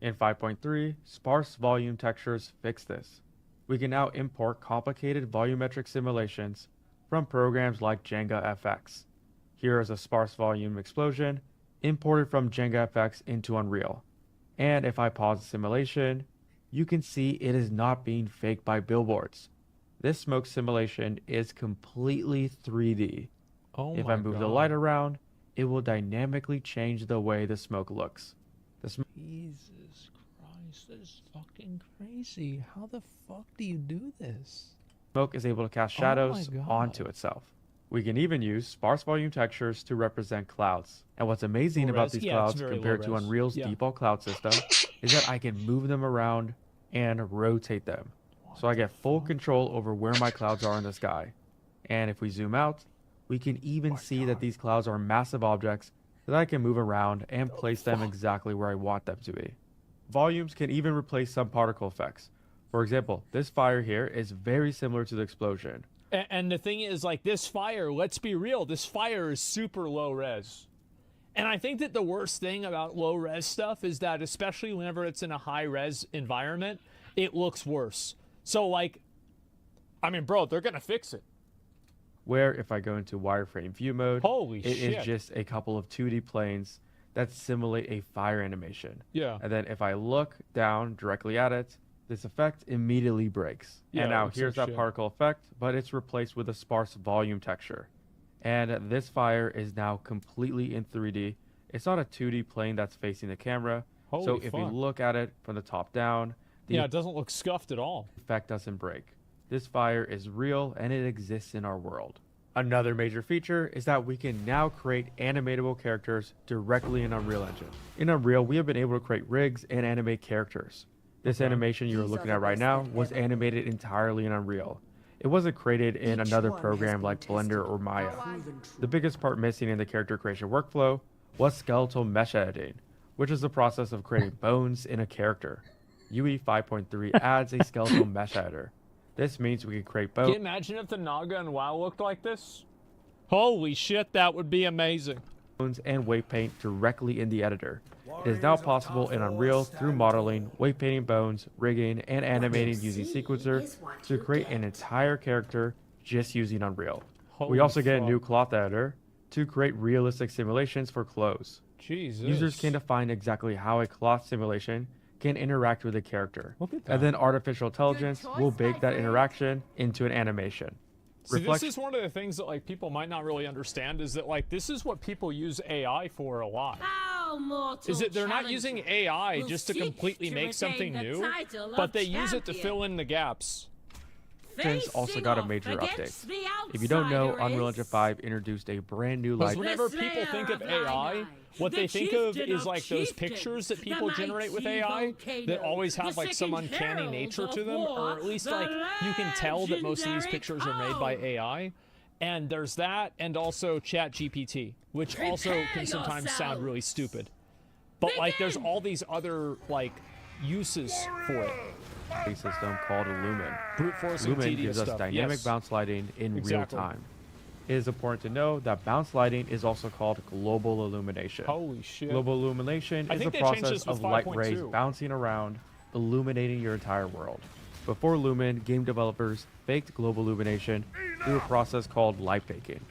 In 5.3, sparse volume textures fix this. We can now import complicated volumetric simulations from programs like Jenga FX. Here is a sparse volume explosion imported from Jenga FX into Unreal. And if I pause the simulation, you can see it is not being faked by billboards. This smoke simulation is completely 3D. Oh if my I move the God. light around, it will dynamically change the way the smoke looks. Jesus Christ, that is fucking crazy. How the fuck do you do this? Smoke is able to cast Oh my shadows God. onto itself. We can even use sparse volume textures to represent clouds. And what's amazing Low about res? these Yeah, it's clouds very compared low to res. Unreal's Yeah. default cloud system is that I can move them around and rotate them. So I get full control over where my clouds are in the sky. And if we zoom out, we can even see that these clouds are massive objects that I can move around and place them exactly where I want them to be. Volumes can even replace some particle effects. For example, this fire here is very similar to the explosion. And the thing is, like, this fire, let's be real, this fire is super low res. And I think that the worst thing about low res stuff is that, especially whenever it's in a high res environment, it looks worse. So, like, I mean, bro, they're going to fix it. Where if I go into wireframe view mode, Holy it shit. is just a couple of 2D planes that simulate a fire animation. Yeah. And then if I look down directly at it, this effect immediately breaks. Yeah, and it now looks here's like that shit. particle effect, but it's replaced with a sparse volume texture. And this fire is now completely in 3D. It's not a 2D plane that's facing the camera. So Holy if we fuck. look at it from the top down, the Yeah, it doesn't look scuffed at all. effect doesn't break. This fire is real and it exists in our world. Another major feature is that we can now create animatable characters directly in Unreal Engine. In Unreal, we have been able to create rigs and animate characters. This animation you're looking at right now was animated entirely in Unreal. It wasn't created in another program like Blender or Maya. The biggest part missing in the character creation workflow was skeletal mesh editing, which is the process of creating bones in a character. UE 5.3 adds a skeletal mesh editor. This means we can create bones. Can you imagine if the Naga and WoW looked like this? Holy shit, that would be amazing. And weight paint directly in the editor. It is now possible in Unreal through modeling, weight painting bones, rigging, and animating using Sequencer to create an entire character just using Unreal. We also get a new cloth editor to create realistic simulations for clothes. Jesus. Users can define exactly how a cloth simulation can interact with a character. And then artificial intelligence will bake that interaction into an animation. See, this is one of the things that like people might not really understand is that like this is what people use AI for a lot. Is that they're not using AI just to completely make something new, but they use it to fill in the gaps. Also got a major update. If you don't know, Unreal Engine 5 introduced a brand new light. Whenever people think of AI, what they think of is like those pictures that people generate with AI that always have like some uncanny nature to them, or at least like you can tell that most of these pictures are made by AI. And there's that, and also ChatGPT, which also can sometimes sound really stupid. But like there's all these other like uses for it. A system called Lumen. Brute forcing Lumen gives us dynamic bounce lighting in real time. It is important to know that bounce lighting is also called global illumination. Holy shit. Global illumination is the process of light rays bouncing around, illuminating your entire world. Before Lumen, game developers faked global illumination through a process called light baking.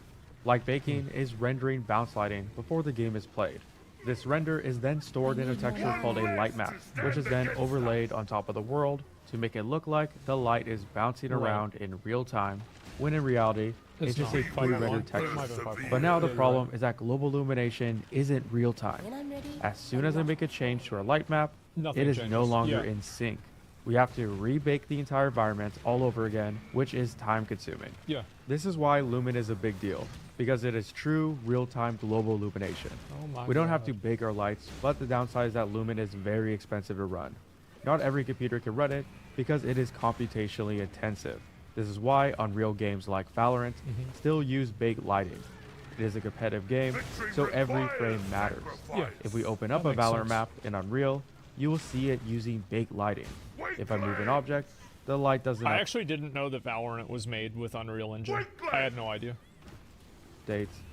Light baking is rendering bounce lighting before the game is played. This render is then stored in a texture called a light map, which is then overlaid on top of the world to make it look like the light is bouncing around in real time, when in reality, it's just a pre-rendered texture. But now the problem is that global illumination isn't real time. As soon as I make a change to our light map, it is no longer in sync. We have to rebake the entire environment all over again, which is time consuming. Yeah. This is why Lumen is a big deal, because it is true real-time global illumination. We don't have to bake our lights, but the downside is that Lumen is very expensive to run. Not every computer can run it because it is computationally intensive. This is why Unreal games like Valorant still use baked lighting. It is a competitive game, so every frame matters. If we open up a Valorant map in Unreal, you will see it using baked lighting. If I move an object, the light doesn't. I actually didn't know that Valorant was made with Unreal Engine. I had no idea.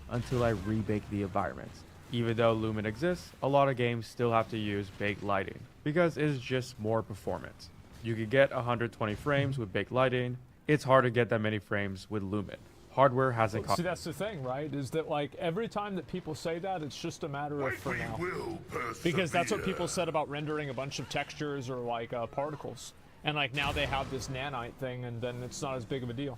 Until I rebake the environment. Even though Lumen exists, a lot of games still have to use baked lighting because it is just more performant. You can get 120 frames with baked lighting. It's hard to get that many frames with Lumen. Hardware hasn't caught. See, that's the thing, right? Is that like every time that people say that, it's just a matter of for now. Because that's what people said about rendering a bunch of textures or like particles. And like now they have this nanite thing, and then it's not as big of a deal.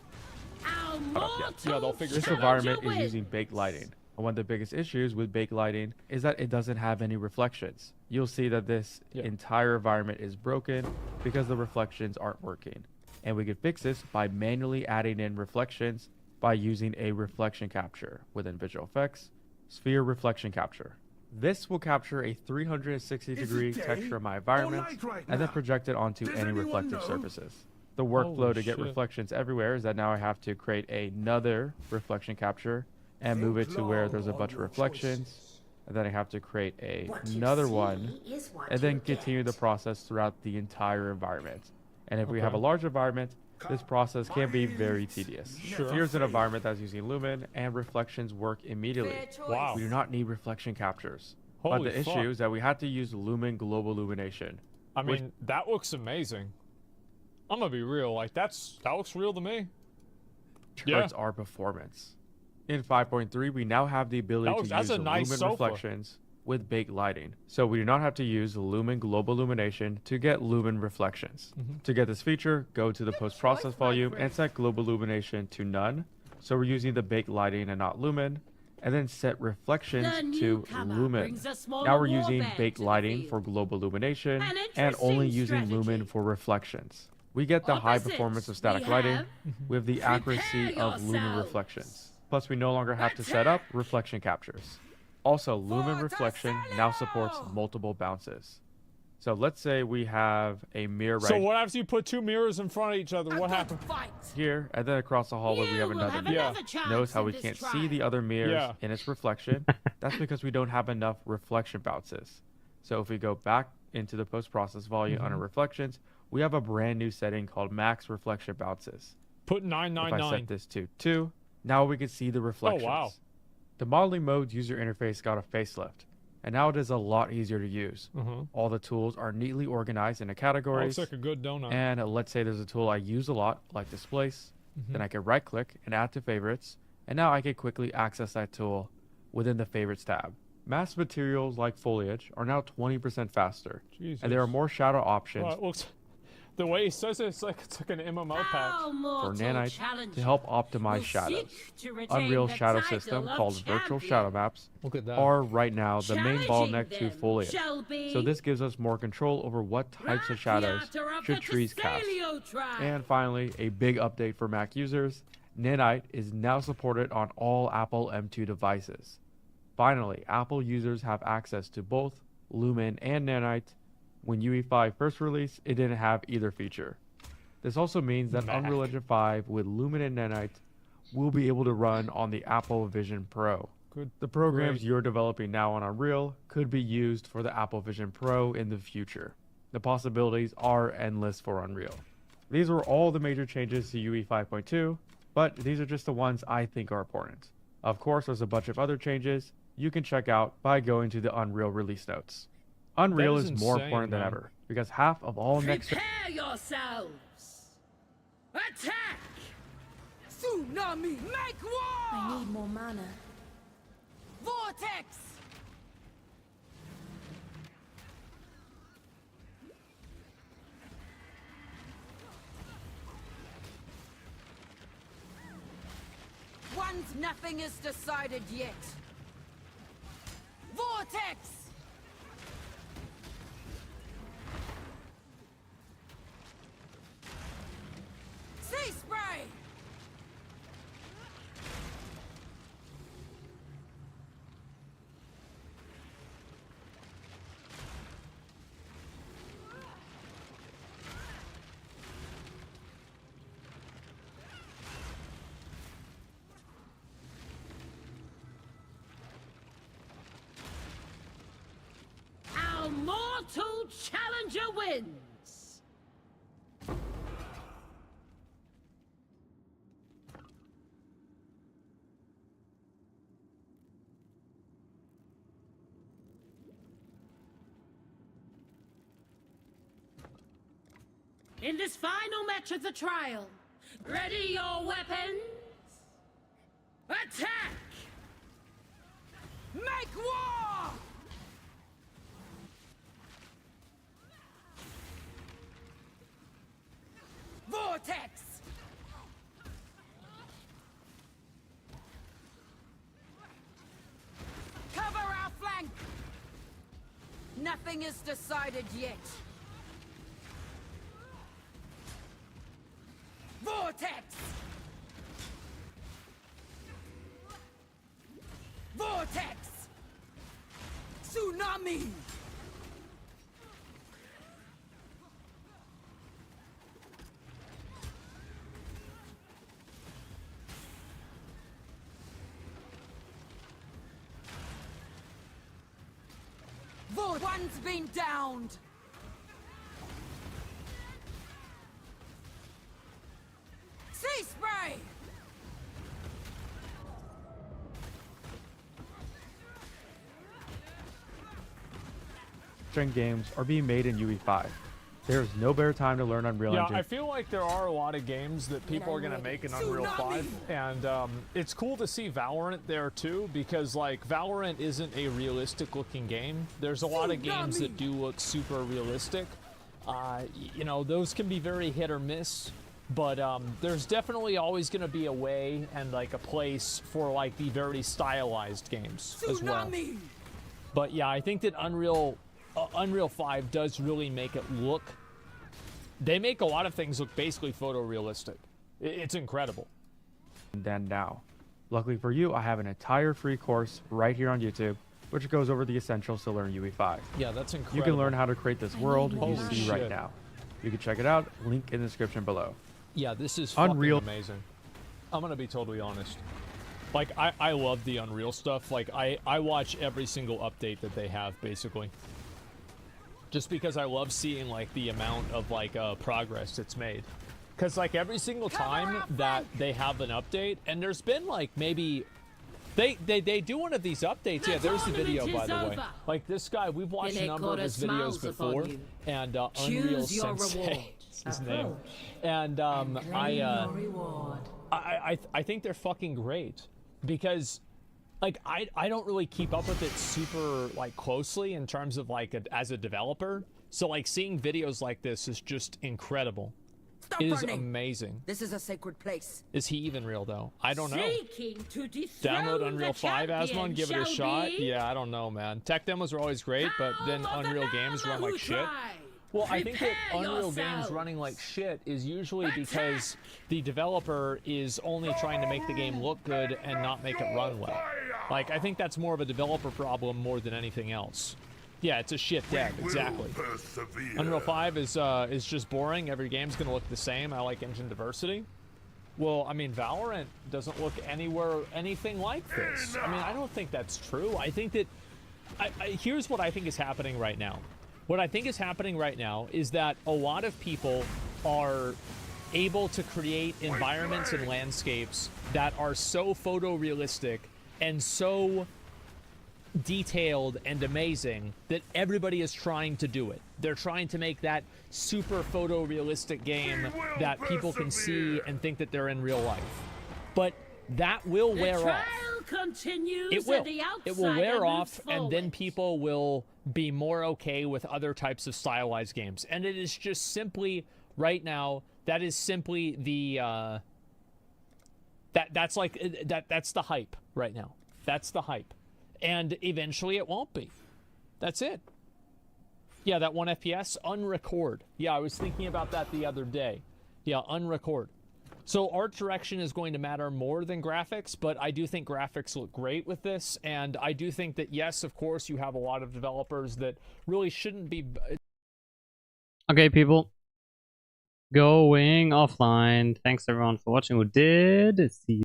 Yeah, they'll figure this environment is using baked lighting. And one of the biggest issues with baked lighting is that it doesn't have any reflections. You'll see that this entire environment is broken because the reflections aren't working. And we can fix this by manually adding in reflections by using a reflection capture within Visual Effects, Sphere Reflection Capture. This will capture a 360-degree texture of my environment and then project it onto any reflective surfaces. The workflow to get reflections everywhere is that now I have to create another reflection capture and move it to where there's a bunch of reflections, and then I have to create another one and then continue the process throughout the entire environment. And if we have a large environment, this process can be very tedious. Here's an environment that's using Lumen, and reflections work immediately. Wow. We do not need reflection captures. Holy but the issue is that we had to use Lumen Global Illumination. I mean, that looks amazing. I'm gonna be real, like that looks real to me. Hurts our performance. In 5.3, we now have the ability to use Lumen reflections with baked lighting. So we do not have to use Lumen Global Illumination to get Lumen reflections. To get this feature, go to the post-process volume and set Global Illumination to none. So we're using the baked lighting and not Lumen. And then set reflections to Lumen. Now we're using baked lighting for global illumination and only using Lumen for reflections. We get the high performance of static lighting with the accuracy of Lumen reflections. Plus, we no longer have to set up reflection captures. Also, Lumen Reflection now supports multiple bounces. So let's say we have a mirror right So what happens if you put two mirrors in front of each other? What happens? here, and then across the hallway we have another mirror. Notice how we can't see the other mirrors in its reflection? That's because we don't have enough reflection bounces. So if we go back into the post-process volume under reflections, we have a brand new setting called max reflection bounces. Put 999. If I set this to 2, now we can see the reflections. Oh, wow. The modeling mode user interface got a facelift, and now it is a lot easier to use. All the tools are neatly organized into categories. Looks like a good donut. And let's say there's a tool I use a lot, like Displace. Then I can right-click and add to favorites, and now I can quickly access that tool within the favorites tab. Masked materials like foliage are now 20% faster, and there are more shadow options. Well, it looks, the way he says it's like an MMO patch. For Nanite to help optimize shadows. Unreal shadow system called virtual shadow maps are right now the main bottleneck to foliage. So this gives us more control over what types of shadows should trees cast. And finally, a big update for Mac users. Nanite is now supported on all Apple M2 devices. Finally, Apple users have access to both Lumen and Nanite. When UE5 first released, it didn't have either feature. This also means that Unreal Engine 5 with Lumen and Nanite will be able to run on the Apple Vision Pro. The programs you're developing now on Unreal could be used for the Apple Vision Pro in the future. The possibilities are endless for Unreal. These were all the major changes to UE 5.2, but these are just the ones I think are important. Of course, there's a bunch of other changes you can check out by going to the Unreal release notes. Unreal is more important than ever, because half of all next... Prepare yourselves! Attack! Tsunami! Make war! I need more mana. Vortex! Once nothing is decided yet. Vortex! Sea spray! Our mortal challenger wins! In this final match of the trial, ready your weapons? Attack! Make war! Vortex! Cover our flank! Nothing is decided yet. Vortex! Vortex! Tsunami! One's been downed! Sea spray! Games are being made in UE5. There is no better time to learn Unreal Engine. I feel like there are a lot of games that people are going to make in Unreal 5, and it's cool to see Valorant there too, because like Valorant isn't a realistic looking game. There's a lot of games that do look super realistic. You know, those can be very hit or miss, but there's definitely always going to be a way and like a place for like the very stylized games as well. But yeah, I think that Unreal 5 does really make it look... They make a lot of things look basically photorealistic. It's incredible. Than now. Luckily for you, I have an entire free course right here on YouTube, which goes over the essentials to learn UE5. Yeah, that's incredible. You can learn how to create this world you Holy see shit. right now. You can check it out, link in the description below. Yeah, this is Unreal. fucking amazing. I'm gonna be totally honest. Like, I love the Unreal stuff. Like, I watch every single update that they have, basically. Just because I love seeing, like, the amount of, like, progress it's made. Because, like, every single time that they have an update, and there's been, like, maybe... They do one of these updates. Yeah, there's the video, by the way. Like, this guy, we've watched a number of his videos before. And, Unreal Sensei is his name. And, I think they're fucking great. Because, like, I don't really keep up with it super, like, closely in terms of, like, as a developer. So, like, seeing videos like this is just incredible. Stop It is burning. amazing. This is a sacred place. Is he even real, though? I don't know. Seeking to dethrone Download Unreal the 5 as one, champion give it a shall shot. be Yeah, I don't know, man. Tech demos are always great, but then Unreal games run like shit. tried. Well, I think that Prepare Unreal games yourselves. running like shit is usually because the developer is only trying to make the game look good and not make it run well. Like, I think that's more of a developer problem more than anything else. Yeah, it's a shit dev, exactly. Unreal 5 is just boring. Every game's gonna look the same. I like engine diversity. Well, I mean, Valorant doesn't look anything like this. I mean, I don't think that's true. I think that... here's what I think is happening right now. What I think is happening right now is that a lot of people are able to create environments and landscapes that are so photorealistic and so detailed and amazing that everybody is trying to do it. They're trying to make that super photorealistic game that people can see and think that they're in real life. But that will wear off. Continues It will. and the It will wear outsider off, moves and then forward. people will be more okay with other types of stylized games. And it is just simply, right now, that is simply the, that's the hype right now. That's the hype. And eventually it won't be. That's it. Yeah, that 1 FPS, unrecord. Yeah, I was thinking about that the other day. Yeah, unrecord. So art direction is going to matter more than graphics, but I do think graphics look great with this, and I do think that, yes, of course, you have a lot of developers that really shouldn't be... Okay, people. Going offline. Thanks everyone for watching who did. See you.